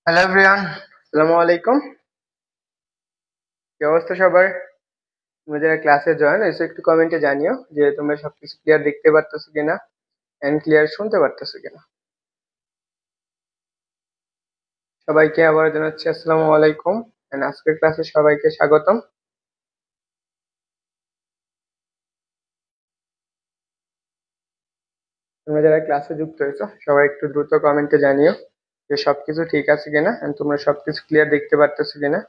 Hello everyone, আসসালামু আলাইকুম। কি অবস্থা সবার? তোমরা যারা ক্লাসে জয়েন হয়েছো একটু কমেন্টে জানিও যে তোমরা সবকিছু ক্লিয়ার দেখতে পারতেছো কিনা এন্ড ক্লিয়ার শুনতে পারতেছো কিনা। সবাইকে আবার জানাচ্ছি আসসালামু আলাইকুম এন্ড আজকের ক্লাসে সবাইকে স্বাগতম। তোমরা যারা ক্লাসে যুক্ত হয়েছো সবাই একটু দ্রুত কমেন্টে জানিও যে সবকিছু ঠিক আছে কিনা এন্ড তোমরা সবকিছু ক্লিয়ার দেখতে পারতেছো কিনা।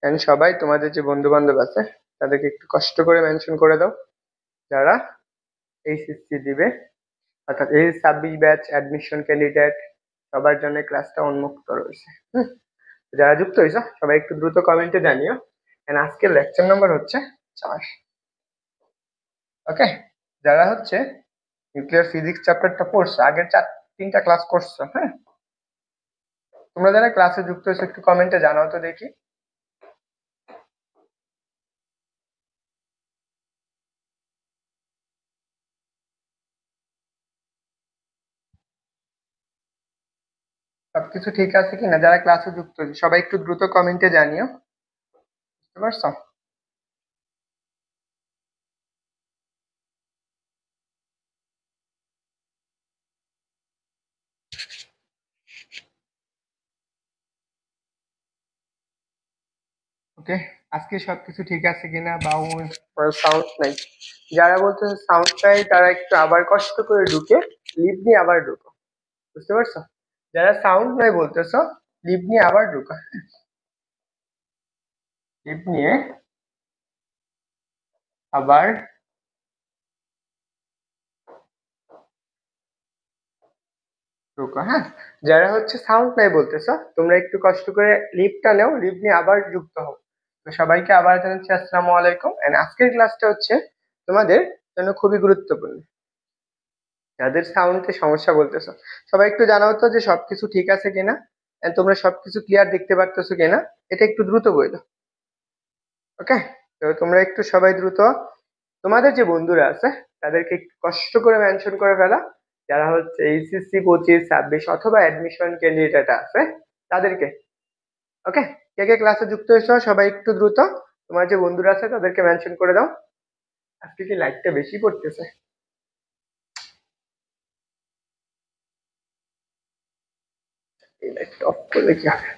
এন্ড সবাই তোমাদের যে বন্ধু বান্ধব আছে তাদেরকে একটু কষ্ট করে মেনশন করে দাও যারা এইচএসসি দিবে, অর্থাৎ এই 26 ব্যাচ অ্যাডমিশন ক্যান্ডিডেট সবার জন্য ক্লাসটা উন্মুক্ত রয়েছে। হুম, যারা যুক্ত হয়েছে সবাই একটু দ্রুত কমেন্টে জানিও। এন্ড আজকের লেকচার নাম্বার হচ্ছে 4। ওকে, যারা হচ্ছে নিউক্লিয়ার ফিজিক্স চ্যাপ্টারটা পড়ছো, আগের 3টা ক্লাস করছো, হ্যাঁ, তোমরা যারা ক্লাসে যুক্ত হয়েছো একটু কমেন্টে জানাও তো দেখি। সবকিছু ঠিক আছে কিনা, যারা ক্লাসে যুক্ত হয়েছে সবাই একটু দ্রুত কমেন্টে জানিও। বুঝতে পারছো? ওকে, আজকে সবকিছু ঠিক আছে কিনা বা সাউন্ড নাই, যারা বলতেছে সাউন্ড নাই তারা একটু আবার কষ্ট করে ঢুকে লিভ নিয়ে আবার ঢুকো। বুঝতে পারছো? যারা সাউন্ড নাই বলতেছো লিভ নিয়ে আবার ঢুকো, লিভ নিয়ে আবার ঢুকো। হ্যাঁ, যারা হচ্ছে সাউন্ড নাই বলতেছো তোমরা একটু কষ্ট করে লিভটা নাও, লিভ নিয়ে আবার যুক্ত হও। তো সবাইকে আবার জানাচ্ছি আসসালামু আলাইকুম এন্ড আজকের ক্লাসটা হচ্ছে তোমাদের জন্য খুবই গুরুত্বপূর্ণ। যাদের সাউন্ডে সমস্যা বলতেছো সবাই একটু জানাও তো যে সবকিছু ঠিক আছে কিনা and তোমরা সবকিছু ক্লিয়ার দেখতে পারতেছো কিনা, এটা একটু দ্রুত বলো। ওকে, তো তোমরা একটু সবাই দ্রুত তোমাদের যে বন্ধুরা আছে তাদেরকে একটু কষ্ট করে মেনশন করে ফেলা, যারা হচ্ছে এইচএসসি 25-26 অথবা অ্যাডমিশন ক্যান্ডিডেট আছে তাদেরকে। ওকে, কে কে ক্লাসে যুক্ত হয়েছো সবাই একটু দ্রুত তোমার যে বন্ধুরা আছে তাদেরকে মেনশন করে দাও। আজকে কি লাইটটা বেশি পড়তেছে? এই লাইটটা অফ করলে কি হবে?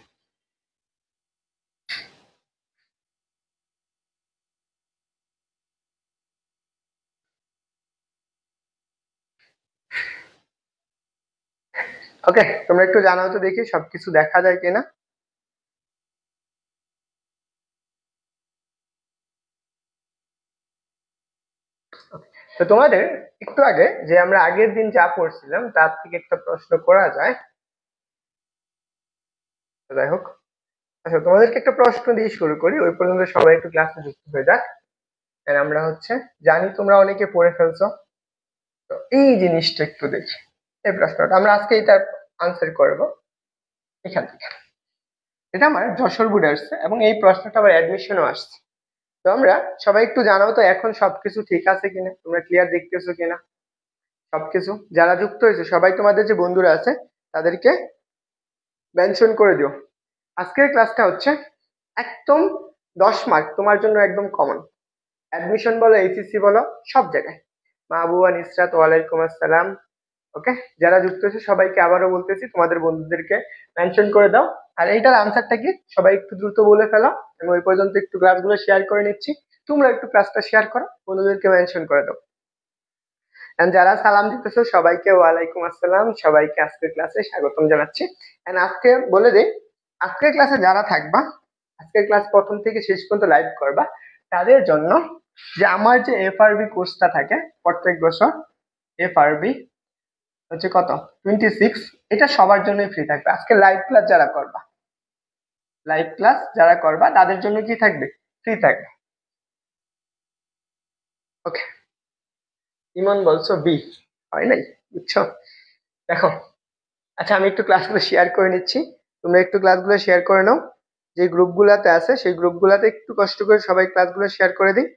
ওকে, তোমরা একটু জানাও তো দেখি সবকিছু দেখা যায় কিনা। তো তোমাদের একটু আগে যে আমরা আগের দিন যা পড়ছিলাম তার থেকে একটা প্রশ্ন করা যায়। তো যাই হোক, আচ্ছা তোমাদেরকে একটা প্রশ্ন দিয়ে শুরু করি, ওই পর্যন্ত সবাই একটু ক্লাসে যুক্ত হয়ে যাক। আর আমরা হচ্ছে জানি তোমরা অনেকে পড়ে ফেলছো, তো এই জিনিসটা একটু দেখি। এই প্রশ্নটা আমরা আজকে এটা আনসার করব এখান থেকে। এটা আমার যশোর বোর্ডে আসছে এবং এই প্রশ্নটা আবার অ্যাডমিশনও আসছে। তো আমরা সবাই একটু জানাও তো এখন সবকিছু ঠিক আছে কিনা, তোমরা ক্লিয়ার দেখতেছো কিনা সবকিছু। যারা যুক্ত হয়েছে সবাই তোমাদের যে বন্ধুরা আছে তাদেরকে মেনশন করে দিও। আজকের ক্লাসটা হচ্ছে একদম 10 মার্ক তোমার জন্য, একদম কমন। অ্যাডমিশন বলো, এইচএসসি বলো, সব জায়গায়। মাহবুবা নিসরাত, ওয়ালাইকুম আসসালাম। ওকে, যারা যুক্ত হয়েছে সবাইকে আবারও বলতেছি তোমাদের বন্ধুদেরকে মেনশন করে দাও। আর এইটার আনসারটা কি সবাই একটু দ্রুত বলে ফেলো। আমি ওই পর্যন্ত একটু ক্লাসগুলো শেয়ার করে নিচ্ছি, তোমরা একটু ক্লাসটা শেয়ার করো, বন্ধুদেরকে মেনশন করে দাও। And যারা সালাম দিতেছো সবাইকে ওয়ালাইকুম আসসালাম, সবাইকে আজকের ক্লাসে স্বাগতম জানাচ্ছি। এন্ড আজকে বলে দেই, আজকের ক্লাসে যারা থাকবা, আজকের ক্লাস প্রথম থেকে শেষ পর্যন্ত লাইভ করবা, তাদের জন্য যে আমার যে এফআরবি কোর্সটা থাকে প্রত্যেক বছর, এফআরবি হচ্ছে কত 26, এটা সবার জন্যই ফ্রি থাকবে। আজকে লাইভ ক্লাস যারা করবা, লাইভ ক্লাস যারা করবা তাদের জন্য কি থাকবে, ফ্রি থাকবে। ওকে, ইমন বলছো বি, হয় নাই, বুঝছো? দেখো, আচ্ছা আমি একটু ক্লাসগুলো শেয়ার করে নিচ্ছি, তোমরা একটু ক্লাসগুলো শেয়ার করে নাও। যে গ্রুপগুলোতে আছে সেই গ্রুপগুলোতে একটু কষ্ট করে সবাই ক্লাসগুলো শেয়ার করে দিই।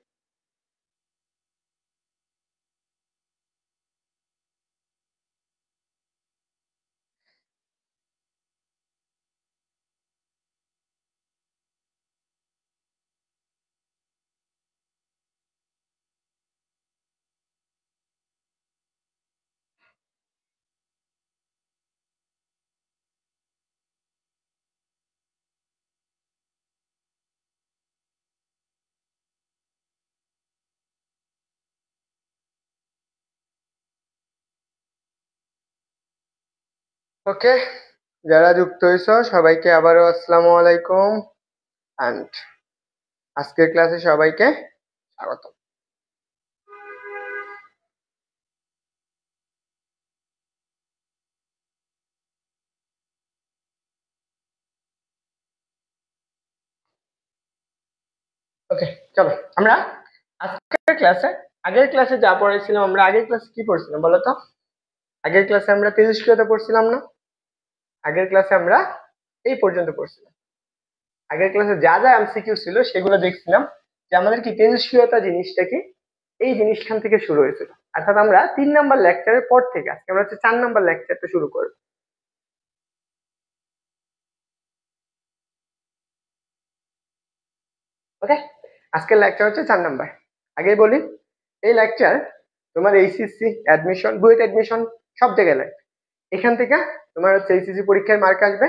ওকে, যারা যুক্ত হয়েছ সবাইকে আবারও আসসালামু আলাইকুম অ্যান্ড আজকের ক্লাসে সবাইকে স্বাগত। ওকে, চলো আমরা আজকের ক্লাসে আগের ক্লাসে যা পড়েছিলাম, আমরা আগের ক্লাসে কি পড়ছিলাম বলো তো? আগের ক্লাসে আমরা তেজস্ক্রিয়তা পড়ছিলাম না? আগের ক্লাসে আমরা এই পর্যন্ত পড়ছিলাম। আগের ক্লাসে যা যা এমসিকিউ ছিল সেগুলো দেখছিলাম যে আমাদের কি তেজস্ক্রিয়তা জিনিসটা কি, এই জিনিসখান থেকে শুরু হয়েছিল। অর্থাৎ আমরা 3 নাম্বার লেকচারের পর থেকে আজকে আমরা হচ্ছে 4 নাম্বার লেকচারটা শুরু করব। ওকে, আজকের লেকচার হচ্ছে 4 নাম্বার। আগেই বলি, এই লেকচার তোমার এইচএসসি অ্যাডমিশন, বুয়েট অ্যাডমিশন সব জায়গায় লাগবে। এখান থেকে তোমার হচ্ছে এইচএসসি পরীক্ষায় মার্ক আসবে,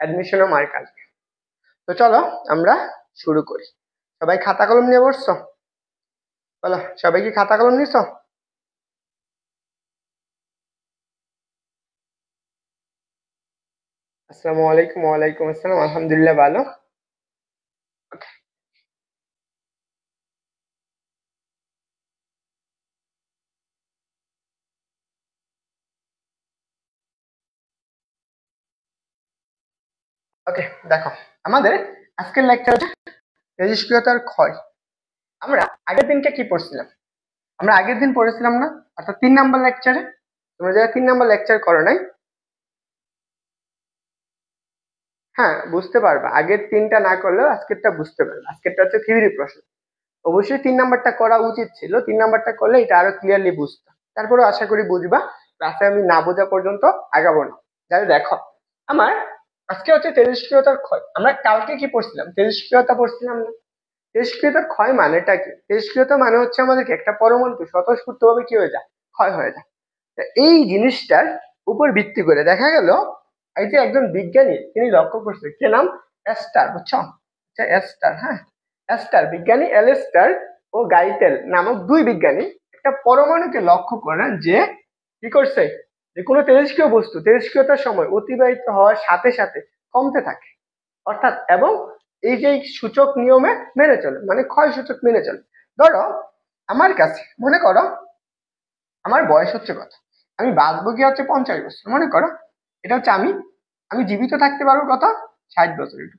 অ্যাডমিশনও মার্ক আসবে। তো চলো আমরা শুরু করি। সবাই খাতা কলম নিয়ে বসছো? বলো, সবাই কি খাতা কলম নিছো? আসসালামু আলাইকুম। ওয়ালাইকুম আসসালাম, আলহামদুলিল্লাহ ভালো। ওকে, দেখো আমাদের আজকের লেকচার তেজস্ক্রিয়তার ক্ষয়। আমরা আগের দিনকে কি পড়ছিলাম? আমরা আগের দিন পড়েছিলাম না, অর্থাৎ 3 নাম্বার লেকচারে। তোমরা যারা 3 নাম্বার লেকচার করো নাই, হ্যাঁ বুঝতে পারবা। আগের 3টা না করলেও আজকেরটা বুঝতে পারবে। আজকেরটা হচ্ছে থিওরি প্রশ্ন। অবশ্যই 3 নাম্বারটা করা উচিত ছিল, 3 নাম্বারটা করলে এটা আরো ক্লিয়ারলি বুঝতাম। তারপরে আশা করি বুঝবা, ক্লাসে আমি না বোঝা পর্যন্ত আগাবো না। যাই দেখো, আমার আজকে হচ্ছে তেজস্ক্রিয়তার ক্ষয়। আমরা কালকে কি পড়ছিলাম? তেজস্ক্রিয়তা পড়ছিলাম না? তেজস্ক্রিয়তার ক্ষয় মানেটা কি? তেজস্ক্রিয়তা মানে হচ্ছে আমাদেরকে একটা পরমাণু স্বতঃস্ফূর্ত ভাবে কি হয়ে যায়, ক্ষয় হয়ে যায়। তা এই জিনিসটার উপর ভিত্তি করে দেখা গেল, এই যে একজন বিজ্ঞানী তিনি লক্ষ্য করছে, কে নাম, এস্টার, বুঝছো? আচ্ছা, এস্টার, হ্যাঁ এস্টার বিজ্ঞানী এলেস্টার ও গাইটেল নামক 2 বিজ্ঞানী একটা পরমাণুকে লক্ষ্য করেন যে কি করছে, যে কোনো তেজস্ক্রিয় বস্তু তেজস্ক্রিয়তার সময় অতিবাহিত হওয়ার সাথে সাথে কমতে থাকে। অর্থাৎ এবং এই যে সূচক নিয়মে মেনে চলে, মানে ক্ষয় সূচক মেনে চলে। ধরো আমার কাছে মনে করো আমার বয়স হচ্ছে কত, আমি বাঁচবো কি হচ্ছে 50 বছর, মনে করো। এটা হচ্ছে আমি আমি জীবিত থাকতে পারবো কত, 60 বছর, একটু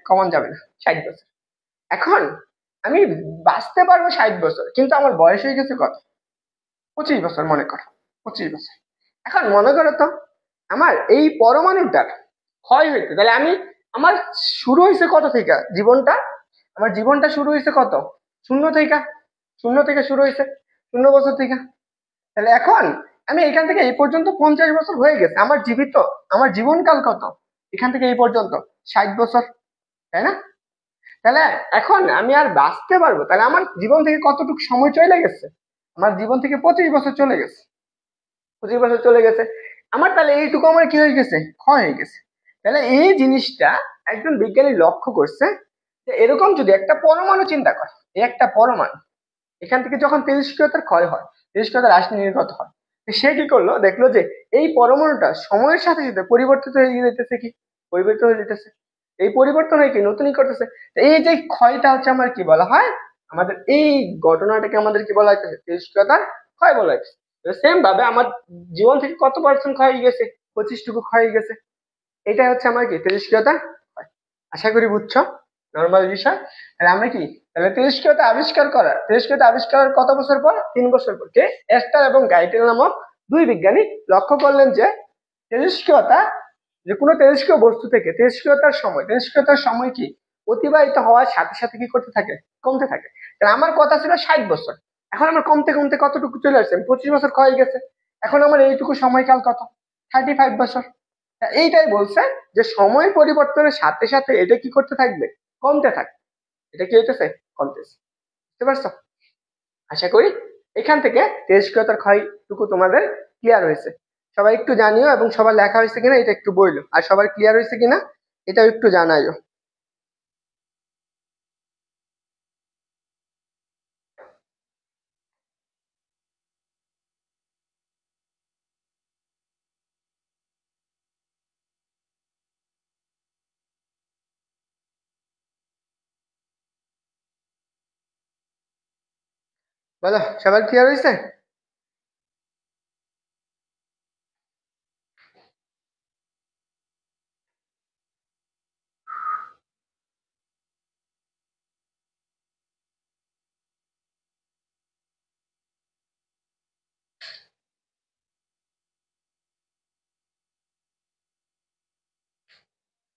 কমান যাবে না, 60 বছর। এখন আমি বাঁচতে পারবো 60 বছর, কিন্তু আমার বয়স হয়ে গেছে কত, 25 বছর, মনে করো 25 বছর। এখন মনে করো তো, আমার এই পরমাণুটার ক্ষয় হইতে, তাহলে আমি আমার শুরু হয়েছে কত থেকে জীবনটা, আমার জীবনটা শুরু হয়েছে কত, শূন্য থেকে। শূন্য থেকে শুরু হয়েছে, 0 বছর থেকে। তাহলে এখন আমি এখান থেকে এই পর্যন্ত 50 বছর হয়ে গেছে আমার জীবিত, আমার জীবনকাল কত এখান থেকে এই পর্যন্ত, 60 বছর, তাই না? তাহলে এখন আমি আর বাঁচতে পারবো, তাহলে আমার জীবন থেকে কতটুকু সময় চলে গেছে, আমার জীবন থেকে 25 বছর চলে গেছে, 25 বছর চলে গেছে। আমার তাহলে এইটুকু আমার কি হয়ে গেছে, ক্ষয় হয়ে গেছে। তাহলে এই জিনিসটা একজন বিজ্ঞানী লক্ষ্য করছে যে এরকম যদি একটা পরমাণু চিন্তা করে, এই একটা পরমাণু এখান থেকে যখন তেজস্ক্রিয়তার ক্ষয় হয়, তেজস্ক্রিয়তা হ্রাস নির্গত হয়, তো সে কি করলো, দেখলো যে এই পরমাণুটা সময়ের সাথে সাথে পরিবর্তিত হয়ে যেতেছে, কি পরিবর্তিত হয়ে যেতেছে, এই পরিবর্তন হয়ে কি নতুনই করতেছে। তো এই যে ক্ষয়টা হচ্ছে আমার কি বলা হয়, আমাদের এই ঘটনাটাকে আমাদের কি বলা হচ্ছে, তেজস্ক্রিয়তার ক্ষয় বলা হচ্ছে। সেম ভাবে আমার জীবন থেকে কত পার্সেন্ট ক্ষয় হয়ে গেছে, 25টুকু ক্ষয় হয়ে গেছে। এটাই হচ্ছে আমার কি তেজস্ক্রিয়তা ক্ষয়। আশা করি বুঝছো, নর্মাল বিষয়। তাহলে আমরা কি, তাহলে তেজস্ক্রিয়তা আবিষ্কারের কত বছর পর, 3 বছর পর কে, এস্টার এবং গাইটেল নামক 2 বিজ্ঞানী লক্ষ্য করলেন যে তেজস্ক্রিয়তা, যে কোনো তেজস্ক্রিয় বস্তু থেকে তেজস্ক্রিয়তার সময় কি অতিবাহিত হওয়ার সাথে সাথে কি করতে থাকে, কমতে থাকে। তাহলে আমার কথা ছিল 60 বছর, এখন আমার কমতে কমতে কতটুকু চলে আসছে, 25 বছর ক্ষয় গেছে। এখন আমার এইটুকু সময়কাল কত, 35 বছর। এইটাই বলছে যে সময় পরিবর্তনের সাথে সাথে এটা কি করতে থাকবে, কমতে থাকবে। এটা কি হইতেছে, কমতেছে। বুঝতে পারছো? আশা করি এখান থেকে তেজস্ক্রিয়তার ক্ষয়টুকু তোমাদের ক্লিয়ার হয়েছে। সবাই একটু জানিও, এবং সবার লেখা হয়েছে কিনা এটা একটু বইলো, আর সবার ক্লিয়ার হয়েছে কিনা এটাও একটু জানাইও। বলো সবার ক্লিয়ার হয়েছে?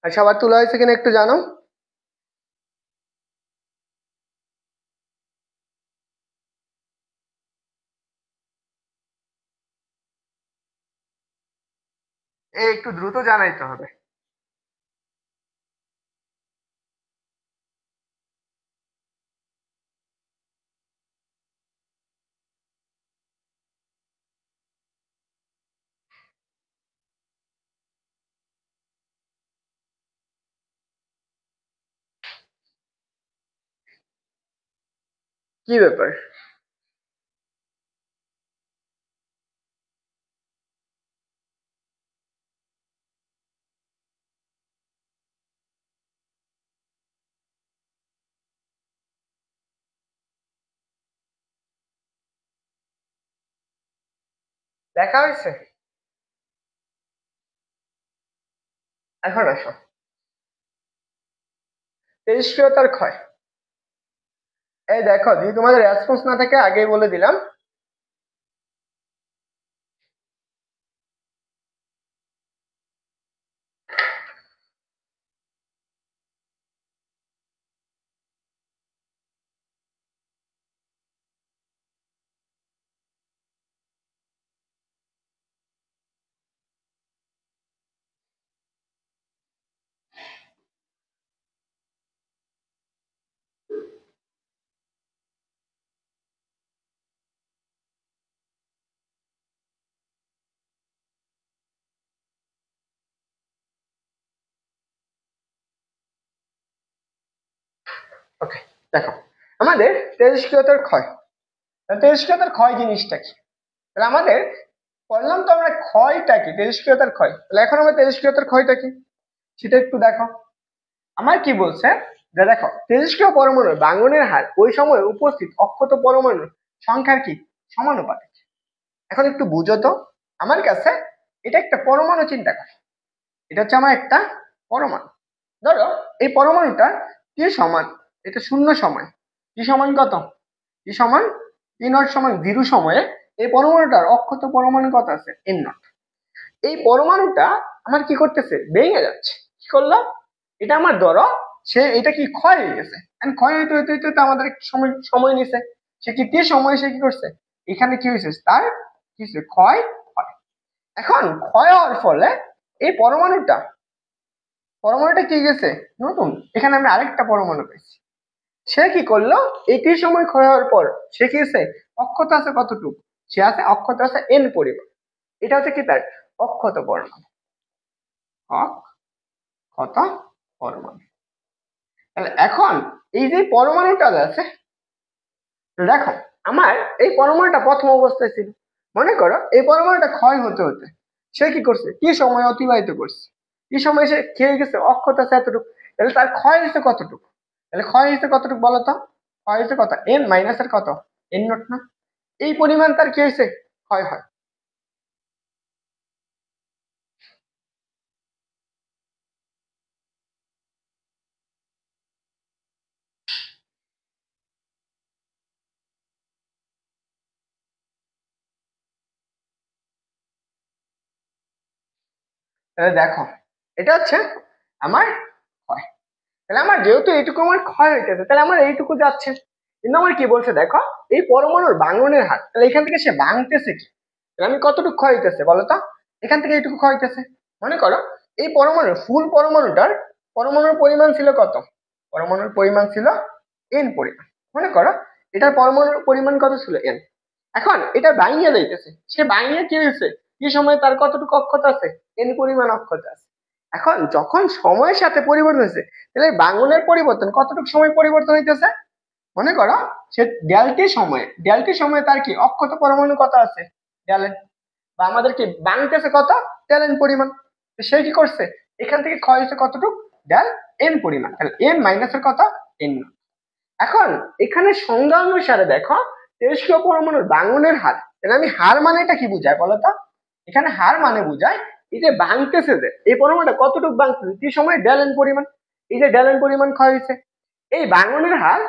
আর সবার তোলা হয়েছে কিনা একটু জানো। একটু দ্রুত জানাইতে হবে। কি ব্যাপার? দেখা হয়েছে? এখন আসো, তেজস্ক্রিয়তার ক্ষয়। এই দেখো, যদি তোমাদের রেসপন্স না থাকে আগেই বলে দিলাম। ওকে, দেখো আমাদের তেজস্ক্রিয়তার ক্ষয়। তেজস্ক্রিয়তার ক্ষয় জিনিসটা কি? তাহলে আমাদের বললাম তো আমরা ক্ষয়টা কি, তেজস্ক্রিয়তার ক্ষয়। তাহলে এখন আমরা তেজস্ক্রিয়তার ক্ষয়টা কি সেটা একটু দেখো। আমার কি বলছে, যে দেখো তেজস্ক্রিয় পরমাণুর ভাঙনের হার ওই সময় উপস্থিত অক্ষত পরমাণুর সংখ্যার কি সমানুপাতিক। এখন একটু বুঝো তো, আমার কাছে এটা একটা পরমাণু, চিন্তা করো এটা হচ্ছে আমার একটা পরমাণু। ধরো এই পরমাণুটা টি সমান, এটা শূন্য সময়, টি সমান কত, টি সমান টি নট সমান 0 সময়ে এই পরমাণুটার অক্ষত পরমাণু কত আছে, এন নট। এই পরমাণুটা আমার কি করতেছে, ভেঙে যাচ্ছে। কি করলো, এটা আমার ধরো সে এটা কি ক্ষয় হয়ে গেছে, and ক্ষয় হইতে হইতে হইতে তো আমাদের একটু সময় সময় নিছে। সে কি টি সময় সে কি করছে, এখানে কি হয়েছে তার কি হয়েছে, ক্ষয় হয়। এখন ক্ষয় হওয়ার ফলে এই পরমাণুটা কি গেছে নতুন, এখানে আমরা আরেকটা পরমাণু পেয়েছি। সে কি করলো, এটির সময় ক্ষয় হওয়ার পর সে কি আছে, অক্ষত আছে কতটুকু, সে আছে অক্ষত আছে এন পরিমাণ। এটা হচ্ছে কি তার অক্ষত পরমাণু, অক্ষত পরমাণু। তাহলে এখন এই যে পরমাণুটা আছে, দেখো আমার এই পরমাণুটা প্রথম অবস্থায় ছিল। মনে করো এই পরমাণুটা ক্ষয় হতে হতে সে কি করছে, কি সময় অতিবাহিত করছে, কি সময় সে খেয়ে গেছে, অক্ষত আছে এতটুকু। তাহলে তার ক্ষয় হয়েছে কতটুকু, তাহলে ক্ষয় হয়েছে কতটুকু বলো তো, ক্ষয় হয়েছে কত, এন মাইনাসের কত, এন নট না। এই পরিমাণ তার কি হয়েছে, ক্ষয় হয়। তাহলে দেখো এটা হচ্ছে আমার ক্ষয়। তাহলে আমার যেহেতু এইটুকু আমার ক্ষয় হইতেছে, তাহলে আমার এইটুকু যাচ্ছে। কিন্তু আমার কি বলছে দেখো, এই পরমাণুর ভাঙনের হার, তাহলে এখান থেকে সে ভাঙতেছে কি, তাহলে আমি কতটুকু ক্ষয় হইতেছে বলতো, এখান থেকে এইটুকু ক্ষয় হইতেছে। মনে করো এই পরমাণুর ফুল পরমাণুর পরিমাণ ছিল কত, পরমাণুর পরিমাণ ছিল এন পরিমাণ। মনে করো এটার পরমাণুর পরিমাণ কত ছিল এন। এখন এটা ভাঙিয়ে যাইতেছে, সে ভাঙিয়ে কি হয়েছে, কি সময় তার কতটুকু অক্ষত আছে, এন পরিমাণ অক্ষত আছে। এখন যখন সময়ের সাথে পরিবর্তন হয়েছে, তাহলে এই ভাঙনের পরিবর্তন কতটুকু সময় পরিবর্তন হইতেছে। মনে করো সে ডেলটি সময়ে তার কি অক্ষত পরমাণু কত আছে, ডেলেন, বা আমাদের কি ভাঙতেছে কত, ডেলেন পরিমাণ। তো সে কি করছে, এখান থেকে ক্ষয় হয়েছে কতটুকু, ডেল এন পরিমাণ। তাহলে এন মাইনাসের কত, এন। এখন এখানে সংজ্ঞা অনুসারে দেখো, তেজস্ক্রিয় পরমাণুর ভাঙনের হার, তাহলে আমি হার মানেটা কি বুঝায় বলতো? এখানে হার মানে বুঝায় এই যে ভাঙতেছে, যে এই পরমাণুটা কতটুকু ভাঙতেছে কি সময় ডেলেন পরিমাণ, এই যে ডেলেন পরিমাণ ক্ষয় হয়েছে, এই ভাঙনের হার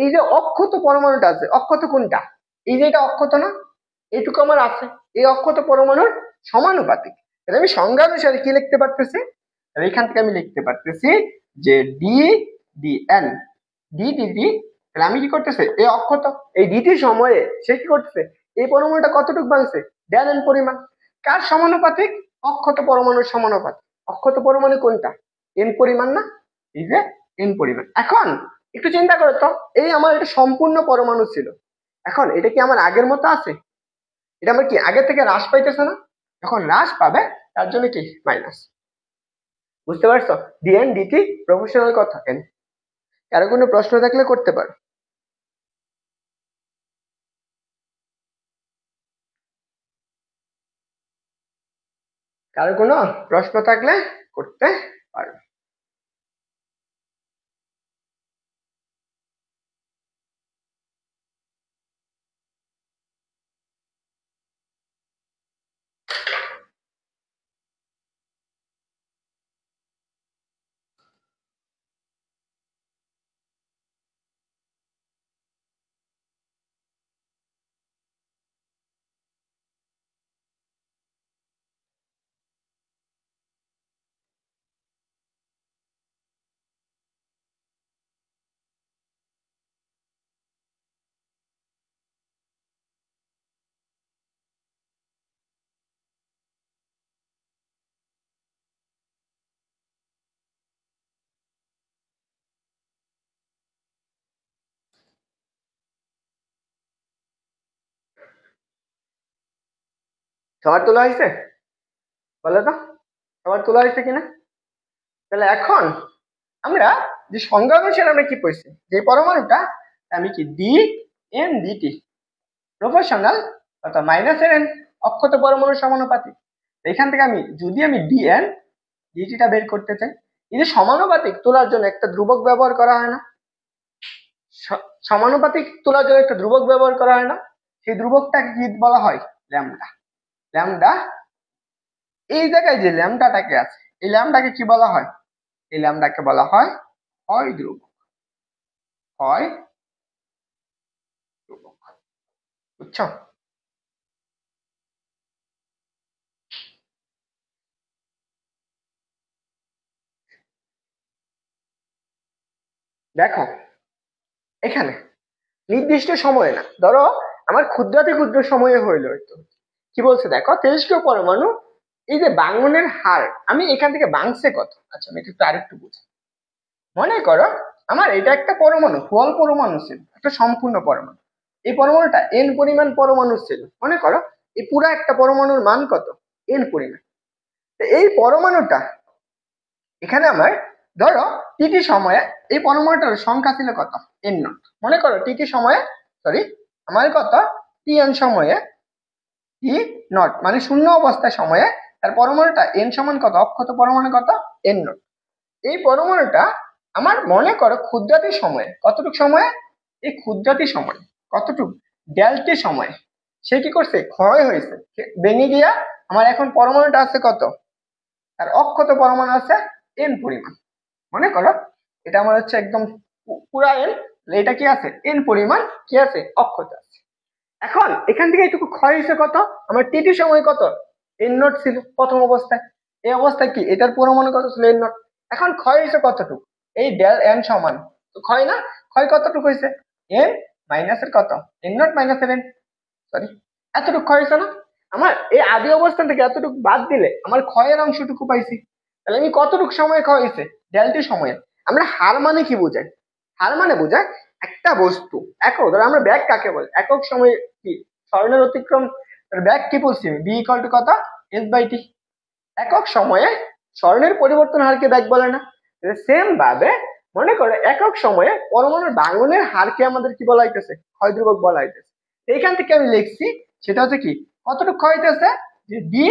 এই যে অক্ষত পরমাণুটা আছে, অক্ষত কোনটা, এই যে এটা অক্ষত না, এইটুকু আমার আছে, এই অক্ষত পরমাণুর সমানুপাতিক। তাহলে আমি সংজ্ঞা অনুসারে কি লিখতে পারতেছি, এখান থেকে আমি লিখতে পারতেছি যে D D N D DT. তাহলে আমি কি করতেছে এই অক্ষত এই ডিটি সময়ে সে কি করতেছে এই পরমাণুটা কতটুকু ভাঙছে ডেল এন পরিমাণ, কার সমানুপাতিক, অক্ষত পরমাণুর সমানুপাতিক। অক্ষত পরমাণু কোনটা, এন পরিমাণ না, এই যে এন পরিমাণ। এখন একটু চিন্তা করো তো, এই আমার এটা সম্পূর্ণ পরমাণু ছিল, এখন এটা কি আমার আগের মতো আছে, এটা আমার কি আগের থেকে হ্রাস পাইতেছে না, যখন হ্রাস পাবে তার জন্য কি মাইনাস। বুঝতে পারছো, ডিএন ডিটি প্রফেশনাল কথা। কেন কারো কোনো প্রশ্ন থাকলে করতে পারো, কারো কোনো প্রশ্ন থাকলে করতে পারো। সবার তোলা হয়েছে বলো তো, সবার তোলা হয়েছে কিনা? তাহলে এখন আমরা যে সংজ্ঞা অনুসারে আমরা কি পড়ছি, যে পরমাণুটা আমি কি ডি এন ডিটি প্রফেশনাল অর্থাৎ মাইনাস এন অক্ষত পরমাণুর সমানুপাতিক। এখান থেকে আমি যদি আমি ডিএন ডিটিটা বের করতে চাই, এই যে সমানুপাতিক তোলার জন্য একটা ধ্রুবক ব্যবহার করা হয় না, সমানুপাতিক তোলার জন্য একটা ধ্রুবক ব্যবহার করা হয় না, সেই ধ্রুবকটাকে কি বলা হয়, ল্যামডা। ল্যামডা, এই জায়গায় যে ল্যামডাটাকে আছে এই ল্যামডাকে কি বলা হয়, এই ল্যামডাকে বলা হয় হয় ধ্রুবক, হয় ধ্রুবক। বুঝছো? দেখো এখানে নির্দিষ্ট সময়ে না, ধরো আমার ক্ষুদ্রাতি ক্ষুদ্র সময়ে হইলো হয়তো, কি বলছে দেখো তেজস্ক্রিয় পরমাণু এই যে ভাঙনের হার, আমি এখান থেকে ভাঙছে কত, আচ্ছা আমি একটু আরেকটু বুঝি। মনে করো আমার এটা একটা পরমাণু, ফল পরমাণু ছিল, একটা সম্পূর্ণ পরমাণু, এই পরমাণুটা এন পরিমাণ পরমাণু ছিল, মনে করো এই পুরো একটা পরমাণুর মান কত, এন পরিমাণ। এই পরমাণুটা এখানে আমার ধরো টিটি সময়ে এই পরমাণুটার সংখ্যা ছিল কত, এন নট। মনে করো টিটি সময়ে, সরি আমার কত টি এন সময়ে, টি নট মানে শূন্য অবস্থায় সময়ে তার পরমাণুটা এন সমান কত, অক্ষত পরমাণু কত, এন নট। এই পরমাণুটা আমার মনে করো ক্ষুদ্রাতি সময়ে, কতটুক সময়ে, এই ক্ষুদ্রাতি সময়ে কতটুক ডেলটি সময়ে সে কি করছে ক্ষয় হয়েছে, ভেঙে গিয়া আমার এখন পরমাণুটা আছে কত, তার অক্ষত পরমাণু আছে এন পরিমাণ। মনে করো এটা আমার হচ্ছে একদম পুরা এন, এটা কি আছে এন পরিমাণ কি আছে অক্ষত আছে। এখন এখান থেকে এইটুকু ক্ষয় হয়েছে কত, আমার টিটি সময় কত এন নট ছিল প্রথম অবস্থায়, এই অবস্থায় কি এটার পরমাণু কত ছিল এন নট, এখন ক্ষয় হয়েছে কতটুকু, এই ডেল এন সমান তো ক্ষয় না, ক্ষয় কতটুকু হয়েছে এন মাইনাসের কত এন নট মাইনাসের এন, সরি এতটুকু ক্ষয় হয়েছে না, আমার এই আদি অবস্থান থেকে এতটুকু বাদ দিলে আমার ক্ষয়ের অংশটুকু পাইছি। তাহলে আমি কতটুকু সময় ক্ষয় হয়েছে ডেলটি সময়ে। আমরা হার মানে কি বোঝাই, হার মানে বোঝায় একটা বস্তু একক, ধরো আমরা ব্যাগ কাকে বলে একক সময় কি স্বর্ণের অতিক্রম, ব্যাগ কি বলছি বি ইকুয়াল টু কত এস বাই টি, একক সময়ে স্বর্ণের পরিবর্তন হারকে ব্যাগ বলে না। সেম ভাবে মনে করে একক সময়ে পরমাণুর ভাঙনের হারকে আমাদের কি বলা হইতেছে, ক্ষয় ধ্রুবক বলা হইতেছে। এইখান থেকে আমি লিখছি সেটা হচ্ছে কি কতটুকু ক্ষয় হইতেছে, যে ডি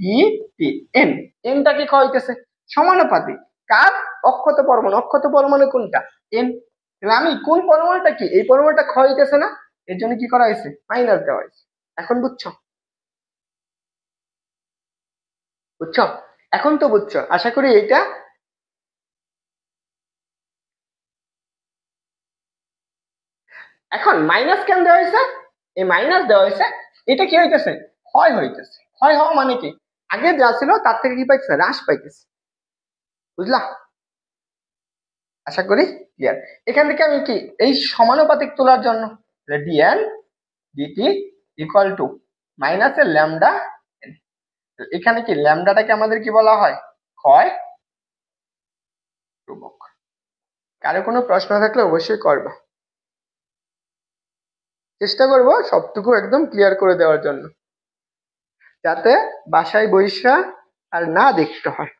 ডি টি এন, এনটা কি ক্ষয় হইতেছে সমানুপাতিক কার, অক্ষত পরমাণু, অক্ষত পরমাণু কোনটা এন। আমি কোন পরমাণুটা কি এই পরমাণুটা ক্ষয় হইতেছে না, এর জন্য কি করা হয়েছে, মাইনাস দেওয়া হয়েছে। এখন বুঝছো? বুঝছো? এখন তো বুঝছো আশা করি। এইটা এখন মাইনাস কেন দেওয়া হয়েছে, এই মাইনাস দেওয়া হয়েছে, এটা কি হইতেছে, ক্ষয় হইতেছে। ক্ষয় হওয়া মানে কি, আগে যা ছিল তার থেকে কি পাইতেছে, হ্রাস পাইতেছে। বুঝলা? আশা করি ক্লিয়ার। এখান থেকে আমি কি এই সমানুপাতিক তোলার জন্য DN DT equal to minus এর ল্যামডা। এখানে কি ল্যামডাটাকে আমাদের কি বলা হয়, ক্ষয় ধ্রুবক। কারো কোনো প্রশ্ন থাকলে অবশ্যই করবা, চেষ্টা করবো সবটুকু একদম ক্লিয়ার করে দেওয়ার জন্য, যাতে বাসায় বইসা আর না দেখতে হয়।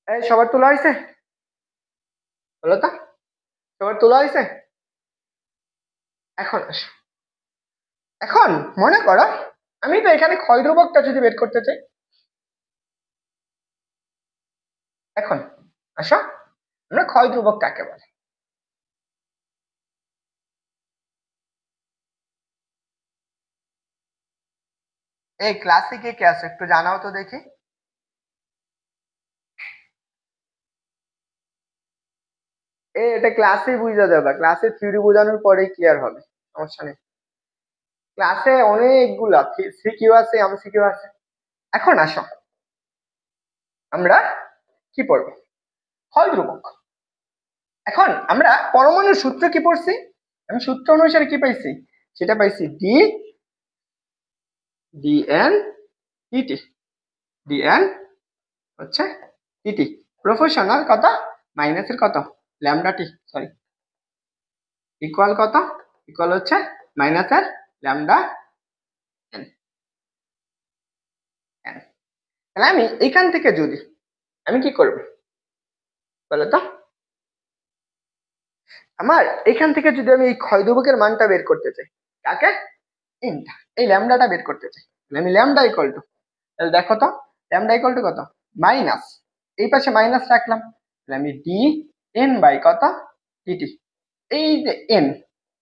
এই সবার তোলা হয়েছে? বলো তো, সবার তোলা হয়েছে? এখন আসো, এখন মনে করো আমি তো এখানে ক্ষয় ধ্রুবকটা যদি বের করতে চাই, এখন আসো আমরা ক্ষয় ধ্রুবক কাকে বলে। এই ক্লাসে কে কে আছে একটু জানাও তো দেখি। এটা ক্লাসে বুঝা যাবে, ক্লাসে থিওরি বোঝানোর পরেই ক্লিয়ার হবে, সমস্যা নেই। ক্লাসে অনেকগুলা সিকিউ আছে, এমসিকিউ আছে। এখন আসো আমরা কি পড়বো, ক্ষয় ধ্রুবক। এখন আমরা পরমাণুর সূত্র কি পড়ছি, আমি সূত্র অনুসারে কি পাইছি, সেটা পাইছি ডি ডিএন ইটি। ডিএন হচ্ছে ইটি প্রফেশনাল কত, মাইনাসের কত, ল্যামডা টি, সরি, ইকুয়াল কত, ইকুয়াল হচ্ছে মাইনাসের ল্যামডা এন। তাহলে আমি এখান থেকে যদি আমি কি করব বলো তো, আমার এখান থেকে যদি আমি এই ক্ষয় ধ্রুবকের মানটা বের করতে চাই, কাকে, এনটা, এই ল্যামডাটা বের করতে চাই, তাহলে আমি ল্যামডা ইকুয়াল টু, তাহলে দেখো তো ল্যামডা ইকুয়াল টু কত, মাইনাস, এই পাশে মাইনাস রাখলাম, তাহলে আমি ডি এন বাই কত ডিটি, এই যে N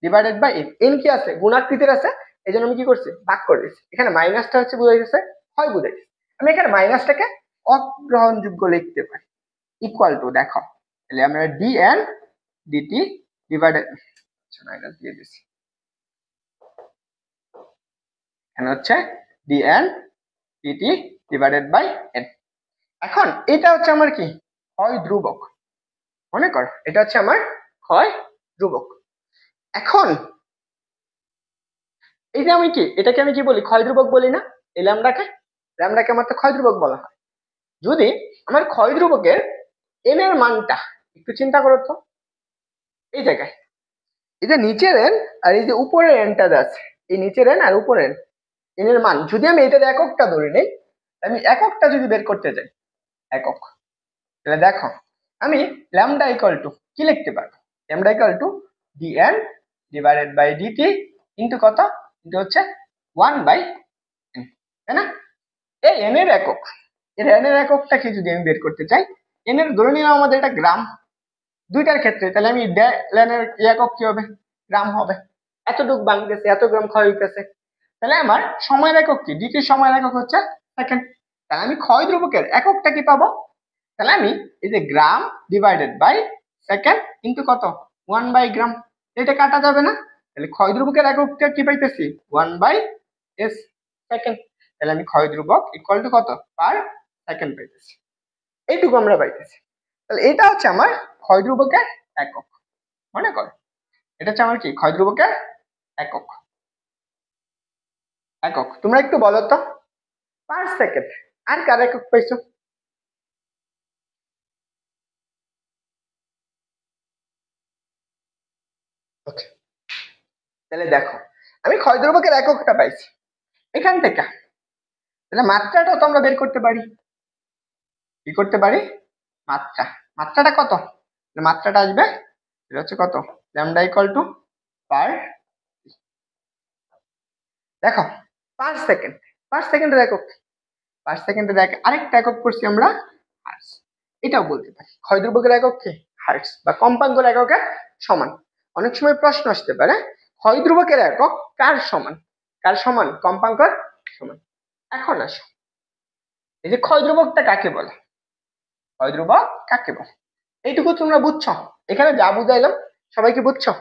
divided by N, N কি আছে গুণাকৃতির আছে, এই জন্য আমি কি করছি ভাগ করে দিচ্ছি। এখানে মাইনাসটা হচ্ছে বুঝাই দিচ্ছে হয় বুঝাই দিচ্ছে, আমি এখানে মাইনাসটাকে অগ্রহণযোগ্য লিখতে পারি, ইকুয়াল টু দেখো, তাহলে আমরা ডি এন ডিটি ডিভাইডেড, আচ্ছা মাইনাস দিয়ে দিচ্ছি, এখানে হচ্ছে D N DT divided by N. এখন এটা হচ্ছে আমার কি ক্ষয় ধ্রুবক, মনে করো এটা হচ্ছে আমার ক্ষয় ধ্রুবক। এখন এই যে আমি কি এটাকে আমি কি বলি, ক্ষয় ধ্রুবক বলি না, এই ল্যামডাকে, ল্যামডাকে আমার তো ক্ষয় ধ্রুবক বলা হয়। যদি আমার ক্ষয় ধ্রুবকের এন এর মানটা একটু চিন্তা করো তো, এই জায়গায় এই যে নিচের এন আর এই যে উপরের এনটা আছে, এই নিচের এন আর উপরের এন এর মান যদি আমি এটার এককটা ধরে নেই, আমি এককটা যদি বের করতে চাই, একক, তাহলে দেখো আমি ল্যামডা ইকুয়াল টু কি লিখতে পারবো, lambda equal to DN divided by DT into কত, ইন্টু হচ্ছে 1/n, তাই না? এই এন এর একক, এর এন এর এককটাকে যদি আমি বের করতে চাই, এন এর ধরে নিলাম আমাদের এটা গ্রাম, দুইটার ক্ষেত্রে তাহলে আমি লেন এর একক কি হবে, গ্রাম হবে, এতটুক ভাঙতেছে, এত গ্রাম ক্ষয় হইতেছে, তাহলে আমার সময়ের একক কি, ডিটির সময়ের একক হচ্ছে সেকেন্ড, তাহলে আমি ক্ষয় ধ্রুবকের এককটা কি পাবো, তাহলে আমি এই যে গ্রাম ডিভাইডেড বাই সেকেন্ড ইন্টু কত 1/গ্রাম, এটা কাটা যাবে না, তাহলে ক্ষয় ধ্রুবকের এককটা কি পাইতেছি 1/s সেকেন্ড, তাহলে আমি ক্ষয় ধ্রুবক ইকুয়াল টু কত পার সেকেন্ড পাইতেছি, এইটুকু আমরা পাইতেছি। তাহলে এটা হচ্ছে আমার ক্ষয় ধ্রুবকের একক, মনে করো এটা হচ্ছে আমার কি ক্ষয় ধ্রুবকের একক। একক তোমরা একটু বলো তো পার সেকেন্ড আর কার একক পাইছো, ওকে, তাহলে দেখো আমি ক্ষয় ধ্রুবকের এককটা পাইছি এখান থেকে, তাহলে মাত্রাটাও তো আমরা বের করতে পারি, কি করতে পারি, মাত্রা, মাত্রাটা কত মাত্রাটা আসবে এটা হচ্ছে কত, ল্যামডা ইকুয়াল টু পার, দেখো পার সেকেন্ড, পার সেকেন্ডের একক, পার সেকেন্ডের আরেকটা একক করছি আমরা হার্টস। এটাও বলতে পারি ক্ষয় ধ্রুবকের একক কি হার্টস বা কম্পাঙ্কের এককের সমান। অনেক সময় প্রশ্ন আসতে পারে ক্ষয় ধ্রুবকের একক কার সমান, কার সমান, কম্পাঙ্কের সমান। এখন আসো এই যে ক্ষয় ধ্রুবকটা কাকে বলে, ক্ষয় ধ্রুবক কাকে বলে এইটুকু তোমরা বুঝছো, এখানে যা বুঝাইলাম সবাই কি বুঝছো?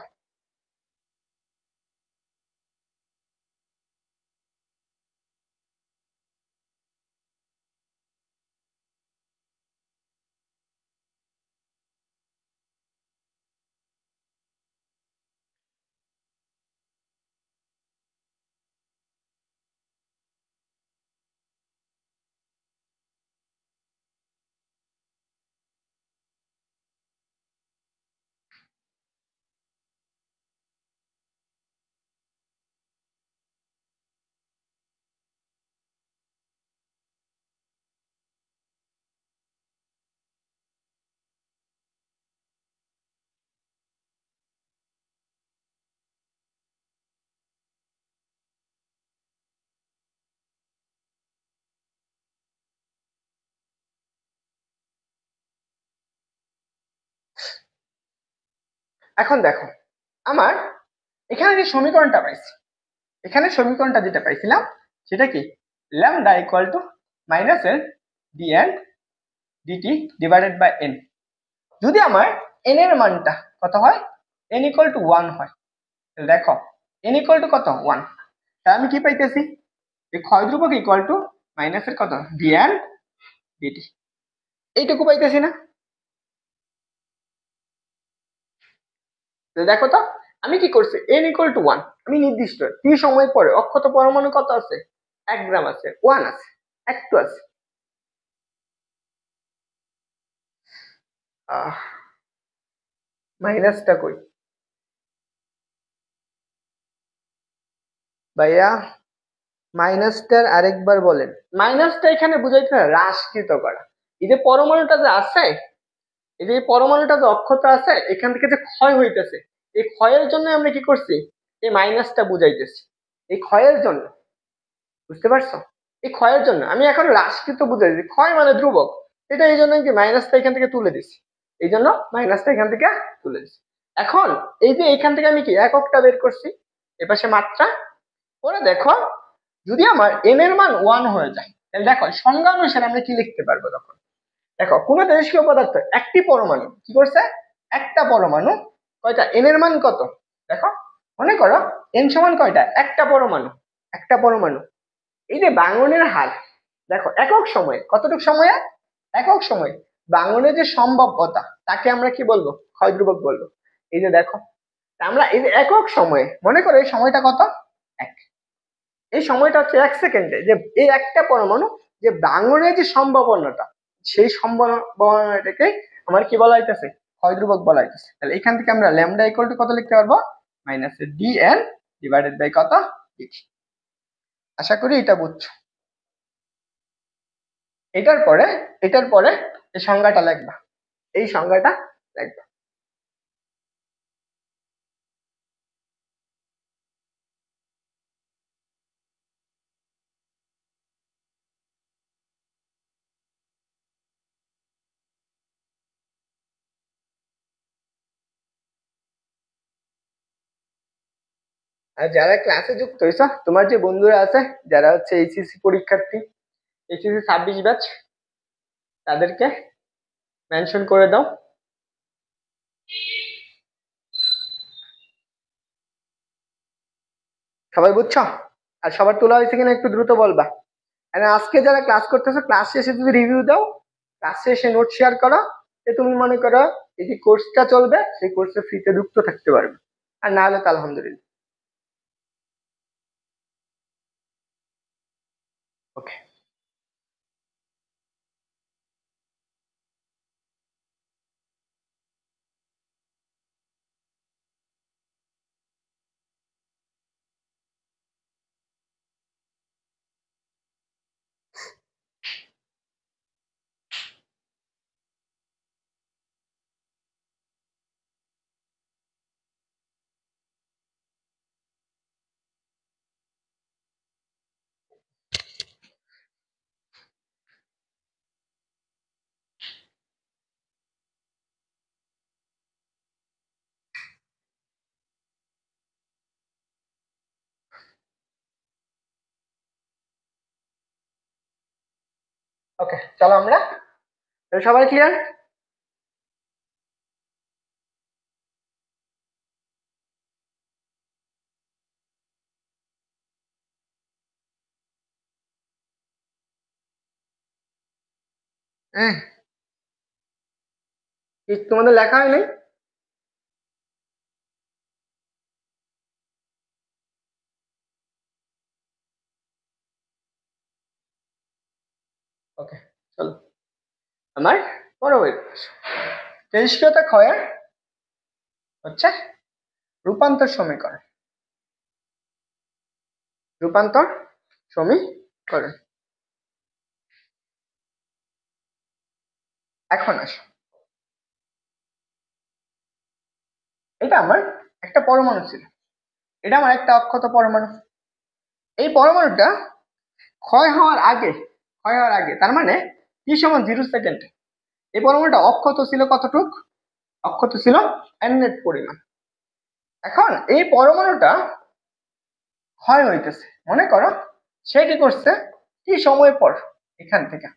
এখন দেখো আমার এখানে যে সমীকরণটা পাইছি, এখানে সমীকরণটা যেটা পাইছিলাম সেটা কি, lambda equal to minus N D N DT divided by N. যদি আমার এন এর মানটা কত হয়, এন ইকুয়াল টু 1 হয়, তাহলে দেখো এন ইকুয়াল টু কত 1, তাহলে আমি কি পাইতেছি, এই ক্ষয় ধ্রুবক ইকুয়াল টু মাইনাস এর কত ডি এন ডিটি, এইটুকু পাইতেছি না? দেখো তো আমি কি করছি, এন ইকুয়াল টু 1 আমি নির্দিষ্ট টি সময় পরে অক্ষত পরমাণু কত আছে, 1 গ্রাম আছে, 1 আছে, একটু আছে। মাইনাসটা কই ভাইয়া, মাইনাসটার আরেকবার বলেন। মাইনাসটা এখানে বুঝাইতে হয় হ্রাসকৃত করা। এই যে পরমাণুটা যে আছে, এই যে পরমাণুটা যে অক্ষত আছে এখান থেকে যে ক্ষয় হইতেছে, এই ক্ষয়ের জন্য আমরা কি করছি, এই মাইনাসটা বুঝাইতেছি, এই ক্ষয়ের জন্য, বুঝতে পারছো? এই ক্ষয়ের জন্য আমি এখন হ্রাসকৃত বুঝাইছি, ক্ষয় মানে ধ্রুবক, এটা এই জন্য কি মাইনাসটা এখান থেকে তুলে দিছি, এই জন্য মাইনাসটা এখান থেকে তুলে দিছি। এখন এই যে এখান থেকে আমি কি এককটা বের করছি, এপাশে মাত্রা, পরে দেখো যদি আমার এন এর মান 1 হয়ে যায় তাহলে দেখো সংজ্ঞা অনুসারে আমরা কি লিখতে পারবো তখন, দেখো কোন তেজস্ক্রিয় পদার্থ একটি পরমাণু কি করছে, একটা পরমাণু কয়টা, এন এর মান কত, দেখো মনে করো এন সমান কয়টা, একটা পরমাণু, একটা পরমাণু। এই যে ভাঙনের হার, দেখো একক সময়ে কতটুকু সময়ে, একক সময় ভাঙনের যে সম্ভাব্যতা তাকে আমরা কি বলবো, ক্ষয় ধ্রুবক বলবো। এই যে দেখো আমরা এই যে একক সময়ে মনে করো এই সময়টা কত, এক, এই সময়টা হচ্ছে 1 সেকেন্ডে, যে এই একটা পরমাণু যে ভাঙনের যে সম্ভাবনাটা, সেই সম্ভাবনাটাকে আমার কি বলা হইতেছে, ক্ষয় ধ্রুবক বলা হইতেছে। তাহলে এখান থেকে আমরা ল্যামডা ইকুয়াল টু কত লিখতে পারবো, minus D N divided by কত ডিটি। আশা করি এটা বুঝছো। এটার পরে, এটার পরে এই সংজ্ঞাটা লিখবা, এই সংজ্ঞাটা লিখবা। আর যারা ক্লাসে যুক্ত হয়েছ, তোমার যে বন্ধুরা আছে যারা হচ্ছে এইচএসসি পরীক্ষার্থী, এইচএসসি 26 ব্যাচ, তাদেরকে মেনশন করে দাও। সবাই বুঝছো? আর সবার তোলা হয়েছে কিনা একটু দ্রুত বলবা। আর আজকে যারা ক্লাস করতেছো ক্লাস শেষে যদি রিভিউ দাও, ক্লাস শেষে নোট শেয়ার করো, যে তুমি মনে করো এই যে কোর্সটা চলবে সেই কোর্সে ফ্রিতে যুক্ত থাকতে পারবে, আর না হলে তো আলহামদুলিল্লাহ। ওকে। ওকে, চলো আমরা সবাই ক্লিয়ার? হ্যাঁ, তোমাদের লেখা হয় নাই? ওকে, চলো আমার পরবর্তী তেজস্ক্রিয়তা ক্ষয়ের হচ্ছে রূপান্তর সমীকরণ। রূপান্তর সমীকরণ। এখন আসো, এটা আমার একটা পরমাণু ছিল, এটা আমার একটা অক্ষত পরমাণু। এই পরমাণুটা ক্ষয় হওয়ার আগে তার মানে টি সমান 0 সেকেন্ড এই পরমাণুটা অক্ষত ছিল কতটুক? অক্ষত ছিল n পরিমাণ। এখন এই পরমাণুটা ক্ষয় হইতেছে, মনে করো সে কি করছে, কি সময় পর এখান থেকে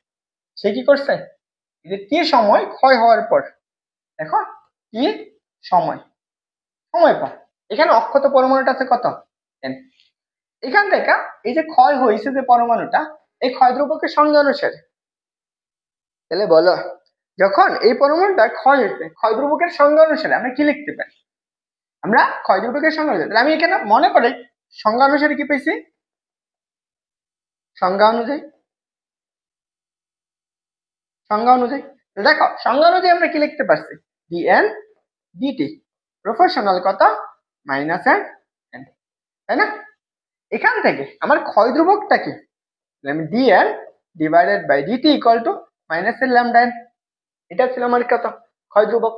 সে কি করছে, এই যে কি সময় ক্ষয় হওয়ার পর, দেখো কি সময় পর এখানে অক্ষত পরমাণুটা আছে কত, n। এখান থেকে এই যে ক্ষয় হয়েছে যে পরমাণুটা, এই ক্ষয় দ্রব্যকের সংজ্ঞা অনুসারে, তাহলে বলো যখন এই পরমাণুটা ক্ষয় হয়েছে, ক্ষয় দ্রব্যকের সংজ্ঞা অনুসারে আমরা কি লিখতে পারি? আমরা ক্ষয় দ্রব্যকের সংজ্ঞা অনুসারে, তাহলে আমি এখানে মনে করি সংজ্ঞা অনুসারে কি পেয়েছি, সংজ্ঞা অনুযায়ী দেখো সংজ্ঞা অনুযায়ী আমরা কি লিখতে পারছি, dn dt প্রফেশনাল কত মাইনাস n, তাই না? এখান থেকে আমার ক্ষয় ধ্রুবকটা কি, আমি dn divided by dt equal to minus এর ল্যামডা n, এটা ছিল আমার কত ক্ষয় ধ্রুবক,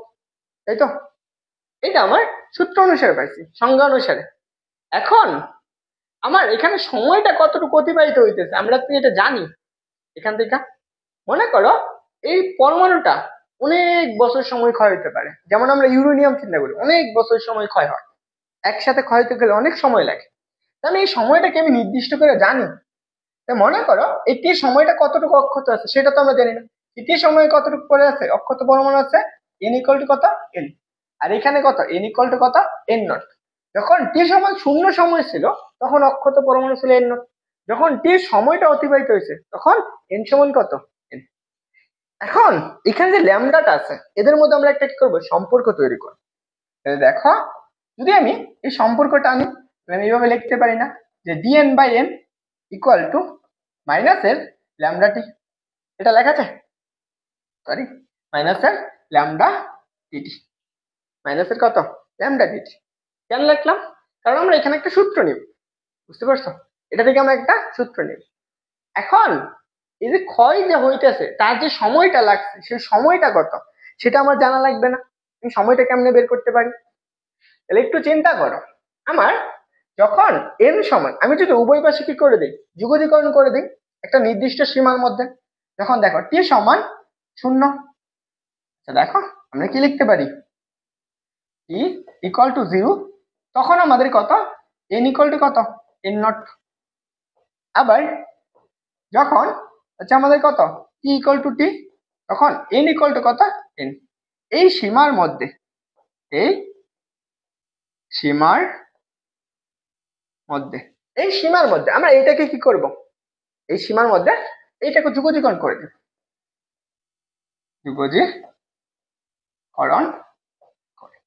তাই তো? এটা আমার সূত্র অনুসারে পাইছি, সংজ্ঞা অনুসারে। এখন আমার এখানে সময়টা কতটুকু অতিবাহিত হইতেছে আমরা তো এটা জানি। এখান থেকে মনে করো এই পরমাণুটা অনেক বছর সময় ক্ষয় হতে পারে, যেমন আমরা ইউরেনিয়াম চিন্তা করি অনেক বছর সময় ক্ষয় হয়, একসাথে ক্ষয় হতে গেলে অনেক সময় লাগে। তাহলে এই সময়টাকে আমি নির্দিষ্ট করে জানি। মনে করো এটি সময়টা কতটুকু অক্ষত আছে সেটা তো আমরা জানি না, এটি সময় কতটুকু পরে আছে অক্ষত পরমাণু আছে n ইকুয়াল টু কত n, আর এখানে কত n ইকুয়াল টু কত n নট। যখন টি সময় শূন্য সময় ছিল তখন অক্ষত পরমাণু ছিল n নট, যখন টি সময়টা অতিবাহিত হয়েছে তখন n সমান কত n। এখন এখানে যে ল্যামডাটা আছে এদের মধ্যে আমরা একটা কি করবো, সম্পর্ক তৈরি করবো। দেখো যদি আমি এই সম্পর্কটা আনি, আমি এইভাবে লিখতে পারি না যে dn by n equal to minus এর ল্যামডা টি, এটা লেখা আছে, সরি মাইনাস এর ল্যামডা dt, মাইনাস এর কত ল্যামডা dt। কেন লিখলাম, কারণ আমরা এখানে একটা সূত্র নিব, বুঝতে পারছো? এটা থেকে আমরা একটা সূত্র নিব। এখন এই যে ক্ষয় যে হইতেছে তার যে সময়টা লাগছে সেই সময়টা কত সেটা আমার জানা লাগবে না, আমি সময়টা কেমনে বের করতে পারি? তাহলে একটু চিন্তা করো, আমার যখন n সমান, আমি যদি উভয় পাশে কি করে দিই, যুগজীকরণ করে দিই একটা নির্দিষ্ট সীমার মধ্যে, যখন দেখো t সমান 0, দেখো আমরা কি লিখতে পারি, t ইকুয়াল টু 0, তখন আমাদের কত n ইকুয়াল টু কত n নট। আবার যখন আমাদের কত t ইকুয়াল টু t, তখন n ইকুয়াল টু কত n। এই সীমার মধ্যে, এই সীমার মধ্যে আমরা এইটাকে কি করব, এই সীমার মধ্যে এইটাকে যুগজীকরণ করে দেব, যুগজীকরণ করে।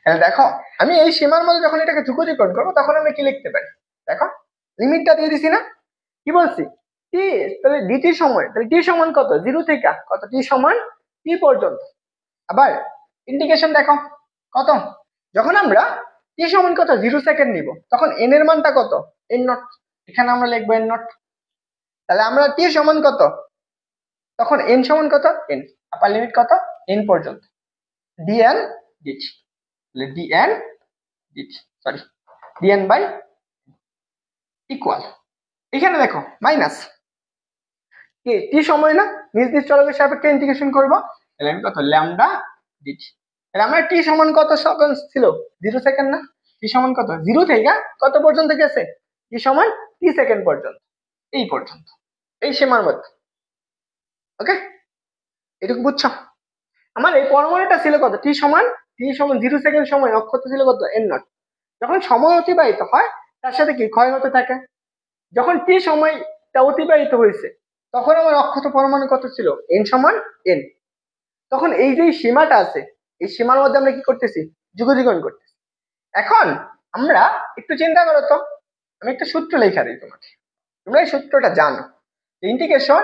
তাহলে দেখো আমি এই সীমার মধ্যে যখন এটাকে যুগজীকরণ করবো তখন আমি কি লিখতে পারি, দেখো লিমিটটা দিয়ে দিছি না, কি বলছি টি, তাহলে ডিটি সময়, তাহলে টি সমান কত 0 থেকে কত টি সমান টি পর্যন্ত। আবার ইন্ডিকেশন দেখো কত, যখন আমরা টি সমান কত 0 সেকেন্ড নিব তখন n এর মানটা কত n নট, এখানে আমরা লিখবো n নট। তাহলে আমরা টি সমান কত, তখন n সমান কত n, আপার লিমিট কত n পর্যন্ত, dn dt, তাহলে dn dt sorry dn by equal, এখানে দেখো মাইনাস কি টি সময় না, নির্দিষ্ট চলকের সাপেক্ষে ইন্টিগ্রেশন করব, তাহলে আমি কত ল্যামডা dt। তাহলে আমরা টি সমান কত সেকেন্ড ছিল 0 সেকেন্ড না, টি সমান কত 0 থেকে কত পর্যন্ত গেছে, টি সমান টি সেকেন্ড পর্যন্ত, এই পর্যন্ত এই সীমার মধ্যে। ওকে, এটুকু বুঝছো? আমার এই পরমাণুটা ছিল কত, টি সমান 0 সেকেন্ড সময় অক্ষত ছিল কত n0। যখন সময় অতিবাহিত হয় তার সাথে কি ক্ষয় হতে থাকে। যখন টি সময়টা অতিবাহিত হয়েছে তখন আমার অক্ষত পরমাণু কত ছিল, n=n। তখন এই যে সীমাটা আছে, এই সীমার মধ্যে আমরা কি করতেছি, যুগজীকরণ করতেছি। এখন আমরা একটু চিন্তা করো তো, আমি একটা সূত্র লেখা দিই তোমাকে, তোমরা এই সূত্রটা জানো, ইন্টিগ্রেশন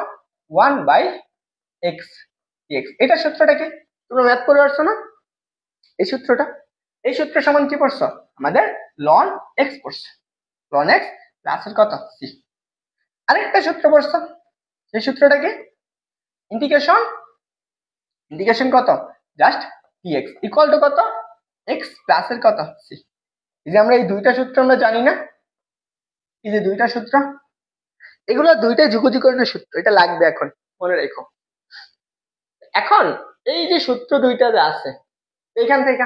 1/x dx। এটা সূত্রটা কি, তোমরা ম্যাথ করে আসছো না এই সূত্রটা? এই সূত্র সমান কি পড়ছো, আমাদের লন এক্স পড়ছে, লন এক্স প্লাসের কত সি। আরেকটা সূত্র পড়ছো, সেই সূত্রটা কি, ইন্টিগ্রেশন ইন্টিগ্রেশন কত জাস্ট dx ইকুয়াল টু কত, এক্স প্লাসের কত সি। এই যে আমরা এই দুইটা সূত্র আমরা জানি না, এই যে দুইটা সূত্র, এগুলো দুইটা যুগজীকরণের সূত্র, এটা লাগবে এখন মনে রেখো। এখন এই যে সূত্র দুইটা যে আছে এইখান থেকে,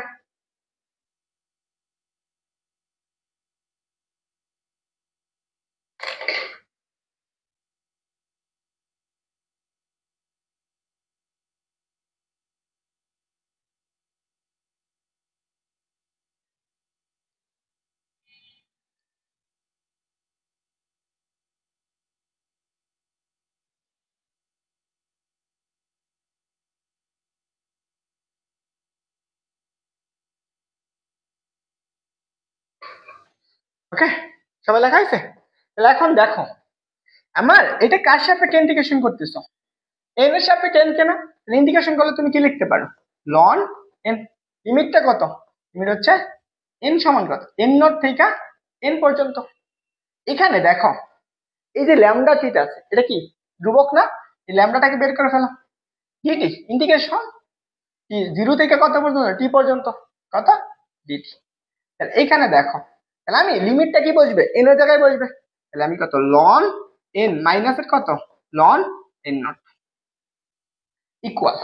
ওকে সবাই লেখা হয়েছে? তাহলে এখন দেখো, আমার এটা কার সাপেক্ষে ইন্টিগ্রেশন করতেছো, এন এর সাপেক্ষে এন কেনা, ইন্টিগ্রেশন করলে তুমি কি লিখতে পারো, লন এন। লিমিটটা কত, লিমিট হচ্ছে এন সমান কত, এন নট থেকে এন পর্যন্ত। এখানে দেখো এই যে ল্যামডা টিটা আছে, এটা কি ধ্রুবক না, এই ল্যামডাটাকে বের করে ফেলো, ডিটি ইন্টিগ্রেশন কি 0 থেকে কত পর্যন্ত, টি পর্যন্ত কত ডিটি। তাহলে এইখানে দেখো, তাহলে আমি লিমিটটা কি বসবে, এন এর জায়গায় বসবে, তাহলে আমি কত লন এন মাইনাসের কত ln n not equal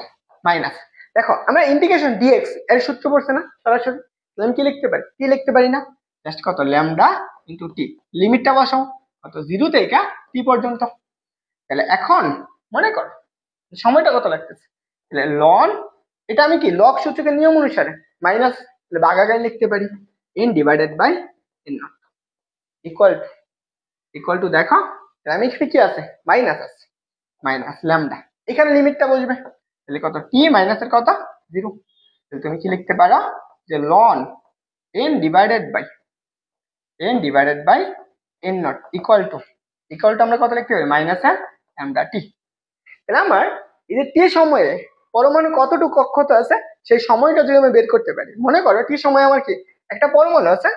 minus. দেখো আমরা ইন্টিগ্রেশন ডিএক্স এর সূত্র পড়ছে না সরাসরি, আমি কি লিখতে পারি, কি লিখতে পারি না, জাস্ট কত ল্যামডা ইন্টু টি, লিমিটটা বসাও কত 0 থেকে টি পর্যন্ত। তাহলে এখন মনে কর সময়টা কত লাগতেছে, তাহলে লন, এটা আমি কি লগ সূত্রের নিয়ম অনুসারে মাইনাস, তাহলে ভাগাকারে লিখতে পারি n divided by n not equal to, দেখো তাহলে আমি এখানে কি আছে মাইনাস আছে, মাইনাস ল্যামডা, এখানে লিমিটটা বসবে, তাহলে কত টি মাইনাসের কত 0। তাহলে তুমি কি লিখতে পারো যে ln n divided by n not equal to, আমরা কত লিখতে পারি মাইনাস ল্যামডা টি। তাহলে আমার এই যে টি সময়ে পরমাণু কতটুকু কক্ষত আছে সেই সময়টা যদি আমি বের করতে পারি, মনে করো টি সময়ে আমার কি একটা পরমাণু আছে,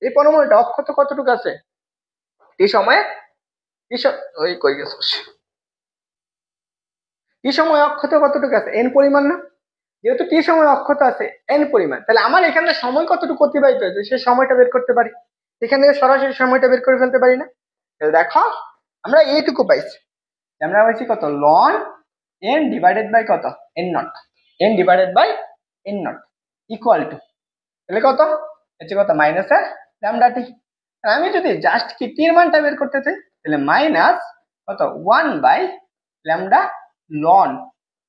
এই পরমাণুটা অক্ষত কতটুকু আছে টি সময়ে, ওই কই গেছিস, টি সময় অক্ষত কতটুকু আছে এন পরিমাণ না, যেহেতু টি সময় অক্ষত আছে এন পরিমাণ, তাহলে আমার এখানে সময় কতটুকু অতিবাহিত হয়েছে সেই সময়টা বের করতে পারি, এখান থেকে সরাসরি সময়টা বের করে ফেলতে পারি না। তাহলে দেখো আমরা এইটুকু পাইছি, আমরা পাইছি কত লন এন ডিভাইডেড বাই কত n not, n divided by n not equal to, তাহলে কত হচ্ছে কত মাইনাস ল্যামডা টি। আমি যদি জাস্ট কি টির মানটা বের করতে চাই তাহলে মাইনাস কত 1 by lambda ln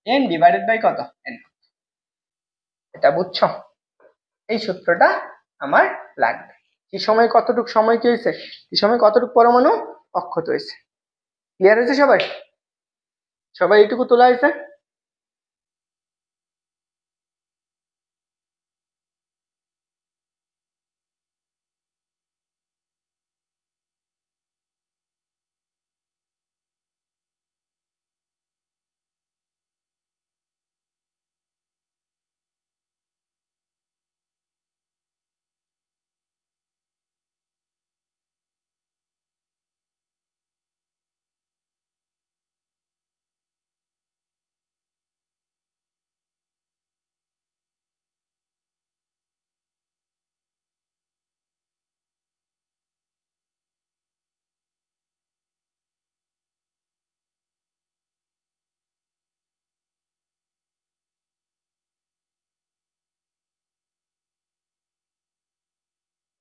n divided by কত এন। এটা বুঝছো, এই সূত্রটা আমার লাগবে, কি সময় কতটুকু সময় কি হয়েছে, কি সময় কতটুকু পরমাণু অক্ষত হয়েছে। ক্লিয়ার হয়েছে সবাই, সবাই এইটুকু তোলা হয়েছে?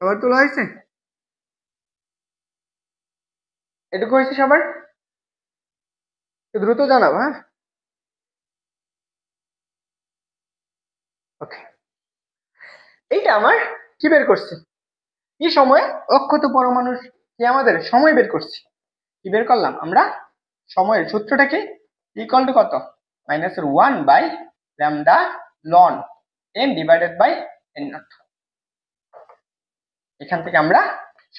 সবার তোলা হয়েছে, এটুকু হয়েছে সবার, দ্রুত জানাবো হ্যাঁ। ওকে, এইটা আমার কি বের করছি, কি সময়ে অক্ষত পরমাণুর কি আমাদের সময় বের করছি। কি বের করলাম আমরা, সময়ের সূত্রটা কি, ইকুয়াল টু কত, -1/λ ln n divided by n not. এখান থেকে আমরা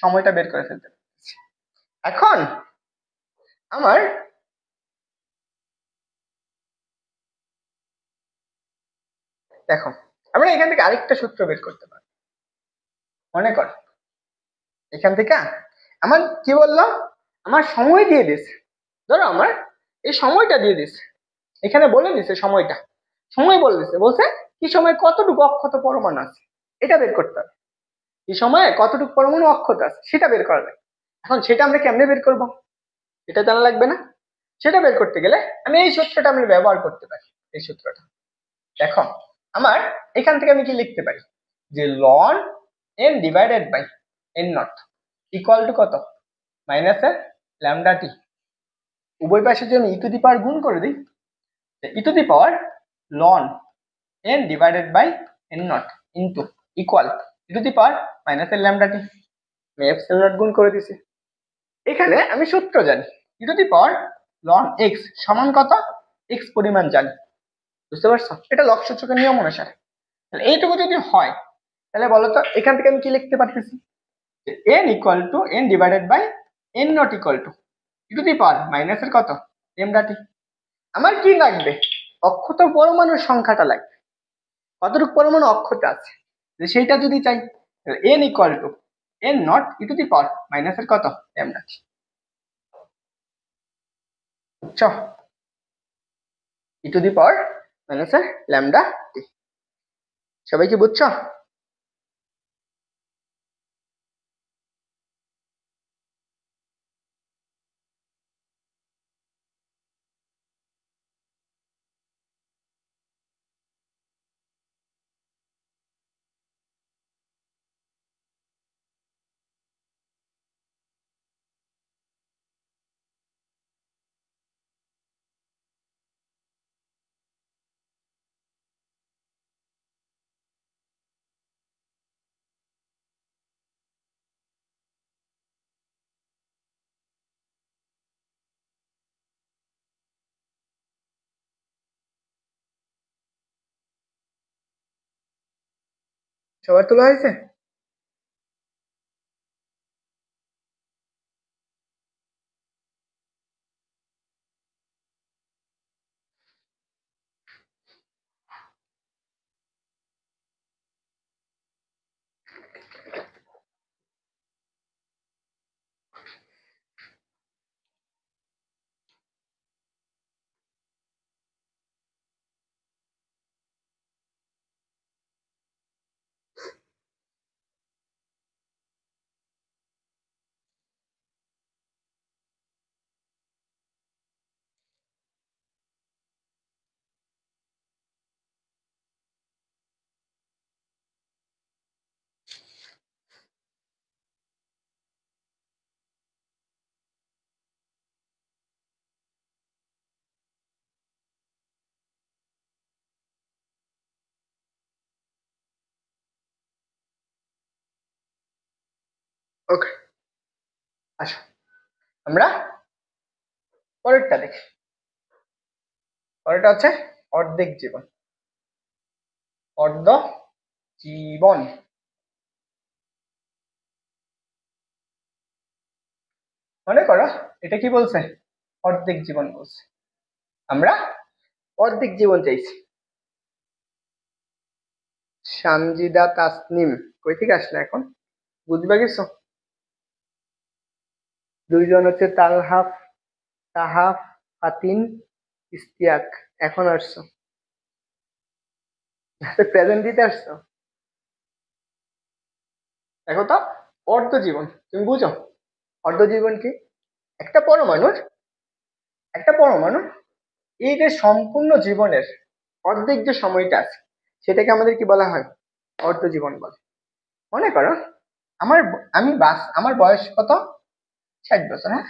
সময়টা বের করে ফেলতে পারছি। এখন আমার দেখো, আমরা এখান থেকে আরেকটা সূত্র বের করতে পারি। মনে কর এখান থেকে আমার কি বললো, আমার সময় দিয়ে দিছে, ধরো আমার এই সময়টা দিয়ে দিছে, এখানে বলে দিছে সময়টা, সময় বলে দিছে, বলছে কি সময় কতটুকু অক্ষত পরমাণু আছে এটা বের করতে হবে, কি সময়ে কতটুকু পরমাণু অক্ষত আছে সেটা বের করা লাগে। এখন সেটা আমরা কেমনে বের করব, এটা জানা লাগবে না। সেটা বের করতে গেলে আমি এই সূত্রটা আমি ব্যবহার করতে পারি। এই সূত্রটা দেখো, আমার এখান থেকে আমি কি লিখতে পারি, যে ln n divided by n not equal to কত, -λt। উভয় পাশের জন্য ই টু দি পাওয়ার গুণ করে দিই, e to the power ln n divided by n naught into equal e to the power -λt। আমি এপসিলন নট গুণ করে দিছি। এখানে আমি সূত্র জানি, e to the power ln x সমান কত, x পরিমাণ জানি, বুঝতে পারছো, এটা লগ সূচকের নিয়ম অনুসারে। তাহলে এইটুকু যদি হয় তাহলে বলো তো এখান থেকে আমি কি লিখতে পারতেছি, যে n equal to n divided by n not equal to e to the power মাইনাসের কত λt। আমার কি লাগবে, অক্ষত পরমাণুর সংখ্যাটা লাগবে, কতটুকু পরমাণু অক্ষত আছে, যে সেইটা যদি চাই তাহলে n equal to n naught e to the power মাইনাসের কত λt। বুঝছো, ই টু দি পাওয়ার মাইনাসের λt। সবাই কি বুঝছো? সবার তোলা হয়েছে? ওকে, আসো আমরা পরেরটা দেখি। পরেরটা হচ্ছে অর্ধেক জীবন। অর্ধ জীবন মনে করো এটা কি বলছে, অর্ধেক জীবন বলছে, আমরা অর্ধেক জীবন চাইছি। সানজিদা তাসনিম কই থেকে আসলে এখন, বুঝবা গেছো? দুইজন হচ্ছে তালহাফ, তাহাফ, ফাতিন, ইস্তিয়াক, এখন আসছো, প্রেজেন্ট দিতে আসছো। দেখো তো, অর্ধ জীবন তুমি বুঝো, অর্ধ জীবন কি, একটা পরমাণুর, একটা পরমাণুর এই যে সম্পূর্ণ জীবনের অর্ধেক যে সময়টা আছে সেটাকে আমাদের কি বলা হয়, অর্ধ জীবন বলে। মনে করো আমার আমার বয়স কত, 60 বছর, হ্যাঁ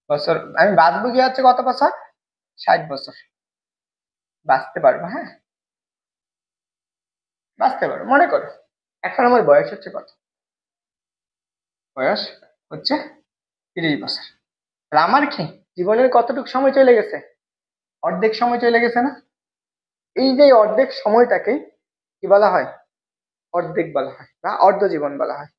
বছর, আমি বাঁচবো কি হচ্ছে কত বছর, 60 বছর বাঁচতে পারবো, হ্যাঁ। বাঁচতে পারো। মনে করো এখন আমার বয়স হচ্ছে কত, বয়স হচ্ছে 30 বছর। তাহলে আমার কি জীবনের কতটুকু সময় চলে গেছে, অর্ধেক সময় চলে গেছে না? এই যে অর্ধেক সময়টাকে কি বলা হয়, অর্ধেক বলা হয় বা অর্ধ জীবন বলা হয়।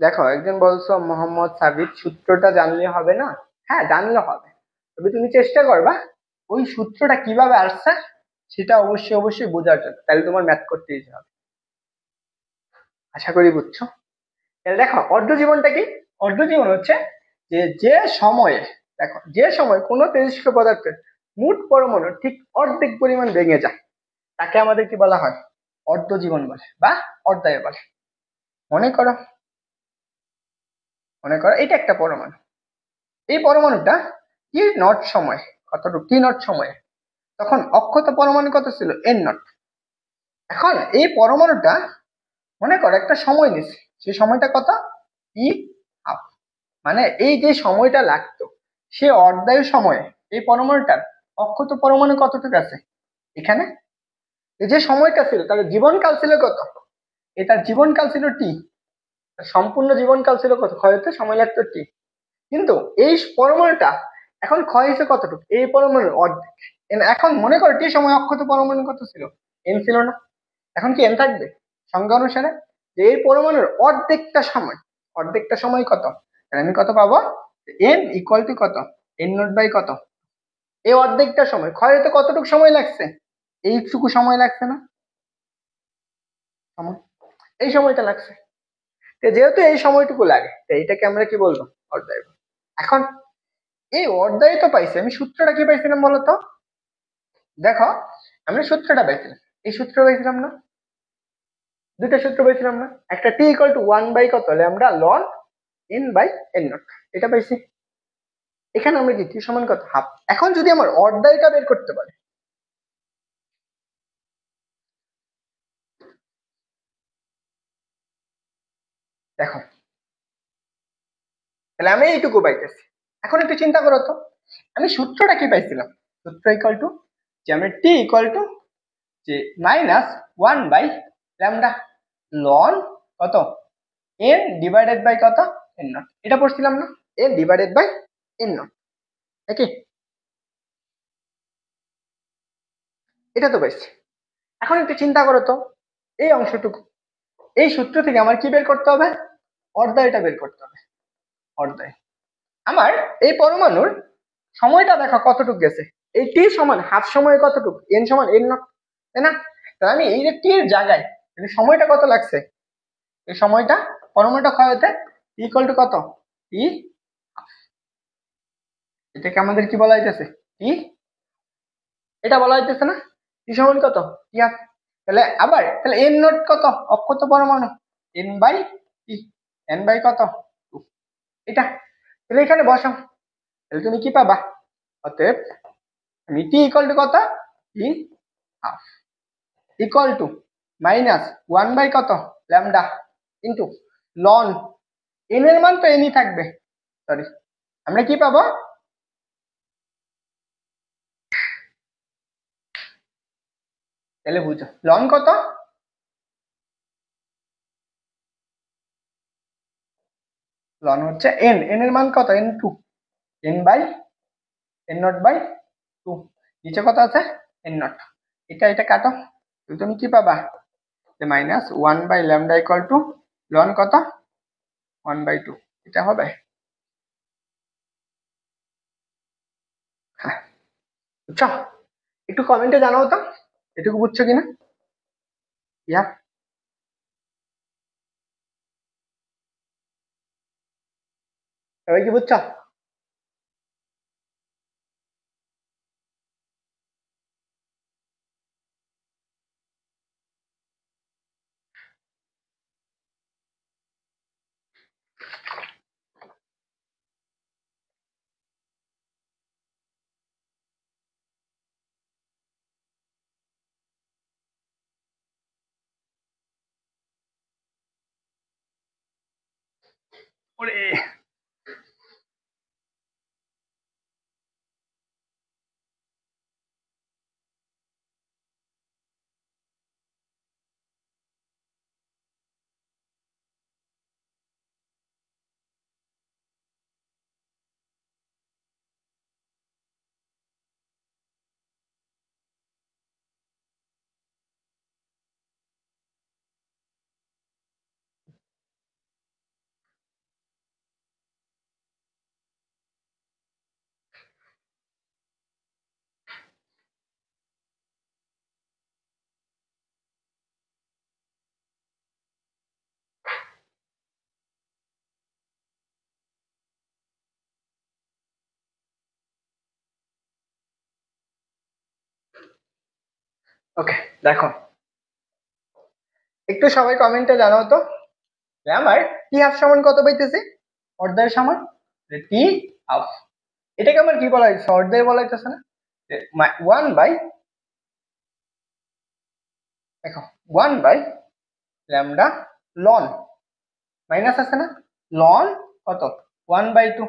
দেখো একজন বলছো মোহাম্মদ সাবিত সূত্রটা জানলে হবে না। হ্যাঁ জানলে হবে, তবে তুমি চেষ্টা করবা ওই সূত্রটা কিভাবে আসছে সেটা অবশ্যই অবশ্যই বোঝার জন্য, তাহলে তোমার ম্যাথ করতে ইজি হবে। আশা করি বুঝছো। তাহলে দেখো অর্ধ জীবনটা কি, অর্ধ জীবন হচ্ছে যে যে সময়ে, দেখো যে সময় কোনো তেজস্ক্রিয় পদার্থের মোট পরমাণু ঠিক অর্ধেক পরিমাণ ভেঙে যায় তাকে আমাদের কি বলা হয়, অর্ধ জীবন বলে বা অর্ধায়ু বলে। মনে করো, মনে করো এটা একটা পরমাণু, এই পরমাণুটা টি নট সময়, কতটুকু টি নট সময়ে তখন অক্ষত পরমাণু কত ছিল, এন নট। এখন এই পরমাণুটা মনে করো একটা সময় নিচ্ছে, সেই সময়টা কত, ই হাফ। মানে এই যে সময়টা লাগতো সে অর্ধায়ু সময়ে এই পরমাণুটার অক্ষত পরমাণু কতটুকু আছে এখানে, এই যে সময়টা ছিল তার জীবনকাল ছিল কত, এটার জীবনকাল ছিল টি, সম্পূর্ণ জীবনকাল ছিল কত, ক্ষয় হতে সময় লাগতো টি। কিন্তু এই পরমাণুটা এখন ক্ষয় হয়েছে কতটুকু, এই পরমাণুর অর্ধেক। এখন মনে করো টি সময় অক্ষত পরমাণু কত ছিল, এন ছিল না? এখন কি এন থাকবে সংজ্ঞা অনুসারে, যে এই পরমাণুর অর্ধেকটা সময়, অর্ধেকটা সময় কত, তাহলে আমি কত পাবো, এন ইকুয়াল টু কত, এন নট বাই কত, এই অর্ধেকটা সময় ক্ষয় হতে কতটুকু সময় লাগছে, এইটুকু সময় লাগছে না, সময় এই সময়টা লাগছে। তো যেহেতু এই সময়টুকু লাগে তো এইটাকে আমরা কি বলবো, অর্ধায়ু। এখন এই অর্ধায়ু তো পাইছি, আমি সূত্রটা কি পাইছিলাম বলতো, দেখো আমরা সূত্রটা পাইছিলাম, এই সূত্র পাইছিলাম না, দুইটা সূত্র পাইছিলাম না, একটা টি ইকুয়াল টু 1 বাই কত আমরা ln n by n not, এটা পাইছি। এখানে আমরা কি টি সমান কত, হাফ। এখন যদি আমার অর্ধায়ুটা বের করতে পারে, দেখো তাহলে আমি এইটুকু পাইতেছি। এখন একটু চিন্তা করো তো, আমি সূত্রটা কি পাইছিলাম, সূত্র ইকুয়াল টু যে আমরা টি ইকুয়াল টু যে মাইনাস 1/λ লন কত, এন ডিভাইডেড বাই কত, এন নট, এটা পড়ছিলাম না, n divided by n not, নাকি? এটা তো পাইছি। এখন একটু চিন্তা করো তো, এই অংশটুকু, এই সূত্র থেকে আমার কি বের করতে হবে, অর্ধায়ুটা বের করতে হবে, অর্ধায়ু। আমার এই পরমাণুর সময়টা দেখো কতটুকু গেছে, এই টি সমান হাফ সময় কতটুকু, এন সমান এন নট, তাই না? তাহলে আমি এই যে টি এর জায়গায় সময়টা কত লাগছে, এই সময়টা পরমাণুটা ক্ষয় হতে ইকুয়াল টু কত, টি, এটাকে আমাদের কি বলা হইতেছে, টি, এটা বলা হইতেছে না, টি সমান কত, টি হাফ। তাহলে আবার তাহলে এন নট কত, অক্ষত পরমাণু, n by t, n by কত, 2, এটা। তাহলে এখানে বসাও, তাহলে তুমি কি পাবা, অতএব আমি টি ইকুয়াল টু কত, t half equal to minus 1 by কত, ল্যামডা ইন্টু লন, এন এর মান তো এনই থাকবে, সরি, আমরা কি পাবো, তাহলে বুঝো লন কত, লন হচ্ছে এন, এন এর মান কত, n two, n by n not by 2, নিচে কত আছে, এন নট, এটা এটা কাটো, তুমি কি পাবা, যে মাইনাস 1/λ ইকুয়াল টু লন কত, 1/2, এটা হবে। হ্যাঁ বুঝছো, একটু কমেন্টে জানাও তো এটুকু বুঝছো কিনা। ইয়া, সবাই কি বুঝছো? ওরে ওকে, দেখো একটু সবাই কমেন্টে জানাও তো আমার টি হাফ সমান কত পাইতেছি? অর্ধের সমান টি হাফ। এটাকে আমার কি বলা হয়েছে? অর্ধের বলা হইতেছে না? 1 বাই, দেখো 1 বাই ল্যামডা লন, মাইনাস আছে না? লন কত? 1/2।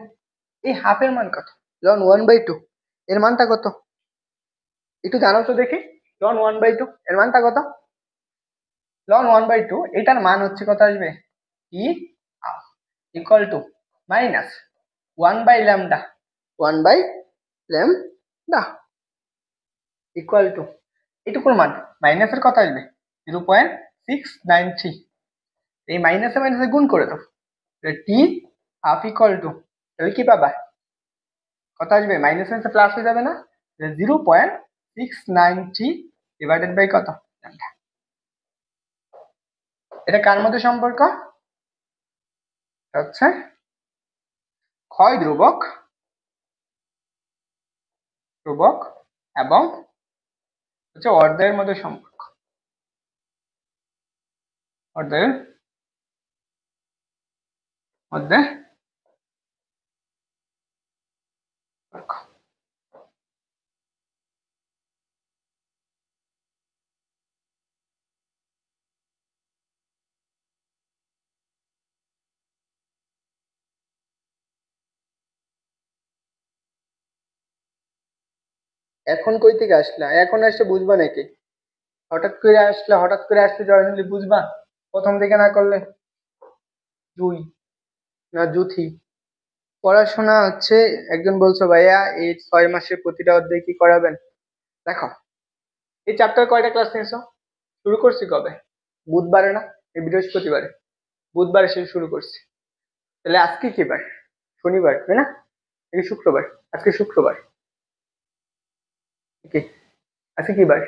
এই হাফের মান কত? লন 1/2 এর মানটা কত একটু জানো তো দেখি। লন 1/2 এর মানটা কত? লন 1/2 এটার মান হচ্ছে কত আসবে? E equal to minus 1/λ, 1/λ equal to এটুকুর মান মাইনাসের কত আসবে? 0.693। এই মাইনাসে মাইনাসে গুণ করে দাও, টি হাফ ইকুয়াল টু, তাহলে কি পাবা? কত আসবে? মাইনাস মাইনাসে প্লাস হয়ে যাবে না? 0.693 ডিভাইডেড বাই কত? এটা কার মধ্যে সম্পর্ক? হচ্ছে ক্ষয় ধ্রুবক ধ্রুবক এবং হচ্ছে অর্ধের মধ্যে সম্পর্ক, অর্ধের মধ্যে সম্পর্ক। এখন কই থেকে আসলা? এখন আসলে বুঝবা নাকি? হঠাৎ করে আসলে জয়েন হলে বুঝবা? প্রথম থেকে না করলে? জুই না জুথি? পড়াশোনা হচ্ছে, একজন বলছো ভাইয়া এই 6 মাসের প্রতিটা অধ্যায় কি করাবেন? দেখো এই চ্যাপ্টার কয়টা ক্লাস নিয়েছো? শুরু করছি কবে? বুধবারে না? এই বৃহস্পতিবারে, বুধবারে শুরু করছি। তাহলে আজকে কি বার? শনিবার, তাই না? নাকি শুক্রবার? আজকে শুক্রবার। কি আজকে কি বার?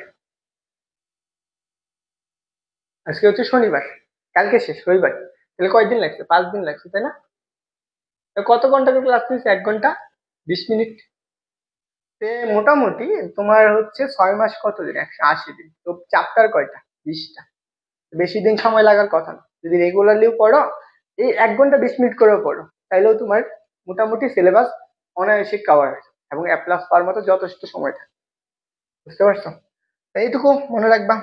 আজকে হচ্ছে শনিবার, কালকে শেষ রবিবার। তাহলে কয়দিন লাগছে? 5 দিন লাগছে, তাই না? তো কত ঘন্টা করে ক্লাস নিয়েছে? 1 ঘন্টা 20 মিনিট। মোটামুটি তোমার হচ্ছে 6 মাস কত দিন? 180 দিন। তো চ্যাপ্টার কয়টা? 20টা। বেশি দিন সময় লাগার কথা না। যদি রেগুলারলিও পড়ো, এই 1 ঘন্টা 20 মিনিট করেও পড়ো, তাইলেও তোমার মোটামুটি সিলেবাস অনায়াসে কভার হয়েছে এবং এ প্লাস পাওয়ার মতো যথেষ্ট সময় থাকে। বুঝতে পারছো? তো এইটুকু মনে রাখবা।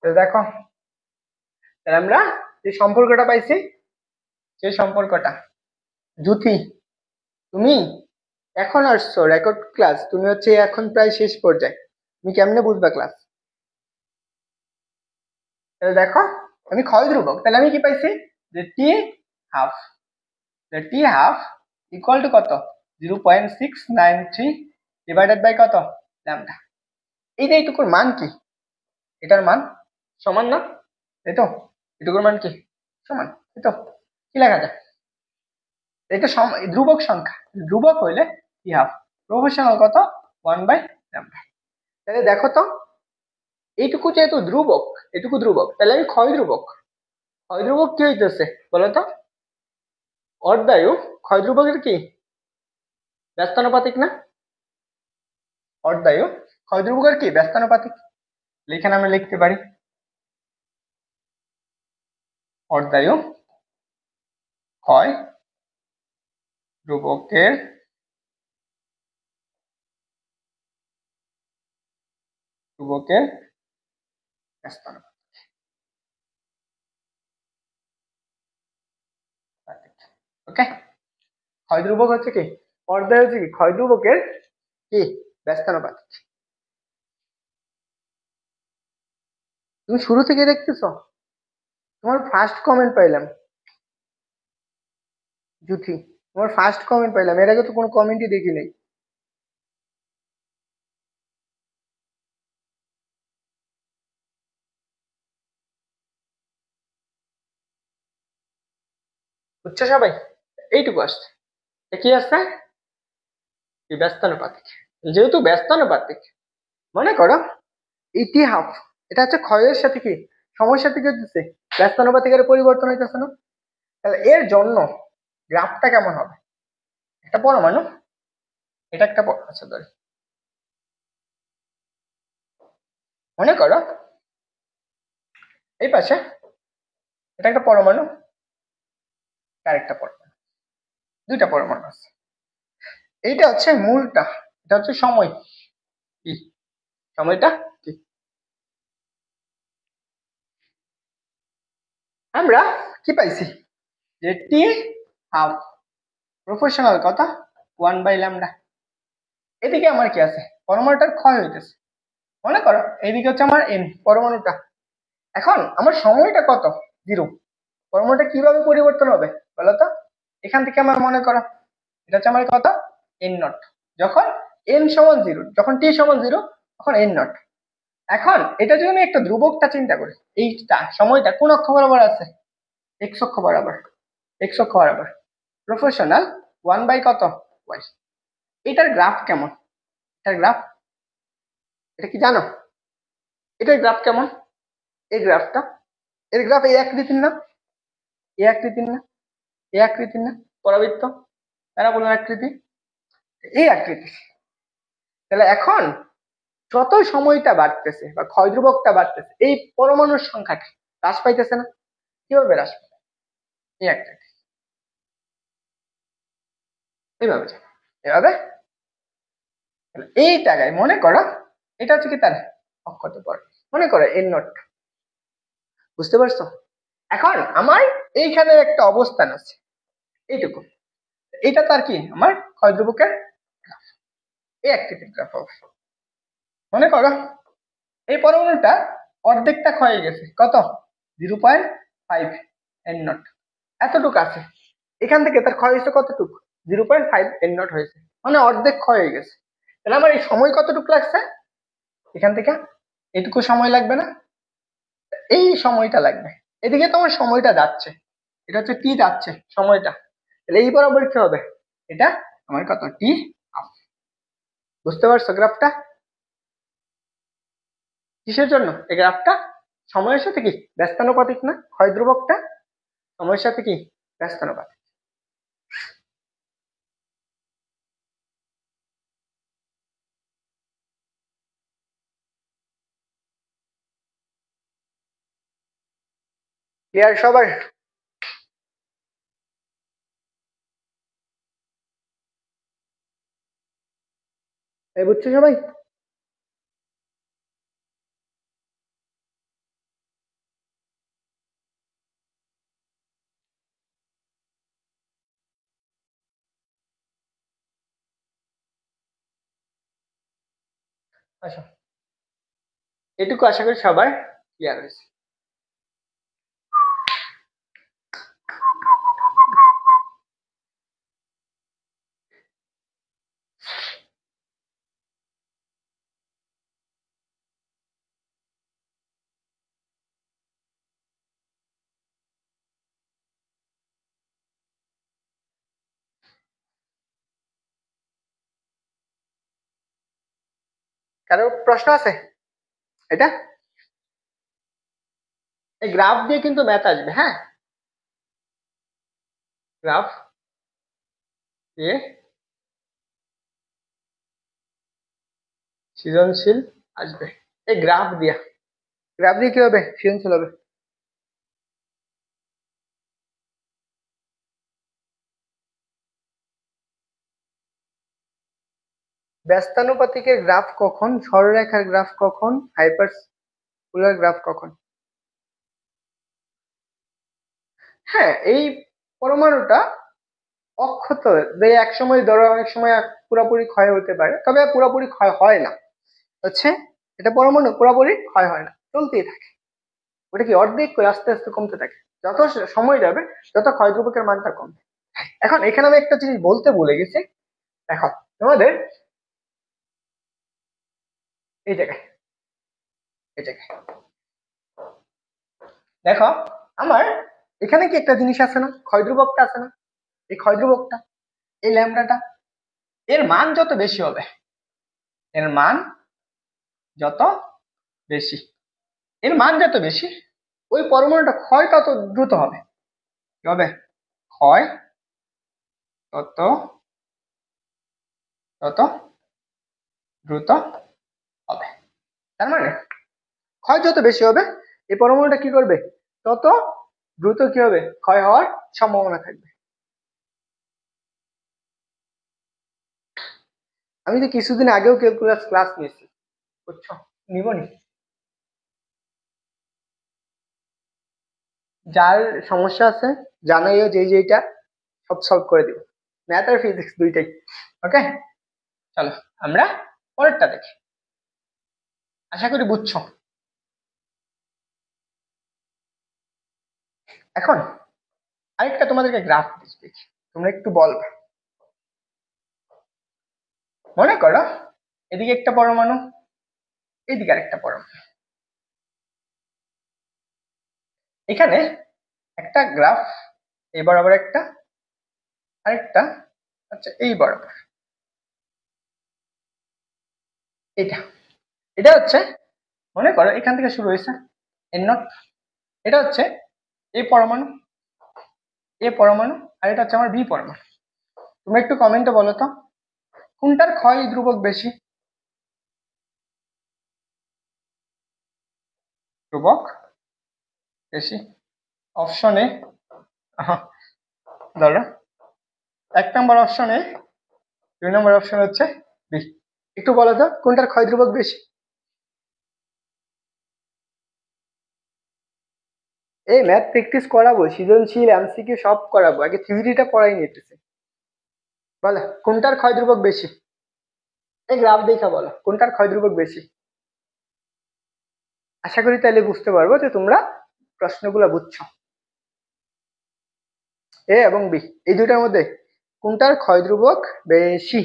তো দেখো, তাহলে আমরা যে সম্পর্কটা পাইছি, সেই সম্পর্কটা, জুথি তুমি এখন আসছো রেকর্ড ক্লাস, তুমি হচ্ছে এখন প্রায় শেষ পর্যায়ে, তুমি কেমনে বুঝবা ক্লাস? তাহলে দেখো, আমি ক্ষয় ধ্রুবক, তাহলে আমি কি পাইছি? যে t half, t half equal to কত? 0.693 ডিভাইডেড বাই কত? ল্যামডা। এইটুকুর মান কি? এটার মান সমান না? তাই তো? এটুকুর মান কি সমান? তাই তো? কি লেখা যায়? এটা ধ্রুবক সংখ্যা, ধ্রুবক হইলে টি হাফ, প্রফেশনাল কত? 1/λ। তাহলে দেখো তো, এইটুকু যেহেতু ধ্রুবক, এটুকু ধ্রুবক, তাহলে আমি ক্ষয় ধ্রুবক। ক্ষয় ধ্রুবক কি হইতেছে বলতো? অর্ধায়ু। ক্ষয় ধ্রুবকের কি ব্যস্তানুপাতিক না? অর্ধায়ু ক্ষয় ধ্রুবকের কি ব্যস্তানুপাতিক। এখানে আমরা লিখতে পারি অর্ধায়ু ক্ষয় ধ্রুবকের ব্যস্তানুপাতিক। ওকে, ক্ষয় ধ্রুবক হচ্ছে কি, অর্ধায়ু হচ্ছে কি ক্ষয় ধ্রুবকের কি ব্যস্তানুপাতিক। তুমি শুরু থেকে দেখতেছো? তোমার ফার্স্ট কমেন্ট পাইলাম জুথি, তোমার ফার্স্ট কমেন্ট পাইলাম, এর আগে তো কোনো কমেন্টই দেখি নাই। বুঝছো সবাই? এইটুকু আসছে। কি আসছে? কি ব্যস্তানুপাতিক। যেহেতু ব্যস্তানুপাতিক, মনে করো ইটি হাফ, এটা হচ্ছে ক্ষয়ের সাথে কি সময়ের সাথে কি হচ্ছে? ব্যস্তানুপাতিকের পরিবর্তন হইতেছে না? তাহলে এর জন্য গ্রাফটা কেমন হবে? একটা পরমাণু, এটা একটা আচ্ছা ধরি মনে করো এই পাশে এটা একটা পরমাণু, আরেকটা পরমাণু, দুইটা পরমাণু আছে। এইটা হচ্ছে মূলটা, এটা হচ্ছে সময়। কি সময়টা কি? আমরা কি পাইছি যে টি হাফ প্রফেশনাল কথা 1/λ। এদিকে আমার কি আছে, পরমাণুটার ক্ষয় হইতেছে। মনে করো এইদিকে হচ্ছে আমার এন পরমাণুটা। এখন আমার সময়টা কত, 0। পরমাণুটা কিভাবে পরিবর্তন হবে বলতো? এখান থেকে আমার মনে করো এটা হচ্ছে আমার কত, n0। যখন n=0, যখন t=0, তখন n0। এখন এটা যদি আমি একটা ধ্রুবকটা চিন্তা করি, এইটা সময়টা কোন অক্ষ বরাবর আছে, x অক্ষ বরাবর, x অক্ষ বরাবর প্রফেশনাল 1 বাই কত, y। এটার গ্রাফ কেমন, এটার গ্রাফ এটা কি জানো? এটার গ্রাফ কেমন? এই গ্রাফটা, এর গ্রাফ এই আকৃতির না, এই আকৃতির না, এই আকৃতির না, পরাবৃত্ত প্যারাবোলার আকৃতি, এই আকৃতি। তাহলে এখন যত সময়টা বাড়তেছে বা ক্ষয় ধ্রুবকটা বাড়তেছে, এই পরমাণুর সংখ্যাটা হ্রাস পাইতেছে না? কিভাবে হ্রাস পাবে? এই আকৃতি, এইভাবে এভাবে। এই জায়গায় মনে করো এটা হচ্ছে কি তার অক্ষত পর, মনে করো n0। বুঝতে পারছো? এখন আমার এইখানে একটা অবস্থান আছে এইটুকু, এটা তার কি আমার ক্ষয় ধ্রুবকের গ্রাফ, এই আকৃতির গ্রাফ হবে। মনে করো এই পরমাণুটা অর্ধেকটা ক্ষয়ে গেছে, কত, 0.5 n0, এতটুকু আছে। এখান থেকে তার ক্ষয় হয়েছে কতটুকু, 0.5 n0 হয়েছে, মানে অর্ধেক ক্ষয় হয়ে গেছে। তাহলে আমার এই সময় কতটুকু লাগছে, এখান থেকে এটুকু সময় লাগবে না, এই সময়টা লাগবে। এদিকে তোমার সময়টা যাচ্ছে, এটা হচ্ছে টি যাচ্ছে সময়টা, তাহলে এই বরাবর কি হবে, এটা আমার কত, টি হাফ। বুঝতে পারছো গ্রাফটা কিসের জন্য? এই গ্রাফটা সময়ের সাথে কি ব্যস্তানুপাতিক না, ক্ষয় ধ্রুবকটা সময়ের সাথে কি ব্যস্তানুপাতিক। ক্লিয়ার সবার? এই বুঝছো সবাই? আচ্ছা, এটুকু আশা করি সবার ক্লিয়ার হয়েছে। কারো প্রশ্ন আছে? এটা এই গ্রাফ দিয়ে কিন্তু ম্যাথ আসবে, হ্যাঁ, গ্রাফ দিয়ে সৃজনশীল আসবে। এই গ্রাফ দিয়ে, গ্রাফ দিয়ে কি হবে, সৃজনশীল হবে। ব্যস্তানুপাতিকের গ্রাফ কখন, সরলরেখার গ্রাফ কখন, হাইপারবোলার গ্রাফ কখন? হ্যাঁ, এই পরমাণুটা অক্ষত যে এক সময় ধরো, অনেক সময় পুরোপুরি ক্ষয় হতে পারে, তবে পুরোপুরি ক্ষয় হয় না হচ্ছে, এটা পরমাণু পুরোপুরি ক্ষয় হয় না, চলতেই থাকে। ওটা কি অর্ধেক করে আস্তে আস্তে কমতে থাকে, যত সময় যাবে তত ক্ষয় ধ্রুবকের মানটা কমবে। এখন এখানে আমি একটা জিনিস বলতে ভুলে গেছি, দেখো তোমাদের এই জায়গায়, এই জায়গায় দেখো আমার এখানে কি একটা জিনিস আছে না, ক্ষয় ধ্রুবকটা আছে না, এই ক্ষয় ধ্রুবকটা, এই ল্যামডাটা, এর মান যত বেশি হবে, এর মান যত বেশি, এর মান যত বেশি, ওই পরমাণুটা ক্ষয় তত দ্রুত হবে। কি হবে, ক্ষয় তত তত দ্রুত হবে। তার মানে ক্ষয় যত বেশি হবে এই পরমাণুটা কি করবে, তত দ্রুত কি হবে, ক্ষয় হওয়ার সম্ভাবনা থাকবে। আমি তো কিছুদিন আগেও ক্যালকুলাস ক্লাস নিয়েছি, বুঝছো, নিবনি। যার সমস্যা আছে জানাইও, যেইটা সব সলভ করে দিব, ম্যাথ আর ফিজিক্স দুইটাই। ওকে, চলো আমরা পরেরটা দেখি। আশা করি বুঝছো। এখন আরেকটা তোমাদেরকে গ্রাফ দেখি, তোমরা একটু বলবা। মনে করো এদিকে একটা পরমাণু, এদিকে আরেকটা পরমাণু, এখানে একটা গ্রাফ এই বরাবর একটা, আরেকটা আচ্ছা এই বরাবর, এটা এটা হচ্ছে, মনে করো এখান থেকে শুরু হয়েছে এন নট, এটা হচ্ছে এ পরমাণু, এ পরমাণু, আর এটা হচ্ছে আমার বি পরমাণু। তোমরা একটু কমেন্টে বলো তো কোনটার ক্ষয় ধ্রুবক বেশি? ধ্রুবক বেশি, অপশন এ, ধরো 1 নম্বর অপশন এ, 2 নম্বর অপশন হচ্ছে বি। একটু বলো তো কোনটার ক্ষয় ধ্রুবক বেশি? এই ম্যাথ প্র্যাকটিস করাবো, সৃজনশীল এমসিকিউ সব করাবো, আগে থিওরিটা পড়াই নিতেছে। বলো কোনটার ক্ষয় ধ্রুবক বেশি, এই গ্রাফ দেখা বলো কোনটার ক্ষয় ধ্রুবক বেশি। আশা করি তাহলে বুঝতে পারবো যে তোমরা প্রশ্নগুলো বুঝছো। এ এবং বি এই দুইটার মধ্যে কোনটার ক্ষয় ধ্রুবক বেশি?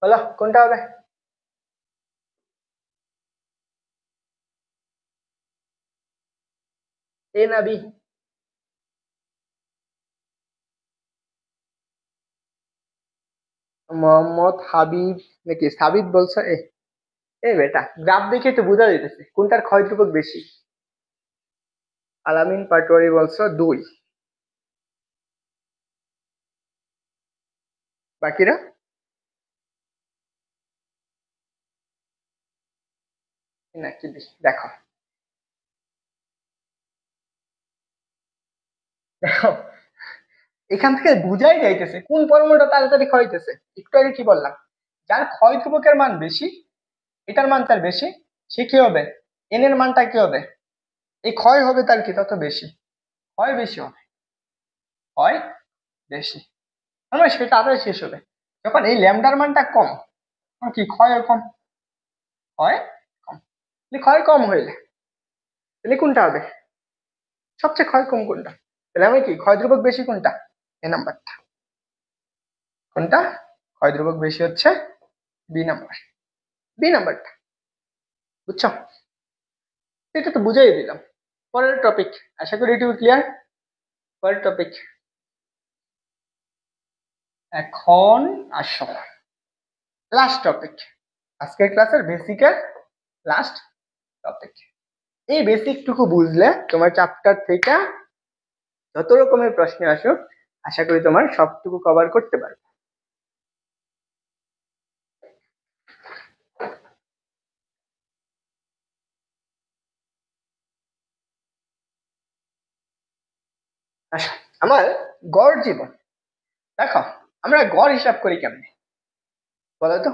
বলো কোনটা হবে? এ না বি? মোহাম্মদ হাবিব নাকি সাবিত বলছো? এ বেটা গ্রাফ দেখে তো বোঝা যেতেছে কোনটার ক্ষয় ধ্রুবক বেশি। আলামিন পাটোয়ারি বলছো 2, বাকিরা নাকি বি? দেখো দেখো এখান থেকে বুঝাই যাইতেছে কোন পরমাণুটা তাড়াতাড়ি ক্ষয় হইতেছে। একটু আগে কি বললাম, যার ক্ষয় ধ্রুবকের মান বেশি, এটার মান তার বেশি, সে কি হবে, এন এর মানটা কি হবে, এই ক্ষয় হবে তার কি তত বেশি, ক্ষয় বেশি হবে, ক্ষয় বেশি, মানে সেটা তাড়াতাড়ি শেষ হবে। যখন এই ল্যামডার মানটা কম, তখন কি ক্ষয় কম, ক্ষয় কম, ক্ষয় কম হইলে তাহলে কোনটা হবে, সবচেয়ে ক্ষয় কম কোনটা? তাহলে আমি কি ক্ষয় ধ্রুবক বেশি কোনটা? এ নাম্বারটা। কোনটা ক্ষয় ধ্রুবক বেশি হচ্ছে বি নাম্বার, বি নাম্বারটা। বুঝছো, এটা তো বুঝাই দিলাম। পরের টপিক, আশা করি এটুকু ক্লিয়ার। পরের টপিক, এখন আসো লাস্ট টপিক, আজকের ক্লাসের বেসিকের লাস্ট টপিক। এই বেসিক টুকু বুঝলে তোমার চ্যাপ্টার থেকে যত রকমের প্রশ্ন আসুক আশা করি তোমার সবটুকু কভার করতে পারবে। আচ্ছা, আমার গড় জীবন, দেখো আমরা গড় হিসাব করি কেমনে বলো তো?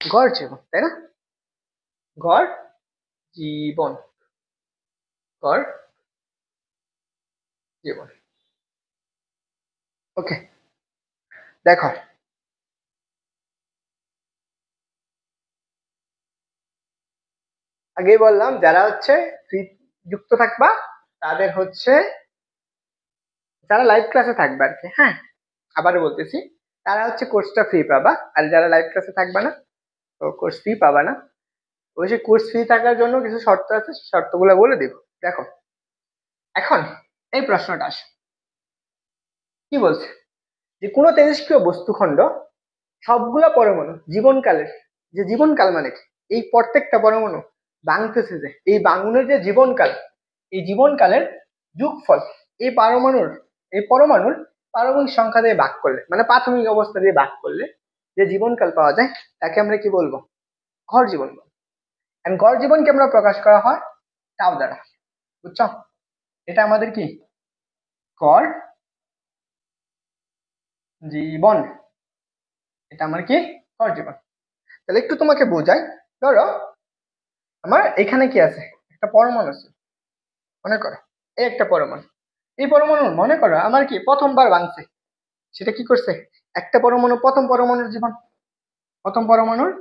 গড় জীবন, তাই না? গড় জীবন, গড় জীবন। ওকে, দেখো আগেই বললাম যারা হচ্ছে ফ্রি যুক্ত থাকবা তাদের হচ্ছে, যারা লাইভ ক্লাসে থাকবে আর কি, হ্যাঁ আবারও বলতেছি, তারা হচ্ছে কোর্সটা ফ্রি পাবা, আর যারা লাইভ ক্লাসে থাকবা না তো কোর্স ফ্রি পাবা না। অবশ্যই কোর্স ফ্রি থাকার জন্য কিছু শর্ত আছে, শর্তগুলো বলে দিব। দেখো এখন এই প্রশ্নটা আসে, কি বলছে যে কোনো তেজস্ক্রিয় বস্তুখণ্ড সবগুলা পরমাণু জীবনকালের, যে জীবনকাল মানে কি, এই প্রত্যেকটা পরমাণু ভাঙতেছে, যে এই ভাঙনের যে জীবনকাল, এই জীবনকালের যোগফল এই পরমাণুর পারমাণবিক সংখ্যা দিয়ে ভাগ করলে, মানে প্রাথমিক অবস্থা দিয়ে ভাগ করলে যে জীবনকাল পাওয়া যায় তাকে আমরা কি বলবো? গড় জীবন বলবো। গড় জীবনকে আমরা প্রকাশ করা হয় টাউ দ্বারা, বুঝছো? এটা আমাদের কি গড় জীবন, এটা আমার কি গড় জীবন। তাহলে একটু তোমাকে বোঝাই, ধরো আমার এখানে কি আছে, একটা পরমাণু আছে, মনে করো এই একটা পরমাণু, এই পরমাণু মনে করো আমার কি প্রথমবার ভাঙছে, সেটা কি করছে, একটা পরমাণু, প্রথম পরমাণুর জীবন, প্রথম পরমাণুর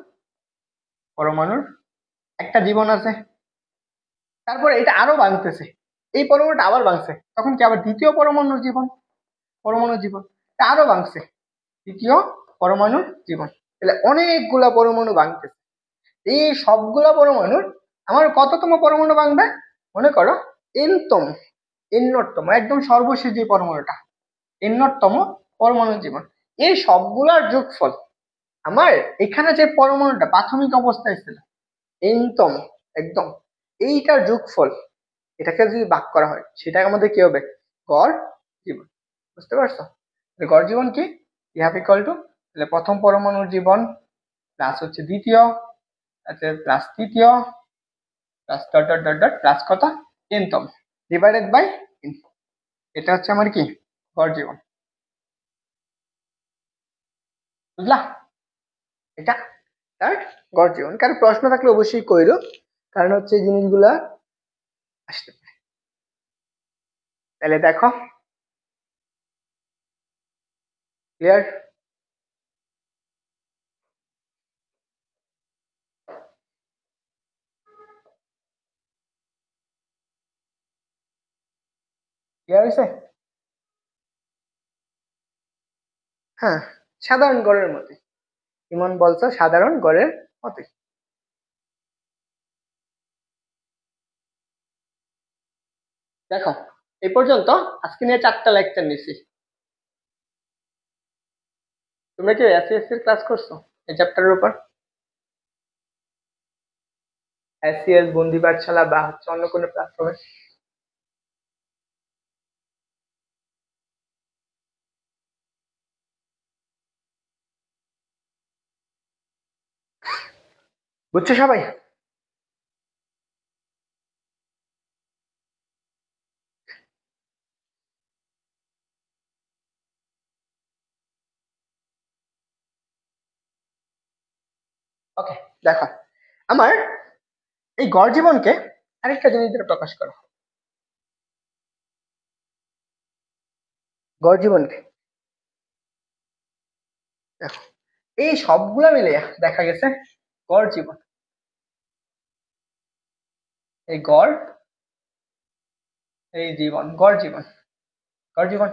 একটা জীবন আছে, তারপরে এটা আরো ভাঙতেছে, এই পরমাণুটা আবার ভাঙছে, তখন কি আবার দ্বিতীয় পরমাণু জীবন, তা আরো ভাঙছে, তৃতীয় পরমাণুর জীবন। তাহলে অনেকগুলা পরমাণু ভাঙতেছে, এই সবগুলা পরমাণুর আমার কততম পরমাণু ভাঙবে, মনে করো এনতম, এন্নতম, একদম সর্বশেষ যে পরমাণুটা, এন্নতম পরমাণু জীবন। এই সবগুলার যোগফল আমার এখানে যে পরমাণুটা প্রাথমিক অবস্থায় ছিল এনতম, একদম এইটার যোগফল, এটাকে যদি ভাগ করা হয় সেটা আমাদের কি হবে, গড় জীবন। বুঝতে পারছো? গড় জীবন কি ইহাফ ইকুয়াল টু, তাহলে প্রথম পরমাণুর জীবন প্লাস হচ্ছে দ্বিতীয়, আচ্ছা প্লাস তৃতীয়, plus dot dot dot dot plus কত এনতম ডিভাইডেড বাই এন। এটা হচ্ছে আমার কি গড় জীবন, বুঝলা? এটা তার গড় জীবন। কারণ প্রশ্ন থাকলে অবশ্যই কইরো, কারণ হচ্ছে এই জিনিসগুলা আসতে পারে। তাহলে দেখো, ক্লিয়ার? ক্লিয়ার হয়েছে? হ্যাঁ, সাধারণ গড়ের মতোই, ইমন বলছো সাধারণ গড়ের মতোই। দেখো এই পর্যন্ত আজকে নিয়ে 4টা লেকচার নিছি। তোমরা কি এসসিএস এর ক্লাস করছো এই চ্যাপ্টারের উপর? এসসিএস, বন্দি পাঠশালা বা হচ্ছে অন্য কোনো প্ল্যাটফর্মে? বুঝছো সবাই? ওকে, দেখো আমার এই গড় জীবনকে আরেকটা জিনিস দ্বারা প্রকাশ করো। গড় জীবনকে দেখো, এই সবগুলা মিলে দেখা গেছে গড় জীবন, এই গড়, এই জীবন, গড় জীবন, গড় জীবন।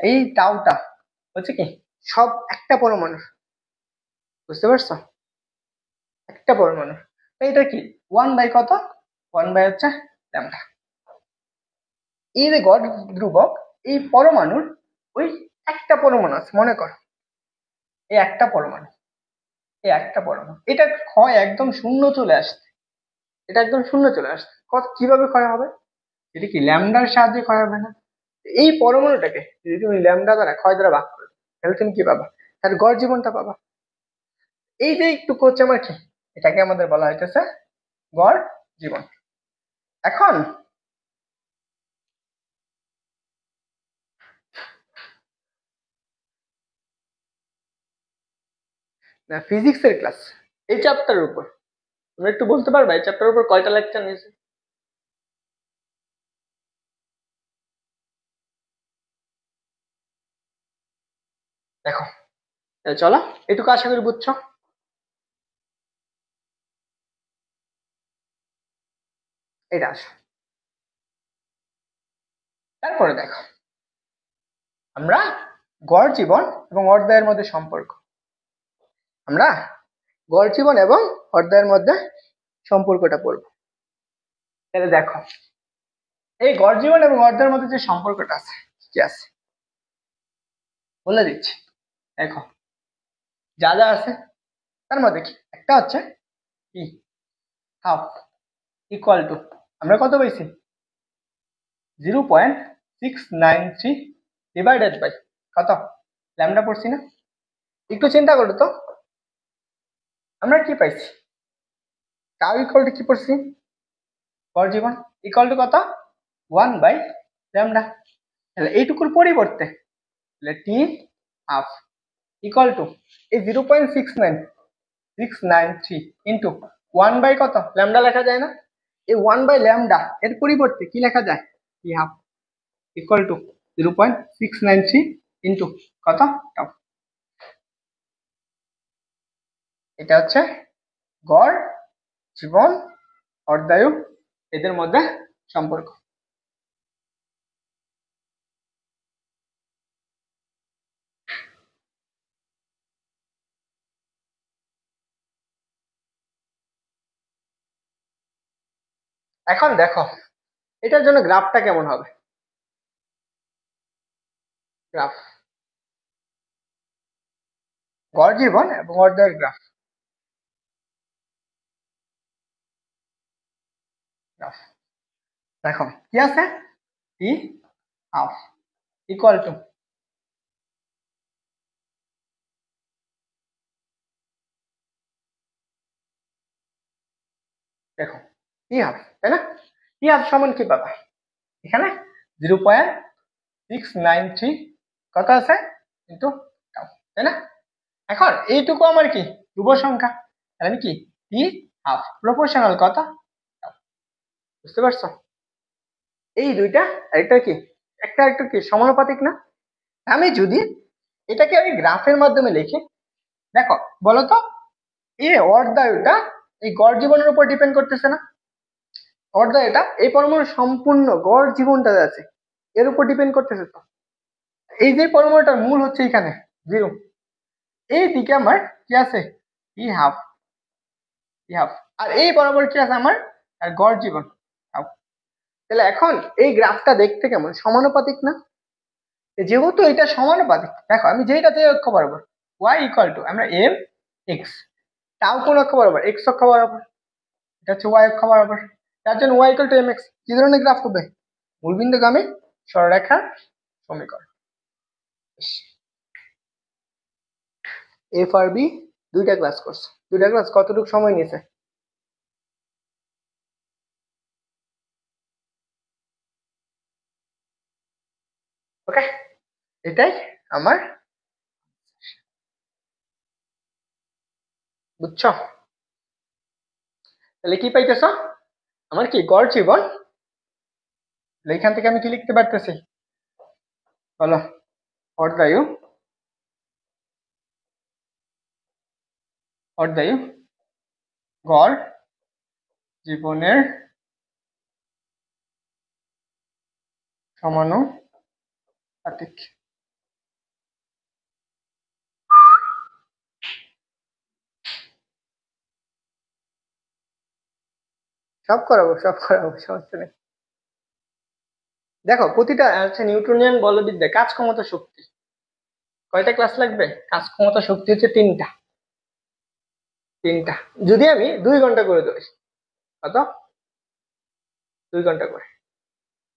এই টাউটা হচ্ছে কি সব একটা পরমাণু, বুঝতে পারছো? একটা পরমাণু, এটা কি 1/, কত 1/, হচ্ছে ল্যামডা। এই যে গড় ধ্রুবক, এই পরমাণুর ওই একটা পরমাণু আছে, মনে করো এই একটা পরমাণু, এই একটা পরমাণু, এটা ক্ষয় একদম শূন্য চলে আসছে, এটা একদম শূন্য চলে আসছে, কত কিভাবে ক্ষয় হবে, এটা কি ল্যামডার সাহায্যে ক্ষয় হবে না? এই পরমাণুটাকে যদি তুমি ল্যামডা দ্বারা ক্ষয় দ্বারা ভাগ করো তাহলে তুমি কি পাবা, তার গড় জীবনটা পাবা। এই যে একটু হচ্ছে আমার কি, এটাকে আমাদের বলা হইতেছে গড় জীবন। এখন ফিজিক্সের ক্লাস এই চ্যাপ্টারের উপর, তুমি একটু বলতে পারবা এই চ্যাপ্টারের উপর কয়টা লেকচার নিয়েছে? দেখো, চলো এটুকু আশা করি বুঝছো। এটা আসো, তারপরে দেখো আমরা গড় জীবন এবং অর্ধায়ের মধ্যে সম্পর্ক, আমরা গড় জীবন এবং অর্ধায়ের মধ্যে সম্পর্কটা পড়বো। তাহলে দেখো এই গড় জীবন এবং অর্ধায়ের মধ্যে যে সম্পর্কটা আছে কি আছে বলে দিচ্ছি। দেখো যা যা আছে তার মধ্যে কি একটা হচ্ছে কি হাফ, ইকুয়াল টু আমরা কত পাইছি 0.693 ডিভাইডেড বাই কত ল্যামডা পড়ছি না একটু চিন্তা করো তো আমরা কি পাইছি টাউ ইকুয়াল টু কি পড়ছি গড় জীবন ইকুয়াল টু কত 1 বাই ল্যামডা তাহলে এইটুকুর পরিবর্তে তাহলে টি হাফ ইকুয়াল টু এই 0.693 ইন্টু 1 বাই কত ল্যামডা লেখা যায় না এই 1 বাই ল্যামডা এর পরিবর্তে কি লেখা যায় টি হাফ ইকুয়াল টু 0.693 ইন্টু কত টাউ এটা হচ্ছে গড় জীবন অর্ধায়ু এদের মধ্যে সম্পর্ক এখন দেখো এটার জন্য গ্রাফটা কেমন হবে গ্রাফ গড় জীবন এবং অর্ধায়ুর গ্রাফ গ্রাফ দেখো কি আছে টি হাফ ইকুয়াল টু দেখো টি হাফ তাই না টি হাফ সমান কি পাবা এখানে 0.693 কত আছে কিন্তু তাই না এখন এইটুকু আমার কি ধ্রুব সংখ্যা তাহলে আমি কি টি হাফ প্রপোর্শনাল কত বুঝতে পারছো এই দুইটা একটা কি একটা একটু কি সমানুপাতিক না আমি যদি এটাকে আমি গ্রাফের মাধ্যমে লিখি দেখো বলো তো এই অর্ধায়ুটা এই গড় জীবনের উপর ডিপেন্ড করতেছে না অর্ধায়ুটা এই পরমাণুর সম্পূর্ণ গড় জীবনটা আছে এর উপর ডিপেন্ড করতেছে তো এই যে পরমাণুটার মূল হচ্ছে এখানে 0 এই দিকে আমার কি আছে ই হাফ আর এই বরাবর কি আছে আমার আর গড় জীবন হাফ তাহলে এখন এই গ্রাফটা দেখতে কেমন সমানুপাতিক না যেহেতু এটা সমানুপাতিক দেখো আমি যেটাতে অক্ষ বরাবর y ইকুয়াল টু আমরা m x তাও কোন অক্ষ বরাবর x অক্ষ বরাবর এটা হচ্ছে y অক্ষ বরাবর তার জন্য y ইকুয়াল টু mx কি ধরনের গ্রাফ হবে মূলবিন্দুগামী সরলরেখার সমীকরণ এফ আর বি দুইটা ক্লাস করছে দুইটা ক্লাস কতটুকু সময় নিয়েছে ওকে এটাই আমার বুঝছো তাহলে কি পাইতেছ আমার কি গড় জীবন এখান থেকে আমি কি লিখতে পারতেছি বলো অর্ধায়ু গড় জীবনের সমানুপাতিক সব করাবো সমস্যা নেই দেখো প্রতিটা হচ্ছে নিউটনিয়ান বলবিদ্যা কাজ ক্ষমতা শক্তি কয়টা ক্লাস লাগবে কাজ ক্ষমতা শক্তি হচ্ছে তিনটা যদি আমি 2 ঘন্টা করে ধরি কত 2 ঘন্টা করে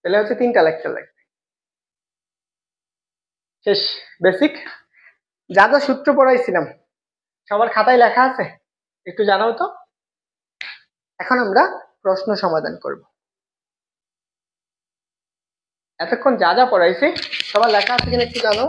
তাহলে হচ্ছে 3টা লেকচার লাগবে শেষ বেসিক যা যা সূত্র পড়াইছিলাম সবার খাতায় লেখা আছে একটু জানাও তো এখন আমরা প্রশ্ন সমাধান করব এতক্ষণ যা যা পড়াইছি সবার লেখা আছে কিনা একটু জানো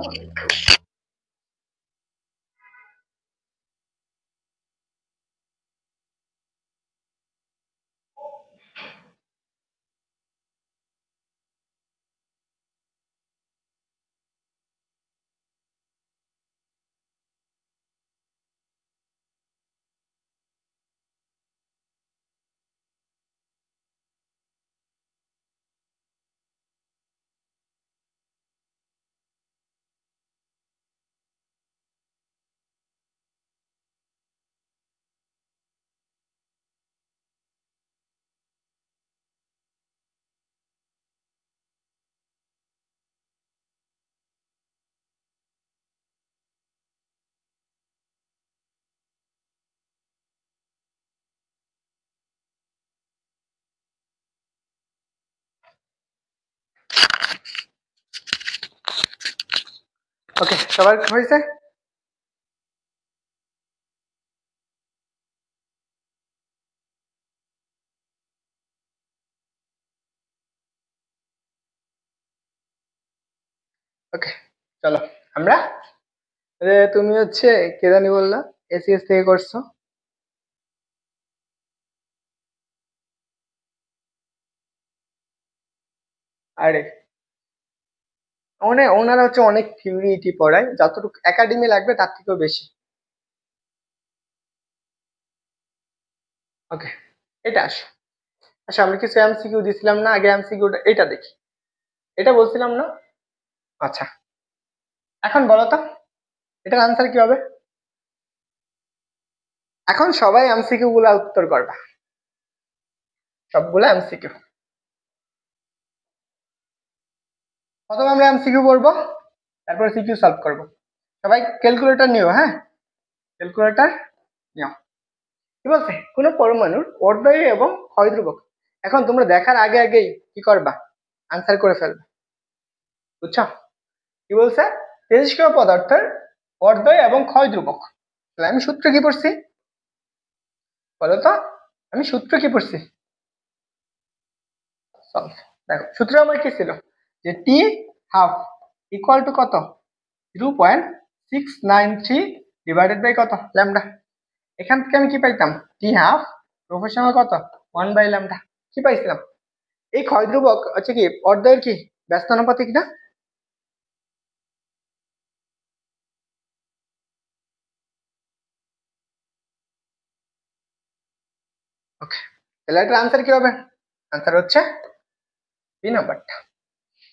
ওকে, সবার হয়েছে? ওকে, চলো আমরা, তুমি হচ্ছে কে জানি বললা এসিএস থেকে করছো? আরে ওনারা হচ্ছে অনেক থিওরি পড়ায়, যতটুকু একাডেমি লাগবে তার থেকেও বেশি। ওকে, এটা আসো। আচ্ছা, আমরা কিছু এমসিকিউ দিছিলাম না আগে? এমসিকিউটা এটা দেখি, এটা বলছিলাম না? আচ্ছা, এখন বলো তো এটার আনসার কি হবে? এখন সবাই এমসিকিউ গুলা উত্তর করবা, সবগুলো এমসিকিউ। প্রথমে আমরা এমসিকিউ পড়বো, তারপর সিকিউ সলভ করব। সবাই ক্যালকুলেটর নিও, হ্যাঁ ক্যালকুলেটর নিও। কি বলছে? কোন পরমাণুর অর্ধয় এবং ক্ষয় ধ্রুবক। এখন তোমরা দেখার আগে আগেই কি করবা? আনসার করে ফেলবে, বুঝছো? কি বলছে? তেজস্ক্রিয় পদার্থের অর্ধয় এবং ক্ষয় ধ্রুবক। তাহলে আমি সূত্র কি পড়ছি বলো তো? আমি সূত্র কি পড়ছি? সলভ। দেখো সূত্র আমার কি ছিল, যে টি হাফ ইকুয়াল টু কত? 0.693 ডিভাইডেড বাই কত? ল্যামডা। এখান থেকে আমি কি পাইতাম? টি হাফ প্রফেশনাল কত? 1/λ। কি পাইছিলাম? এই ক্ষয় ধ্রুবক হচ্ছে কি অর্ধের কি ব্যস্তানুপাতিক না? ওকে, তাহলে এটার আনসার কি হবে? আনসার হচ্ছে বি নাম্বারটা।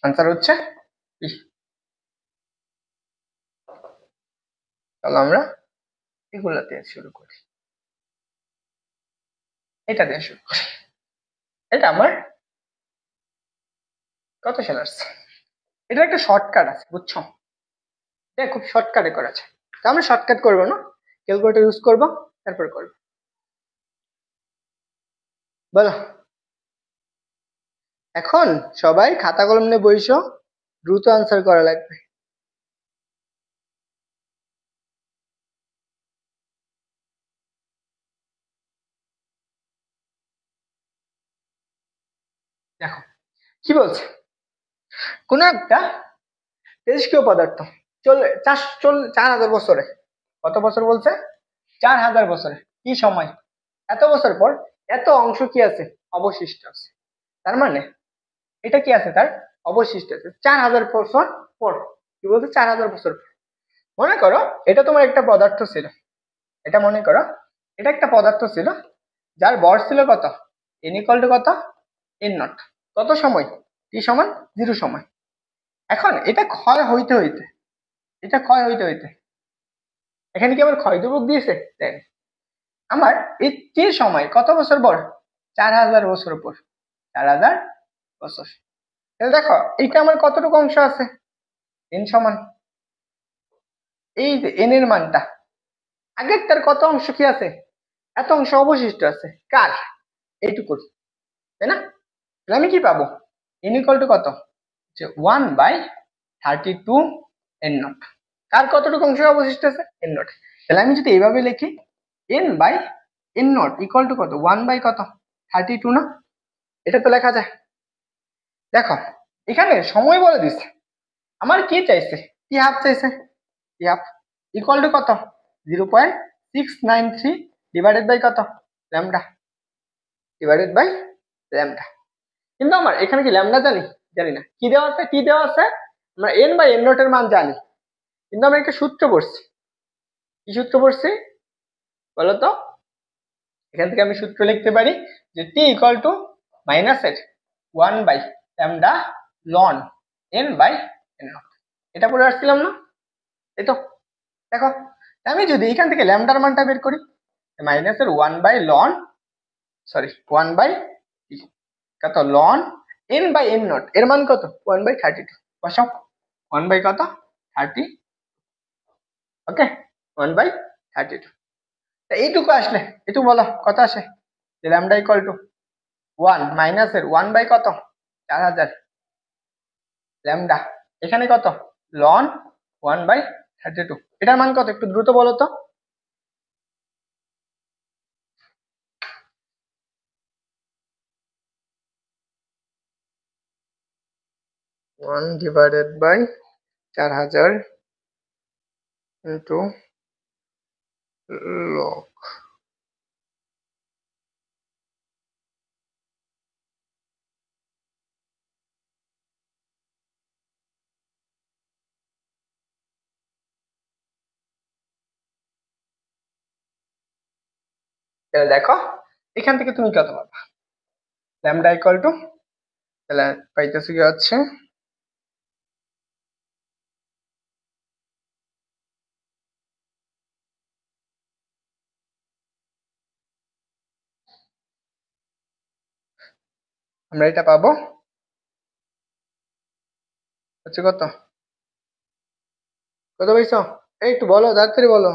আনসার হচ্ছে বি। চলো আমরা এগুলা দিয়ে শুরু করি, এটা দিয়ে শুরু করি। এটা আমার কত সাল আসছে? এটা একটা শর্টকাট আছে, বুঝছো? এটা খুব শর্টকাটে করা আছে। তো আমরা শর্টকাট করবো না, ক্যালকুলেটর ইউজ করবো, তারপর করবো। বলো, এখন সবাই খাতা কলম নিয়ে বইসো, দ্রুত আনসার করা লাগবে। দেখো কি বলছে, কোন একটা তেজস্ক্রিয় পদার্থ 4,000 বছরে, কত বছর বলছে? 4,000 বছরে, কি সময়? এত বছর পর এত অংশ কি আছে? অবশিষ্ট আছে। তার মানে এটা কি আছে? তার অবশিষ্ট আছে 4,000 বছর পর। কি বলছে? 4,000 বছর পর। মনে করো এটা তোমার একটা পদার্থ ছিল, এটা মনে করো এটা একটা পদার্থ ছিল, যার ভর ছিল কত? এন ইকুয়াল টু কত? N not. কত সময়? টি সমান 0 সময়। এখন এটা ক্ষয় হইতে হইতে, এটা ক্ষয় হইতে হইতে, এখানে কি আমার ক্ষয় ধ্রুবক দিয়েছে? দেন আমার এই টি সময় কত বছর পর? 4,000 বছর পর। 4,000 বছর। তাহলে দেখো এইটা আমার কতটুকু অংশ আছে? এন সমান এই যে এন এর মানটা, আগেরটার কত অংশ কি আছে? এত অংশ অবশিষ্ট আছে। কার? এইটুকু, তাই না? তাহলে আমি কি পাবো? এন ইকুয়াল টু কত? যে 1/32 এন নট। কার কতটুকু অংশ অবশিষ্ট আছে? N not. তাহলে আমি যদি এইভাবে লিখি, n by n not equal to কত? 1/কত? 32 না? এটা তো লেখা যায়। দেখো এখানে সময় বলে দিচ্ছে, আমার কি চাইছে? টি হাফ চাইছে। টি হাফ ইকুয়াল টু কত? 0.693 ডিভাইডেড বাই কত? ল্যামডা। Divided by lambda. কিন্তু আমার এখানে কি ল্যামডা জানি? জানি না। কি দেওয়া আছে? টি দেওয়া আছে। আমরা এন বাই এন নট এর মান জানি, কিন্তু আমরা একটা সূত্র পড়ছি। কি সূত্র পড়ছি বলতো? এখান থেকে আমি সূত্র লিখতে পারি যে টি ইকুয়াল টু মাইনাস এর 1/λ ln n by n not. এটা পড়ে আসছিলাম না? এই তো দেখো, আমি যদি এখান থেকে ল্যামডার মানটা বের করি, মাইনাস এর 1 কত? Ln n by n not এর মান কত? 1/32। বসাও 1 কত? 30। ওকে, 1/32। এইটুকু আসলে একটু বলো কত আসে? যে ল্যামডা ইকুয়াল টু 1 মাইনাস এর 1 কত? 4,000 ল্যামডা এখানে কত লন 1/32 এটার মান কত একটু দ্রুত বলো তো 1/4000 ইন্টু লগ তাহলে দেখো এখান থেকে তুমি কত পাবা ল্যামডা ইকুয়াল টু তাহলে পাইতেছি কি হচ্ছে আমরা এটা পাবো হচ্ছে কত কত পাইছো এই একটু বলো তাড়াতাড়ি বলো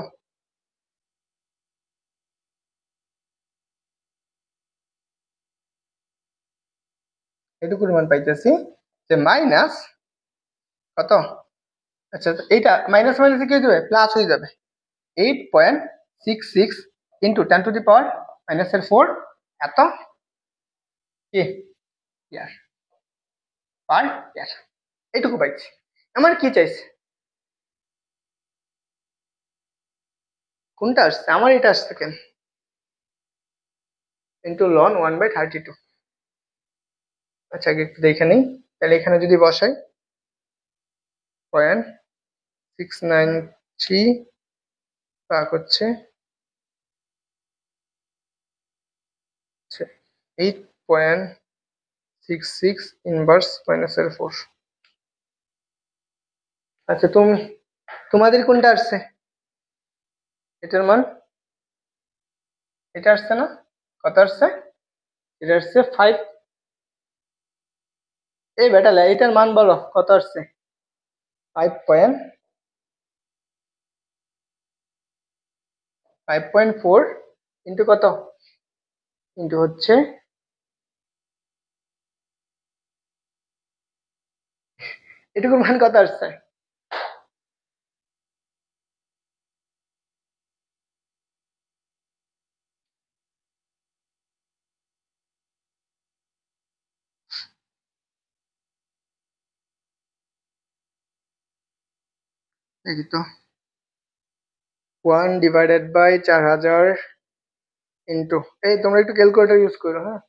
এটুকুর মান পাইতেছি যে মাইনাস কত আচ্ছা এইটা মাইনাস মাইনাসে কি হয়ে যাবে প্লাস হয়ে যাবে 8.66 ইন্টু 10⁻⁻⁴ এত কি ইয়ার পার ইয়ার এইটুকু পাইছি আমার কি চাইছে কোনটা আসছে আমার এটা আসছে কেন ইন্টু লন 1/32 আচ্ছা আগে একটু দেখে নিই তাহলে এখানে যদি বসাই 0.693 ভাগ হচ্ছে 8.66 ইনভার্স -4 আচ্ছা তোমাদের কোনটা আসছে এটার মান এটা আসছে না কত আসছে এটা আসছে 5 এই বেটা এটার মান বলো কত আসছে 5.4 ইন্টু কত ইন্টু হচ্ছে এটুকুর মান কত আসছে দেখি তো 1/4000 ইন্টু এই তোমরা একটু ক্যালকুলেটর ইউজ করো হ্যাঁ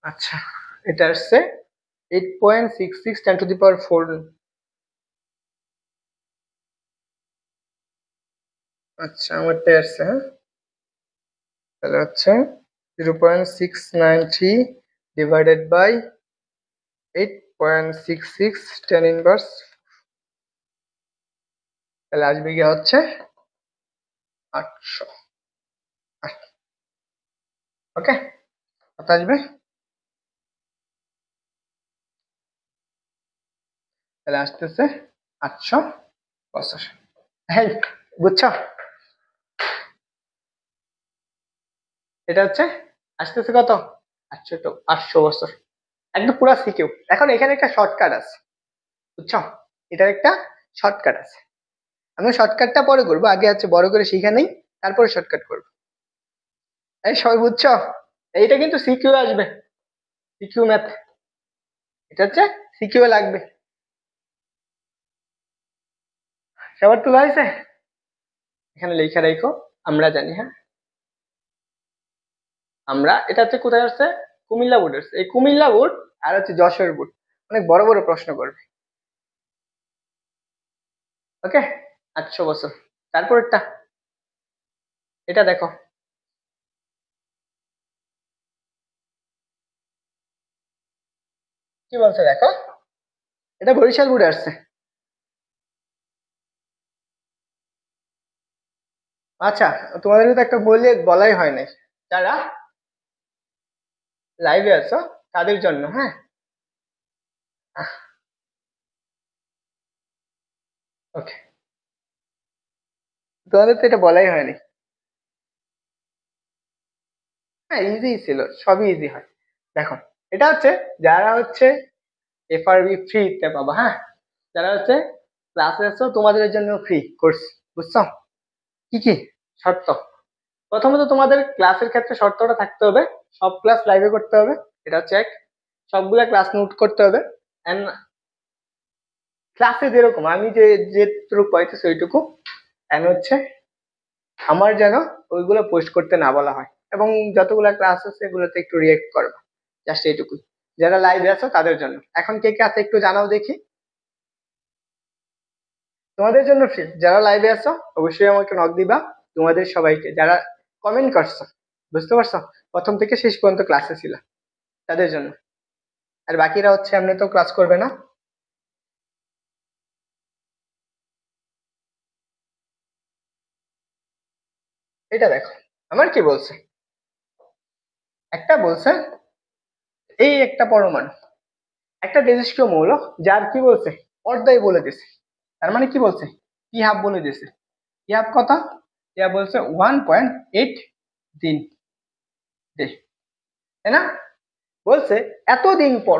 আচ্ছা এটা আসছে 8.66 10⁻⁴ আচ্ছা আমারটাই আসছে হ্যাঁ তাহলে হচ্ছে 0.693 ডিভাইডেড বাই 8.66 10⁻⁴ তাহলে আসবে গিয়ে হচ্ছে 800 ওকে কত আসবে তাহলে আসতেছে 800 বছর হ্যাঁ বুঝছো এটা হচ্ছে আসতেছে কত 800 বছর একদম পুরা সিকিউ এখন এখানে একটা শর্টকাট আছে বুঝছো এটার একটা শর্টকাট আছে আমি শর্টকাটটা পরে করবো আগে হচ্ছে বড় করে শিখে নেই তারপরে শর্টকাট করবো এই সবাই বুঝছো এইটা কিন্তু সিকিউ আসবে সিকিউ ম্যাথ এটা হচ্ছে সিকিউ লাগবে সবার তোলা হয়েছে এখানে লেখা রাখো আমরা জানি হ্যাঁ আমরা এটা হচ্ছে কোথায় আসছে কুমিল্লা বোর্ড আসছে এই কুমিল্লা বোর্ড আর হচ্ছে যশোর বোর্ড অনেক বড় বড় প্রশ্ন করবে ওকে 800 বছর তারপরটা এটা দেখো কি বলছে দেখো এটা বরিশাল বোর্ডে আসছে আচ্ছা তোমাদেরকে তো একটা বলাই হয় নাই যারা লাইভে আছো তাদের জন্য হ্যাঁ ওকে তোমাদের তো এটা বলাই হয়নি হ্যাঁ ইজি ছিল, সবই ইজি হয়। দেখো এটা হচ্ছে যারা হচ্ছে এফআরবি ফ্রিতে পাবো, হ্যাঁ যারা হচ্ছে ক্লাসে আসছো তোমাদের জন্য ফ্রি কোর্স, বুঝছো? কি কি শর্ত? প্রথমত তোমাদের ক্লাসের ক্ষেত্রে শর্তটা থাকতে হবে সব ক্লাস লাইভে করতে হবে, এটা হচ্ছে এক। সবগুলা ক্লাস নোট করতে হবে। এন্ড ক্লাসে যেরকম আমি যেটুকু পাইতেছি ওইটুকু, এন্ড হচ্ছে আমার যেন ওইগুলো পোস্ট করতে না বলা হয়, এবং যতগুলা ক্লাস আছে এগুলোতে একটু রিয়েক্ট করবা, জাস্ট এইটুকুই। যারা লাইভে আছো তাদের জন্য। এখন কে কে আছে একটু জানাও দেখি। তোমাদের জন্য ফ্রি, যারা লাইভে আছো অবশ্যই আমাকে নক দিবা। তোমাদের সবাইকে যারা কমেন্ট করছো, বুঝতে পারছো, প্রথম থেকে শেষ পর্যন্ত ক্লাসে ছিল, তাদের জন্য। আর বাকিরা হচ্ছে এমনি তো ক্লাস করবে না। এটা দেখো আমার কি বলছে, একটা বলছে এই একটা পরমাণু একটা তেজস্ক্রিয় মৌল, যার কি বলছে অর্ধেক বলে দিছে। তার মানে কি বলছে, কি হাফ বলে দিছে। কি হাফ কথা, ইয়া বলছে 1.8 দিন দে, তাই না? বলছে এতদিন পর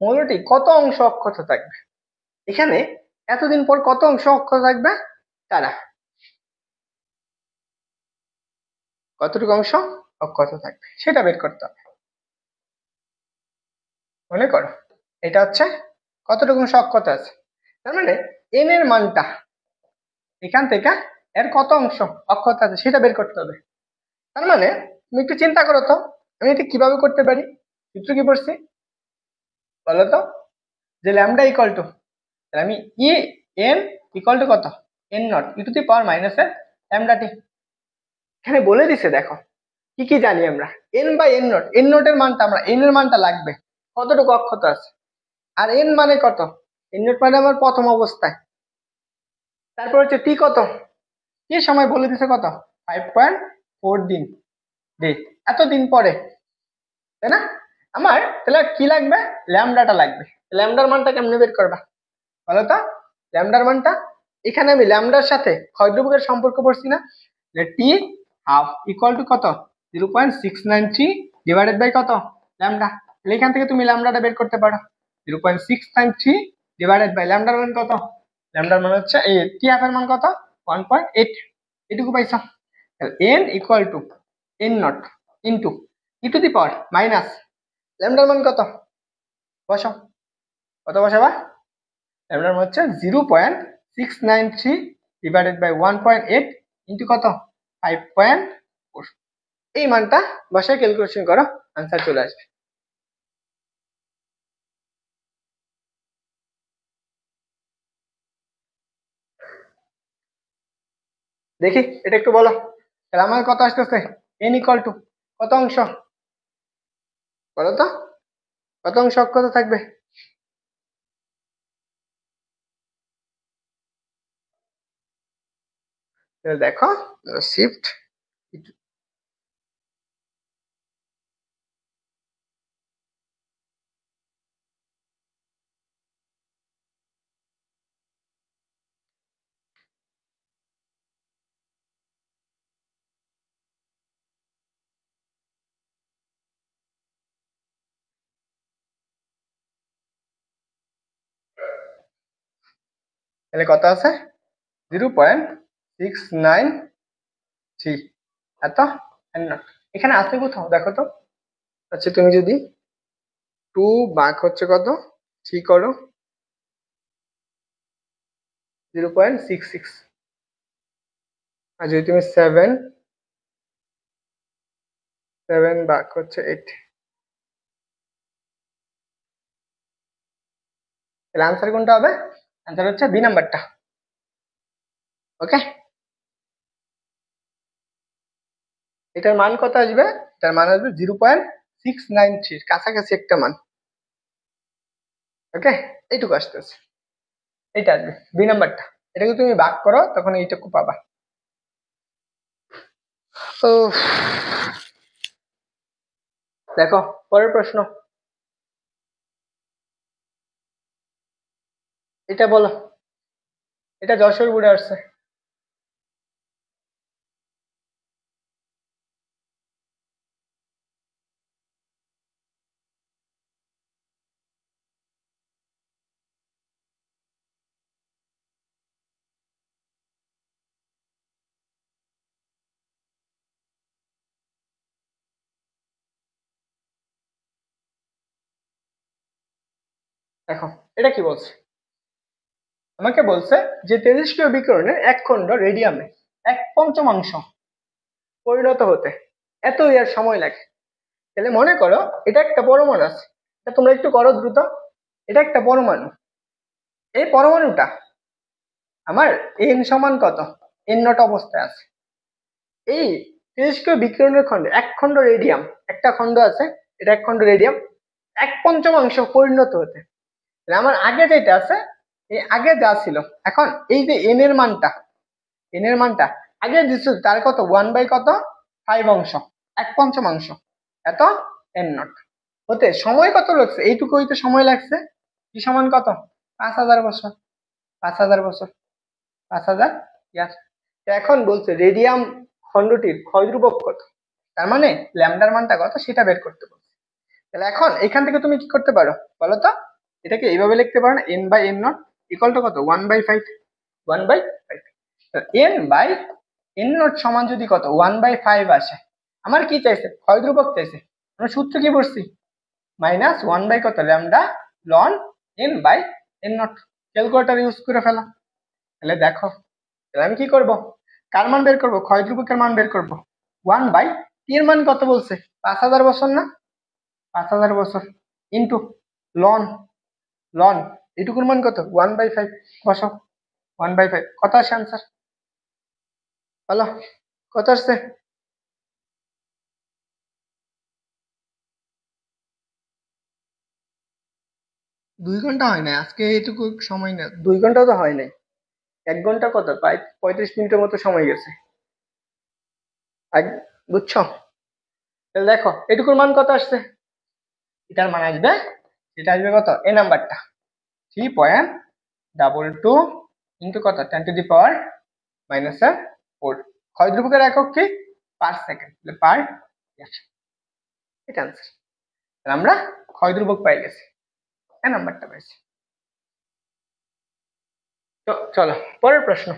মৌলটি কত অংশ অক্ষত থাকবে। এখানে এতদিন পর কত অংশ অক্ষত থাকবে, তারা কতটুকু অংশ অক্ষত থাকবে সেটা বের করতে হবে। মনে করো এটা হচ্ছে কতটুকু অংশ অক্ষত আছে, তার মানে এন এর মানটা এখান থেকে এর কত অংশ অক্ষত আছে সেটা বের করতে হবে। তার মানে তুমি একটু চিন্তা করো তো, আমি এটা কিভাবে করতে পারি। সূত্র কি পড়ছি বলো তো, যে ল্যামডা ইকুয়াল টু, আমি ই এন ইকুয়াল টু কত, n not e to the power minus এর ল্যামডা টি। এখানে বলে দিছে দেখো কি কি জানি আমরা, n by n not, n not এর মানটা আমরা, এন এর মানটা লাগবে কতটুকু অক্ষত আছে, আর এন মানে কত, এন নট মানে আমার প্রথম অবস্থায়। তারপর হচ্ছে টি কত, কি সময় বলে দিছে কত, 5.4 দিন দে, এতদিন পরে, তাই না? আমার তাহলে কি লাগবে, ল্যামডাটা লাগবে। ল্যামডার মানটা কেমনে বের করবা বলো তো। ল্যামডার মানটা এখানে আমি ল্যামডার সাথে ক্ষয়দ্রব্যের সম্পর্ক পড়ছি না, টি হাফ ইকুয়াল টু কত, 0.693 ডিভাইডেড বাই কত, ল্যামডা। তাহলে এখান থেকে তুমি ল্যামডাটা বের করতে পারো, 0.693 ডিভাইডেড বাই ল্যামডার মান কত, ল্যামডার মান হচ্ছে এই টি হাফ এর মান কত, 1.8, এটুকু পাইছো। N equal to n naught into e to the power minus ল্যামডার মান কত, বসাও, কত বসাবা, ল্যামডার মান হচ্ছে 0.693 ডিভাইডেড বাই 1.8 ইন্টু কত, 5.4। এই মানটা বসায় ক্যালকুলেশন করো, আনসার চলে আসবে। দেখি এটা একটু বলো, তাহলে আমার কত আসতেছে, এন ইকুয়াল টু কত অংশ বলো তো, কত অংশ অক্ষত থাকবে। তাহলে দেখো শিফট, তাহলে কত আছে, 0.693 এত, এখানে আছে কোথাও দেখো তো। আচ্ছা তুমি যদি 2 ভাগ হচ্ছে কত, 3 করো, 0.66, আর যদি তুমি 7 ভাগ হচ্ছে 8, তাহলে আনসার কোনটা হবে, আনসার হচ্ছে বি নাম্বারটা। ওকে, এটার মান কত আসবে, এটার মান আসবে 0.693, কাছাকাছি একটা মান। ওকে, এইটুকু আসতেছে, এইটা আসবে বি নাম্বারটা। এটাকে তুমি ভাগ করো তখন এইটুকু পাবা। তো দেখো পরের প্রশ্ন, এটা বলো, এটা যশোর বোর্ডে আসছে। দেখো এটা কি বলছে, আমাকে বলছে যে তেজস্ক্রিয় বিকিরণের এক খণ্ড রেডিয়ামে 1/5 পরিণত হতে এত ইয়ার সময় লাগে। তাহলে মনে করো এটা একটা পরমাণু আছে, এটা তোমরা একটু করো দ্রুত। এটা একটা পরমাণু, এই পরমাণুটা আমার এন সমান কত, এন নট অবস্থায় আছে। এই তেজস্ক্রিয় বিকিরণের খণ্ডে এক খণ্ড রেডিয়াম, একটা খণ্ড আছে, এটা এক খণ্ড রেডিয়াম 1/5 পরিণত হতে। আমার আগে যেটা আছে, এই আগে যা ছিল, এখন এই যে এন এর মানটা, এন এর মানটা আগে দিছিল তার কত 1/5 1/5 এত এন নট হতে সময় কত লাগছে, এইটুকু হইতে সময় লাগছে কি সমান কত 5000 বছর, 5000 বছর, 5000 ইয়ার। এখন বলছে রেডিয়াম খণ্ডটির ক্ষয় ধ্রুবক কত, তার মানে ল্যামডার মানটা কত সেটা বের করতে বলছে। তাহলে এখন এখান থেকে তুমি কি করতে পারো বলো তো, এটাকে এইভাবে লিখতে পারো না, n by n not equal to কত 1/5, 1/5। এন বাই এন নট সমান যদি কত 1/5 আসে, আমার কি চাইছে ক্ষয় ধ্রুবক চাইছে, আমরা সূত্র কি পড়ছি মাইনাস 1 বাই কত lambda ln n by n not. Calculator use করে ফেলা। তাহলে দেখো তাহলে আমি কি করব, কার মান বের করব, ক্ষয় ধ্রুবকের মান বের করব। 1/, টি এর মান কত বলছে 5000 বছর না, 5000 বছর ইন্টু লন, লন এটুকুর মান কত 1/5 বসাও, 1/5 কত আসে আনসার বলো, কত আসছে? 2 ঘন্টা হয় না আজকে, এটুকু সময় না, 2 ঘন্টা তো হয় নাই, 1 ঘন্টা কত প্রায় 35 মিনিটের মতো সময় গেছে। বুঝছো? তাহলে দেখো এটুকুর মান কত আসছে, এটার মান আসবে, এটা আসবে কত এ নাম্বারটা 3.22 ইন্টু কত 10⁻⁻⁴। ক্ষয় ধ্রুবকের একক কি পার সেকেন্ড, পার ইয়ার, এটা আনসার। তাহলে আমরা ক্ষয় ধ্রুবক পাই গেছি, এ নাম্বারটা পাইছি। তো চলো পরের প্রশ্ন,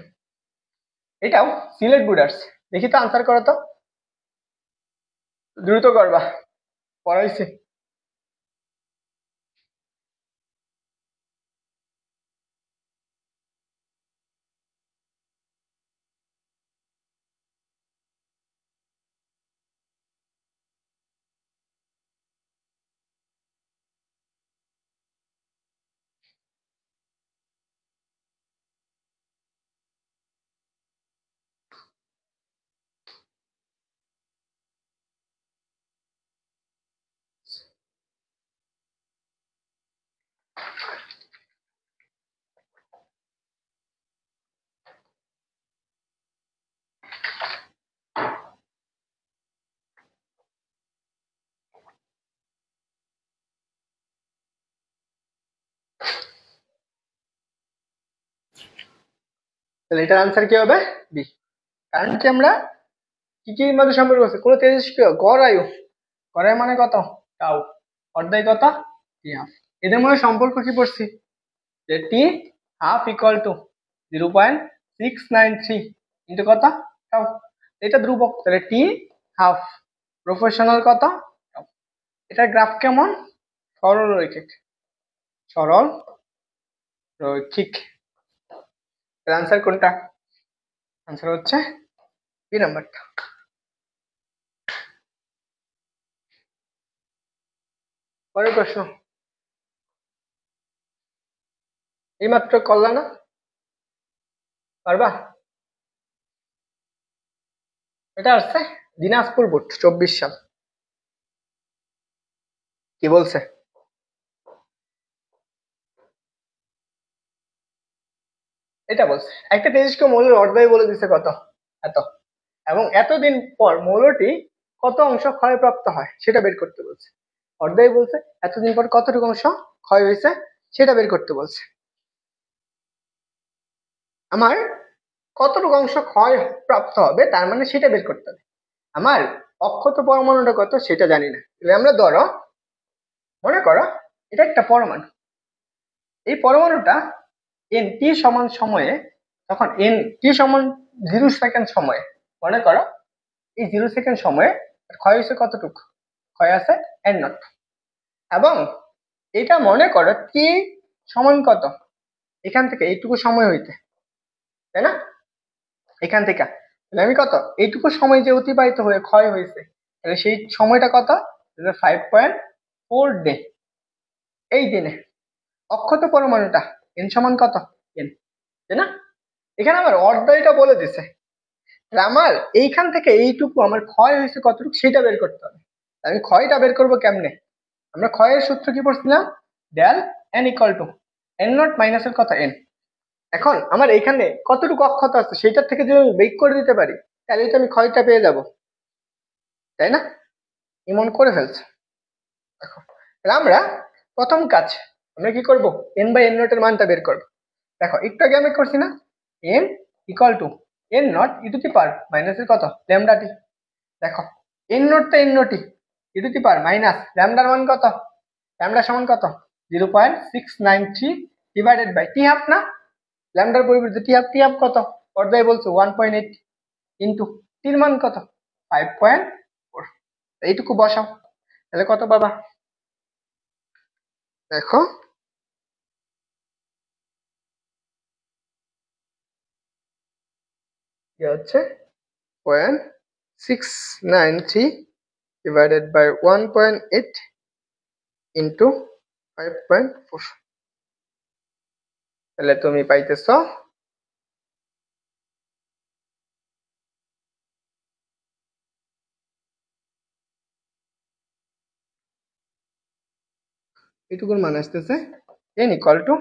এটাও সিলেট বোর্ড আসছে, দেখি তো আনসার করো তো, দ্রুত করবা পড়াইছি। তাহলে এটার আনসার কি হবে বি, কারণ কি আমরা কি কি মধ্যে সম্পর্ক আছে, কোন তেজস্ক্রিয় গড় আয়ু, গড় আয়ু মানে কত টাউ, অর্ধায় কত টি হাফ, এদের মধ্যে সম্পর্ক কি পড়ছি যে t half equal two 0.693 into কত টাউ, এটা ধ্রুবক, তাহলে টি হাফ প্রফেশনাল কত টাউ। এটার গ্রাফ কেমন, সরল রৈখিক, সরল রৈখিক। আনসার কোনটা, আনসার হচ্ছে বি নাম্বারটা। পরের প্রশ্ন, এইমাত্র করলা না, পারবা? এটা আসছে দিনাজপুর বোর্ড 24 সাল, কি বলছে এটা বলছে একটা তেজস্ক্রিয় মৌলের অর্ধায়ু বলে দিছে কত এত, এবং এতদিন পর মৌলটি কত অংশ ক্ষয়প্রাপ্ত হয় সেটা বের করতে বলছে। অর্ধায়ু বলছে এতদিন পর কতটুকু অংশ ক্ষয় হয়েছে সেটা বের করতে বলছে। আমার কতটুকু অংশ ক্ষয় প্রাপ্ত হবে তার মানে সেটা বের করতে হবে। আমার অক্ষত পরমাণুটা কত সেটা জানি না, তাহলে আমরা ধরো মনে করো এটা একটা পরমাণু, এই পরমাণুটা এন টি সমান সময়ে, তখন এন টি সমান 0 সেকেন্ড সময়ে, মনে করো এই 0 সেকেন্ড সময়ে ক্ষয় হয়েছে কতটুকু, ক্ষয় আছে এন নট, এবং এটা মনে করো টি সমান কত, এখান থেকে এইটুকু সময় হইতে, তাই না? এখান থেকে তাহলে আমি কত, এইটুকু সময় যে অতিবাহিত হয়ে ক্ষয় হয়েছে, তাহলে সেই সময়টা কত, 5.4 ডে। এই দিনে অক্ষত পরমাণুটা এন সমান কত, এন, তাই না? এখানে আমার অর্ধটা বলে দিছে, তাহলে আমার এইখান থেকে এইটুকু আমার ক্ষয় হয়েছে কতটুকু সেটা বের করতে হবে। আমি ক্ষয়টা বের করবো কেমনে, আমরা ক্ষয়ের সূত্র কি পড়ছিলাম, del n equal to n not মাইনাসের কত, এন। এখন আমার এখানে কতটুকু অক্ষত আছে সেটার থেকে যদি আমি বের করে দিতে পারি, তাহলে তো আমি ক্ষয়টা পেয়ে যাব, তাই না? এমন করে ফেলছে। দেখো, তাহলে আমরা প্রথম কাজ আমরা কি করব, এন বাই এন নট এর মানটা বের করব। দেখো একটু আগে আমি করছি না, n equal to n not e to the power মাইনাসের কত, ল্যামডা টি। দেখো এন নট তো n not e to the power minus ল্যামডার মান কত, ল্যামডা সমান কত, 0.693 ডিভাইডেড বাই টি হাফ না, ল্যামডার পরিবর্তে টি হাফ, টি হাফ কত, পর্দায় বলছো 1.8 ইন্টু টির মান কত, 5.4। এইটুকু বসাও, তাহলে কত পাবা, দেখো কি হচ্ছে, 0.693 divided by 1.8 into 5.4, তাহলে তুমি পাইতেছ এইটুকুর মান আসতেছে n ইকুয়াল টু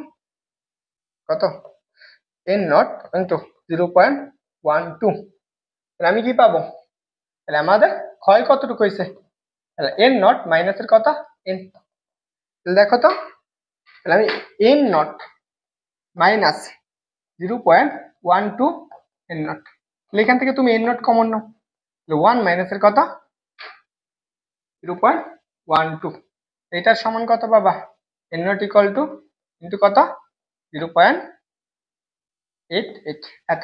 কত, n নট ইন্টু 0.12। তাহলে আমি কি পাবো, তাহলে আমাদের ক্ষয় কতটুকু হয়েছে, তাহলে n নট মাইনাসের কত, n। তাহলে দেখো তো, তাহলে আমি n not minus 0.12 n not, তাহলে এখান থেকে তুমি n নট কমন নাও, 1 মাইনাসের কত, 0.12, এটার সমান কত পাবা, n not equal two into কত, 0.88 এত।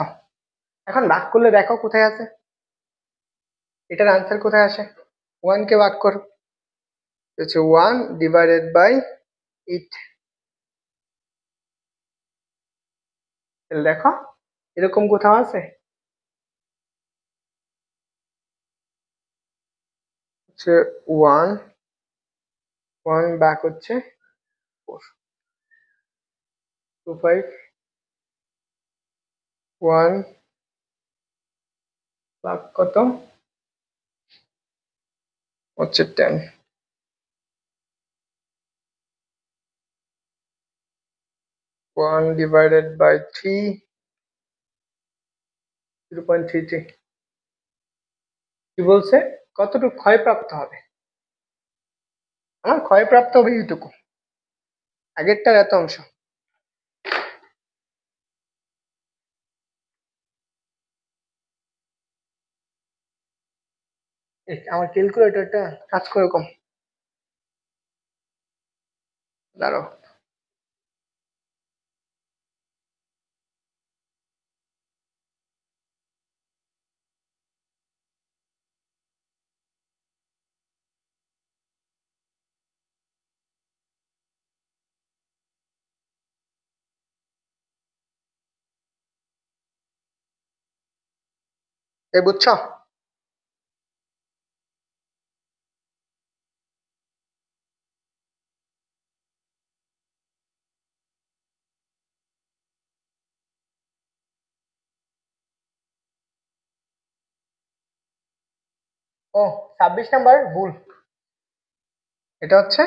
এখন ভাগ করলে দেখো কোথায় আছে, এটার আনসার কোথায় আসে, 1 কে ভাগ করো, হচ্ছে 1 ডিভাইডেড বাই 8। তাহলে দেখো এরকম কোথাও আছে, হচ্ছে 1 1 ভাগ হচ্ছে 4, 2 5 1 ভাগ কত হচ্ছে 10, 1 ডিভাইডেড বাই 3, 0.33। কি বলছে, কতটুকু ক্ষয়প্রাপ্ত হবে, আমার ক্ষয়প্রাপ্ত হবে এইটুকু, আগেরটার এত অংশ। আমার ক্যালকুলেটরটা কাজ করে কম, দাঁড়াও। এই বুঝছো, ও 26 নাম্বার ভুল, এটা হচ্ছে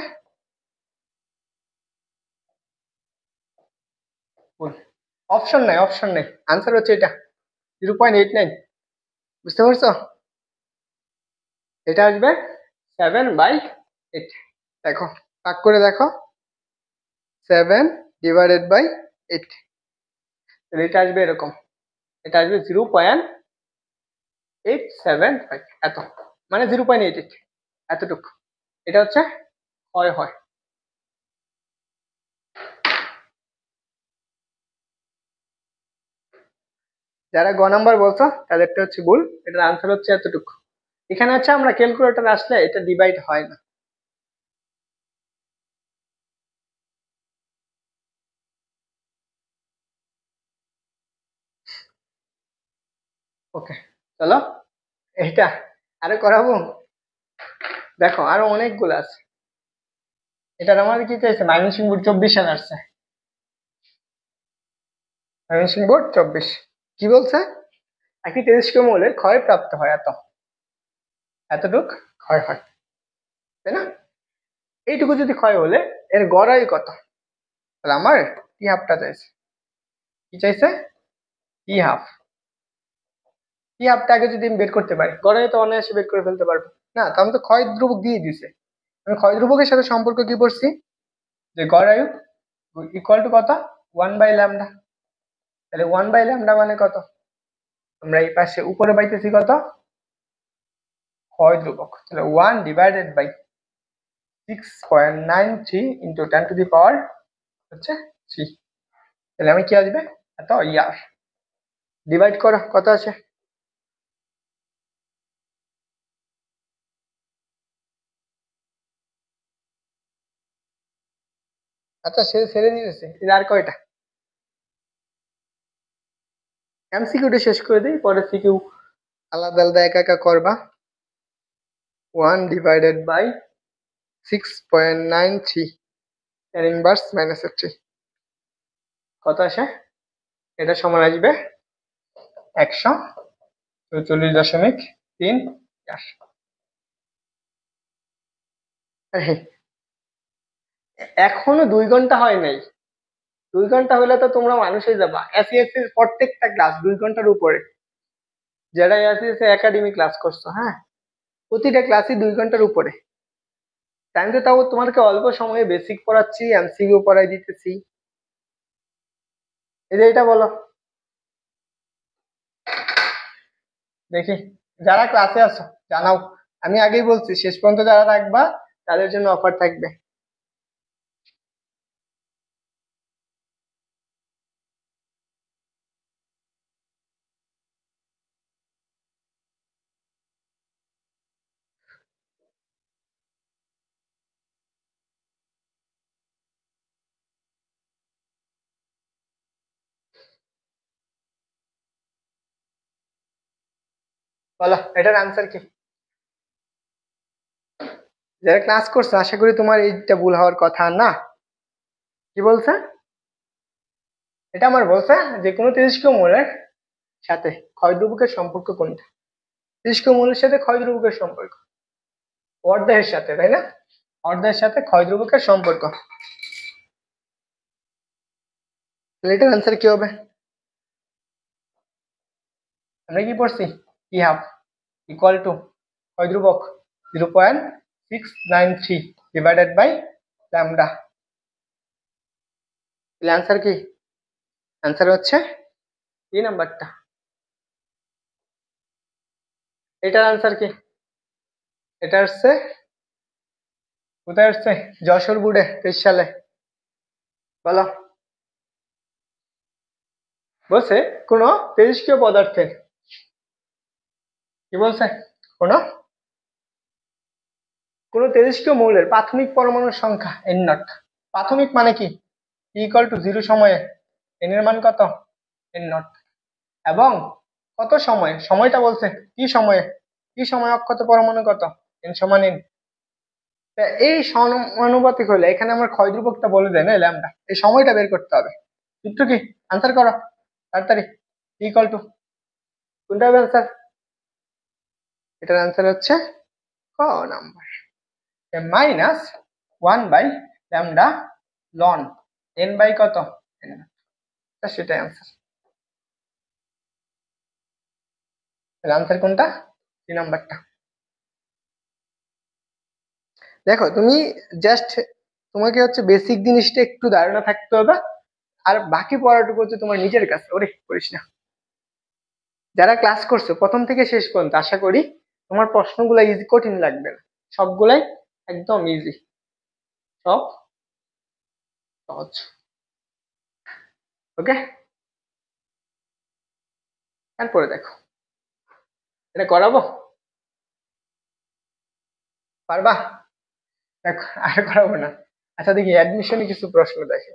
ভুল, অপশন নাই, অপশন নেই, আনসার হচ্ছে এটা 0.89, বুঝতে পারছো, এটা আসবে 7/8। দেখো ভাগ করে দেখো, 7 ডিভাইডেড বাই 8, তাহলে এটা আসবে এরকম, এটা আসবে 0.875 এত, মানে 0.88 এতটুকু, এটা হচ্ছে হয় হয়। যারা গ নাম্বার বলছো তাদেরটা হচ্ছে ভুল, এটার আনসার হচ্ছে এতটুকু। এখানে হচ্ছে আমরা ক্যালকুলেটর আসলে এটা ডিভাইড হয় না। ওকে, চলো এটা আরো করাবো। দেখো আরো অনেকগুলো আছে। এটার আমার কি চাইছে, ময়মনসিংহ বোর্ড 24 সাল আসছে। ময়মনসিংহ বোর্ড 24 কি বলছে, একটি তেজস্ক্রিয় মৌলের ক্ষয় প্রাপ্ত হয় এতটুক ক্ষয় হয়, তাই না? এইটুকু যদি ক্ষয় হলে এর গড়াই কত? তাহলে আমার টি হাফটা চাইছে। কি চাইছে? টি হাফ। টি হাফটা আগে যদি আমি বের করতে পারি, গড়াই তো অনায়াসে বের করে ফেলতে পারবো। না, তো আমি তো ক্ষয় ধ্রুবক দিয়ে দিছে। আমি ক্ষয় ধ্রুবকের সাথে সম্পর্ক কি পড়ছি, যে গড়ায়ু ইকুয়াল টু কত, 1/λ। তাহলে 1/λ মানে কত, আমরা এই পাশে উপরে পাইতেছি কত, ক্ষয় ধ্রুবক। তাহলে 1/6.93 ইন্টু 10⁻³ হচ্ছে 3। তাহলে আমি কি আসবে, এত ইয়ার। ডিভাইড করো, কত আছে? আচ্ছা, সে ছেড়ে দিয়েছে। আর কয়টা এমসিকিউটা শেষ করে দিই, পরে সিকিউ আলাদা আলাদা একা একা করবা। 1/6.93 এর ইনভার্স -3 কত আসে? এটা সমান আসবে 144.3। এখনো 2 ঘন্টা হয় নাই। 2 ঘন্টা হলে তো তোমরা মানুষ হয়ে যাবা। এসিএসসি এর প্রত্যেকটা ক্লাস 2 ঘন্টার উপরে। যারা এসিএসসি একাডেমি ক্লাস করছো, হ্যাঁ, প্রতিটা ক্লাসই 2 ঘন্টার উপরে। টাইম তো তাও তোমাদেরকে অল্প সময়ে বেসিক পড়াচ্ছি, এমসিকিউ পড়াই দিতেছি। এই যে এটা বলো দেখি, যারা ক্লাসে আছো জানাও। আমি আগেই বলছি, শেষ পর্যন্ত যারা থাকবা তাদের জন্য অফার থাকবে। বলো এটার আনসার কি? যারা ক্লাস করছো আশা করি তোমার এইটা ভুল হওয়ার কথা না। কি বলছে? এটা আমার বলছে যে কোনো তেজস্ক্রিয় মৌলের সাথে ক্ষয় ধ্রুবকের সম্পর্ক কোনটা। তেজস্ক্রিয় মৌলের সাথে ক্ষয় ধ্রুবকের সম্পর্ক অর্ধের সাথে, তাই না? অর্ধের সাথে ক্ষয় ধ্রুবকের সম্পর্ক। তাহলে এটার আনসার কি হবে? আমরা কি পড়ছি, টি হাফ ইকুয়াল টু ক্ষয় ধ্রুবক 0.693 ডিভাইডেড বাই ল্যামডা। তাহলে আনসার কি? আনসার হচ্ছে 3 নাম্বারটা। এটার আনসার কি? এটা হচ্ছে কোথায় আসছে, যশোর বোর্ডে 23 সালে। বলো, বলছে কোন তেজস্ক্রিয় পদার্থের, কি বলছে, কোন কোন তেজস্ক্রিয় মৌলের প্রাথমিক পরমাণুর সংখ্যা n0। প্রাথমিক মানে কি, ইকুয়াল টু 0 সময়ে n এর মান কত, n0। এবং কত সময়, সময়টা বলছে কি সময়ে, কি সময় অক্ষত পরমাণু কত, n সমান n। এই সমানুপাতিক হলে এখানে আমার ক্ষয় ধ্রুবকটা বলে দেয় না ল্যামডা, এই সময়টা বের করতে হবে। সূত্র কি, আনসার করো তাড়াতাড়ি। ইকুয়াল টু কোনটা হবে আনসার? এটার আনসার হচ্ছে ক নাম্বার, -1/λ লন n বাই কত, সেটাই আনসার। আনসার কোনটা, 3 নাম্বারটা। দেখো তুমি জাস্ট, তোমাকে হচ্ছে বেসিক জিনিসটা একটু ধারণা থাকতে হবে, আর বাকি পড়াটুকু হচ্ছে তোমার নিজের কাছে, ওরে করিস না। যারা ক্লাস করছো প্রথম থেকে শেষ পর্যন্ত, আশা করি তোমার প্রশ্নগুলো ইজি, কঠিন লাগবে না, সবগুলাই একদম ইজি, সব সহজ। ওকে, তারপরে দেখো এটা করাবো, পারবা? দেখো আর করাবো না। আচ্ছা দেখি অ্যাডমিশনে কিছু প্রশ্ন দেখে।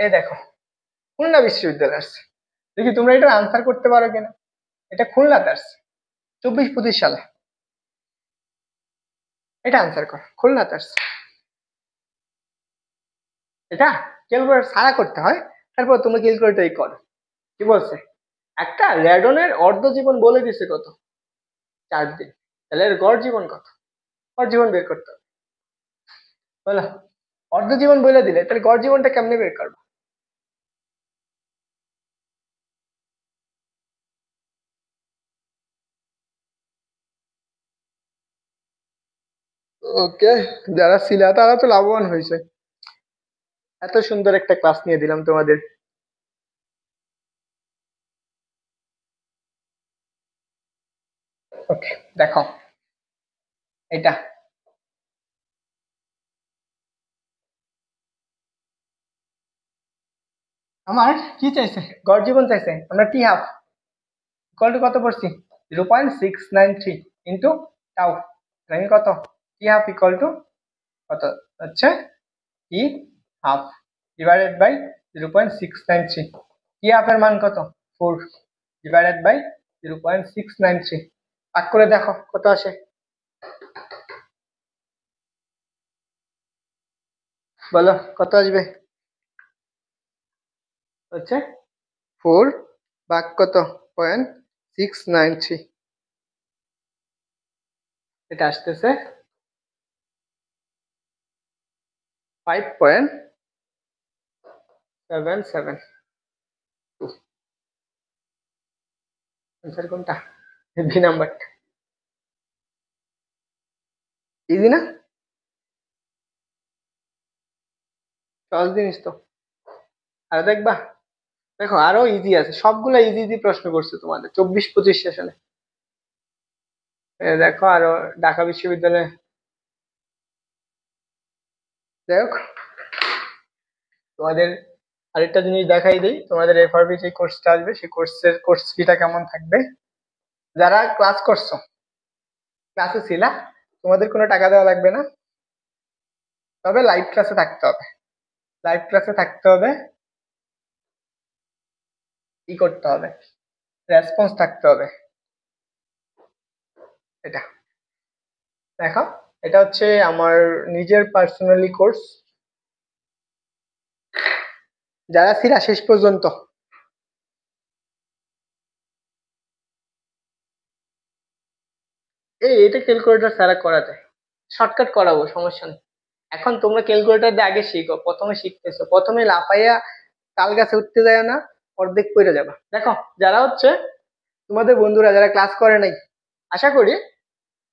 এই দেখো খুলনা বিশ্ববিদ্যালয় আসছে। দেখি তোমরা এটা আনসার করতে পারো কিনা। এটা খুলনাতে আসছে 24-25 সালে। এটা আনসার কর, খুলনাতে আসছে। এটা ক্যালকুলেটর ছাড়া করতে হয়, তারপর তুমি ক্যালকুলেটরই করো। কি বলছে, একটা র্যাডনের অর্ধ জীবন বলে দিছে কত, 4 দিন। তাহলে এর গড় জীবন কত, গড় জীবন বের করতে হবে। বলো, অর্ধ জীবন বলে দিলে তাহলে গড় জীবনটা কেমনে বের করবো? ওকে, যারা ছিল তারা তো লাভবান হয়েছে। এত সুন্দর একটা ক্লাস নিয়ে দিলাম তোমাদের। ওকে, দেখো এটা আমার কি চাইছে, গড় জীবন চাইছে। আমরা টি হাফ ইকুয়াল টু কত পড়ছি, 0.693 ইন্টু টাউ। আমি কত, টি হাফ ইকুয়াল টু কত হচ্ছে, t half divided by 0.693। T half এর মান কত, 4 ডিভাইডেড বাই 0.693। ভাগ করে দেখো কত আসে। বলো কত আসবে, হচ্ছে 4 ভাগ কত, 0.693। এটা আসতেছে 5.772। आंसर কোনটা, বি নাম্বারটা। ইজি না, সহজ জিনিস তো। আর দেখবা, দেখো আরো ইজি আছে, সবগুলা ইজি ইজি প্রশ্ন করছে তোমাদের 24-25 সেশনে। দেখো আরো ঢাকা বিশ্ববিদ্যালয়ে। যাই হোক, তোমাদের আরেকটা জিনিস দেখাই দিই, তোমাদের এফআরবি যে কোর্সটা আসবে সেই কোর্স ফিটা কেমন থাকবে। যারা ক্লাস করছো, ক্লাসে ছিলা, তোমাদের কোনো টাকা দেওয়া লাগবে না, তবে লাইভ ক্লাসে থাকতে হবে। লাইভ ক্লাসে থাকতে হবে, কি করতে হবে, রেসপন্স থাকতে হবে। এটা দেখো, এটা হচ্ছে আমার নিজের পার্সোনালি কোর্স। যারা ছিলা শেষ পর্যন্ত, এটা ক্যালকুলেটর ছাড়া করা যায়, শর্টকাট করাবো, সমস্যা নেই। এখন তোমরা ক্যালকুলেটর দিয়ে আগে শিখো, প্রথমে শিখতেছো, প্রথমে লাফাইয়া তাল গাছে উঠতে যায় না, অর্ধেক পড়ে যাবা। দেখো যারা হচ্ছে তোমাদের বন্ধুরা যারা ক্লাস করে নাই, আশা করি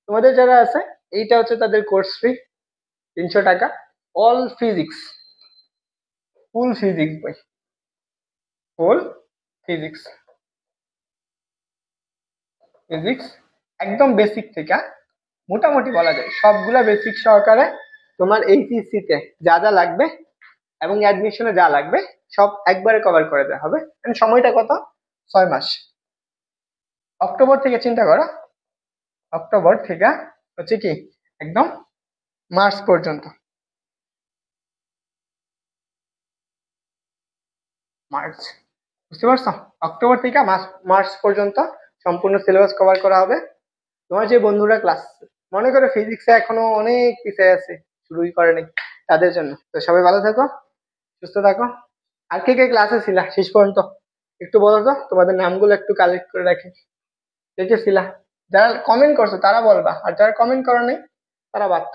তোমাদের যারা আছে, এইটা হচ্ছে তাদের কোর্স ফি 300 টাকা। অল ফিজিক্স, ফুল ফিজিক্স বই, ফুল ফিজিক্স, ফিজিক্স একদম বেসিক থেকে মোটামুটি বলা যায় সবগুলা বেসিক সহকারে তোমার এইচএসসি তে যা যা লাগবে এবং অ্যাডমিশনে যা লাগবে সব একবারে কভার করে দেওয়া হবে। And সময়টা কত, 6 মাস। অক্টোবর থেকে চিন্তা করো, অক্টোবর থেকে হচ্ছে কি একদম মার্চ পর্যন্ত। মার্চ, বুঝতে পারছো, অক্টোবর থেকে মার্চ পর্যন্ত সম্পূর্ণ সিলেবাস কভার করা হবে। তোমার যে বন্ধুরা ক্লাস মনে করো ফিজিক্সে এখনো অনেক পিছিয়ে আছে, শুরুই করে নাই, তাদের জন্য। তো সবাই ভালো থাকো, সুস্থ থাকো। আর কে কে ক্লাসে ছিলা শেষ পর্যন্ত একটু বলো তো, তোমাদের নামগুলো একটু কালেক্ট করে রাখি। কে কে ছিলা, যারা কমেন্ট করছো তারা বলবা, আর যারা কমেন্ট করো নাই তারা বাদ।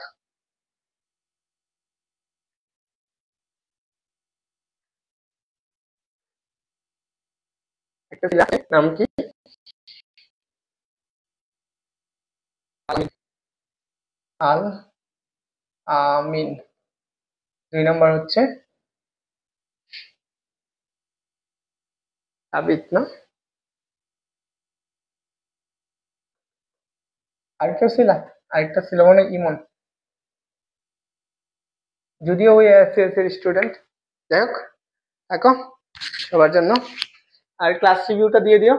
একটা ছিলা, নাম কি, আল আমিন। 2 নম্বর হচ্ছে আবিদ না, আরেকটা ছিল, আরেকটা ছিল মানে ইমন, যদিও ওই এসএস এর স্টুডেন্ট। যাই হোক, থাকো সবার জন্য। আর ক্লাস রিভিউটা দিয়ে দিও,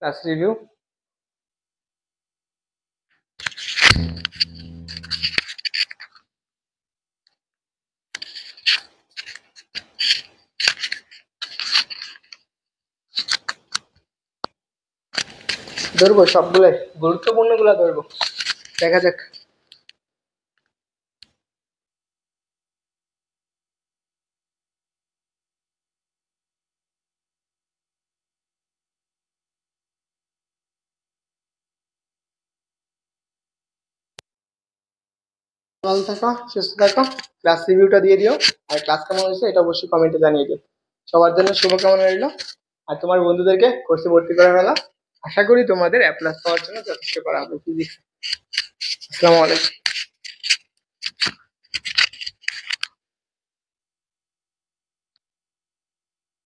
ক্লাস রিভিউ। ধরবো সবগুলোই, গুরুত্বপূর্ণ গুলা ধরবো, দেখা যাক। ভালো থাকো, সুস্থ থাকো। ক্লাস রিভিউটা দিয়ে দিও, আর ক্লাস কেমন হয়েছে এটা অবশ্যই কমেন্টে জানিয়ে দিও। সবার জন্য শুভকামনা রইলো। আর তোমার বন্ধুদেরকে কোর্সে ভর্তি করে ফেলা। আশা করি তোমাদের A+ পাওয়ার জন্য যথেষ্ট করা হবে ফিজিক্স। আসসালামু আলাইকুম।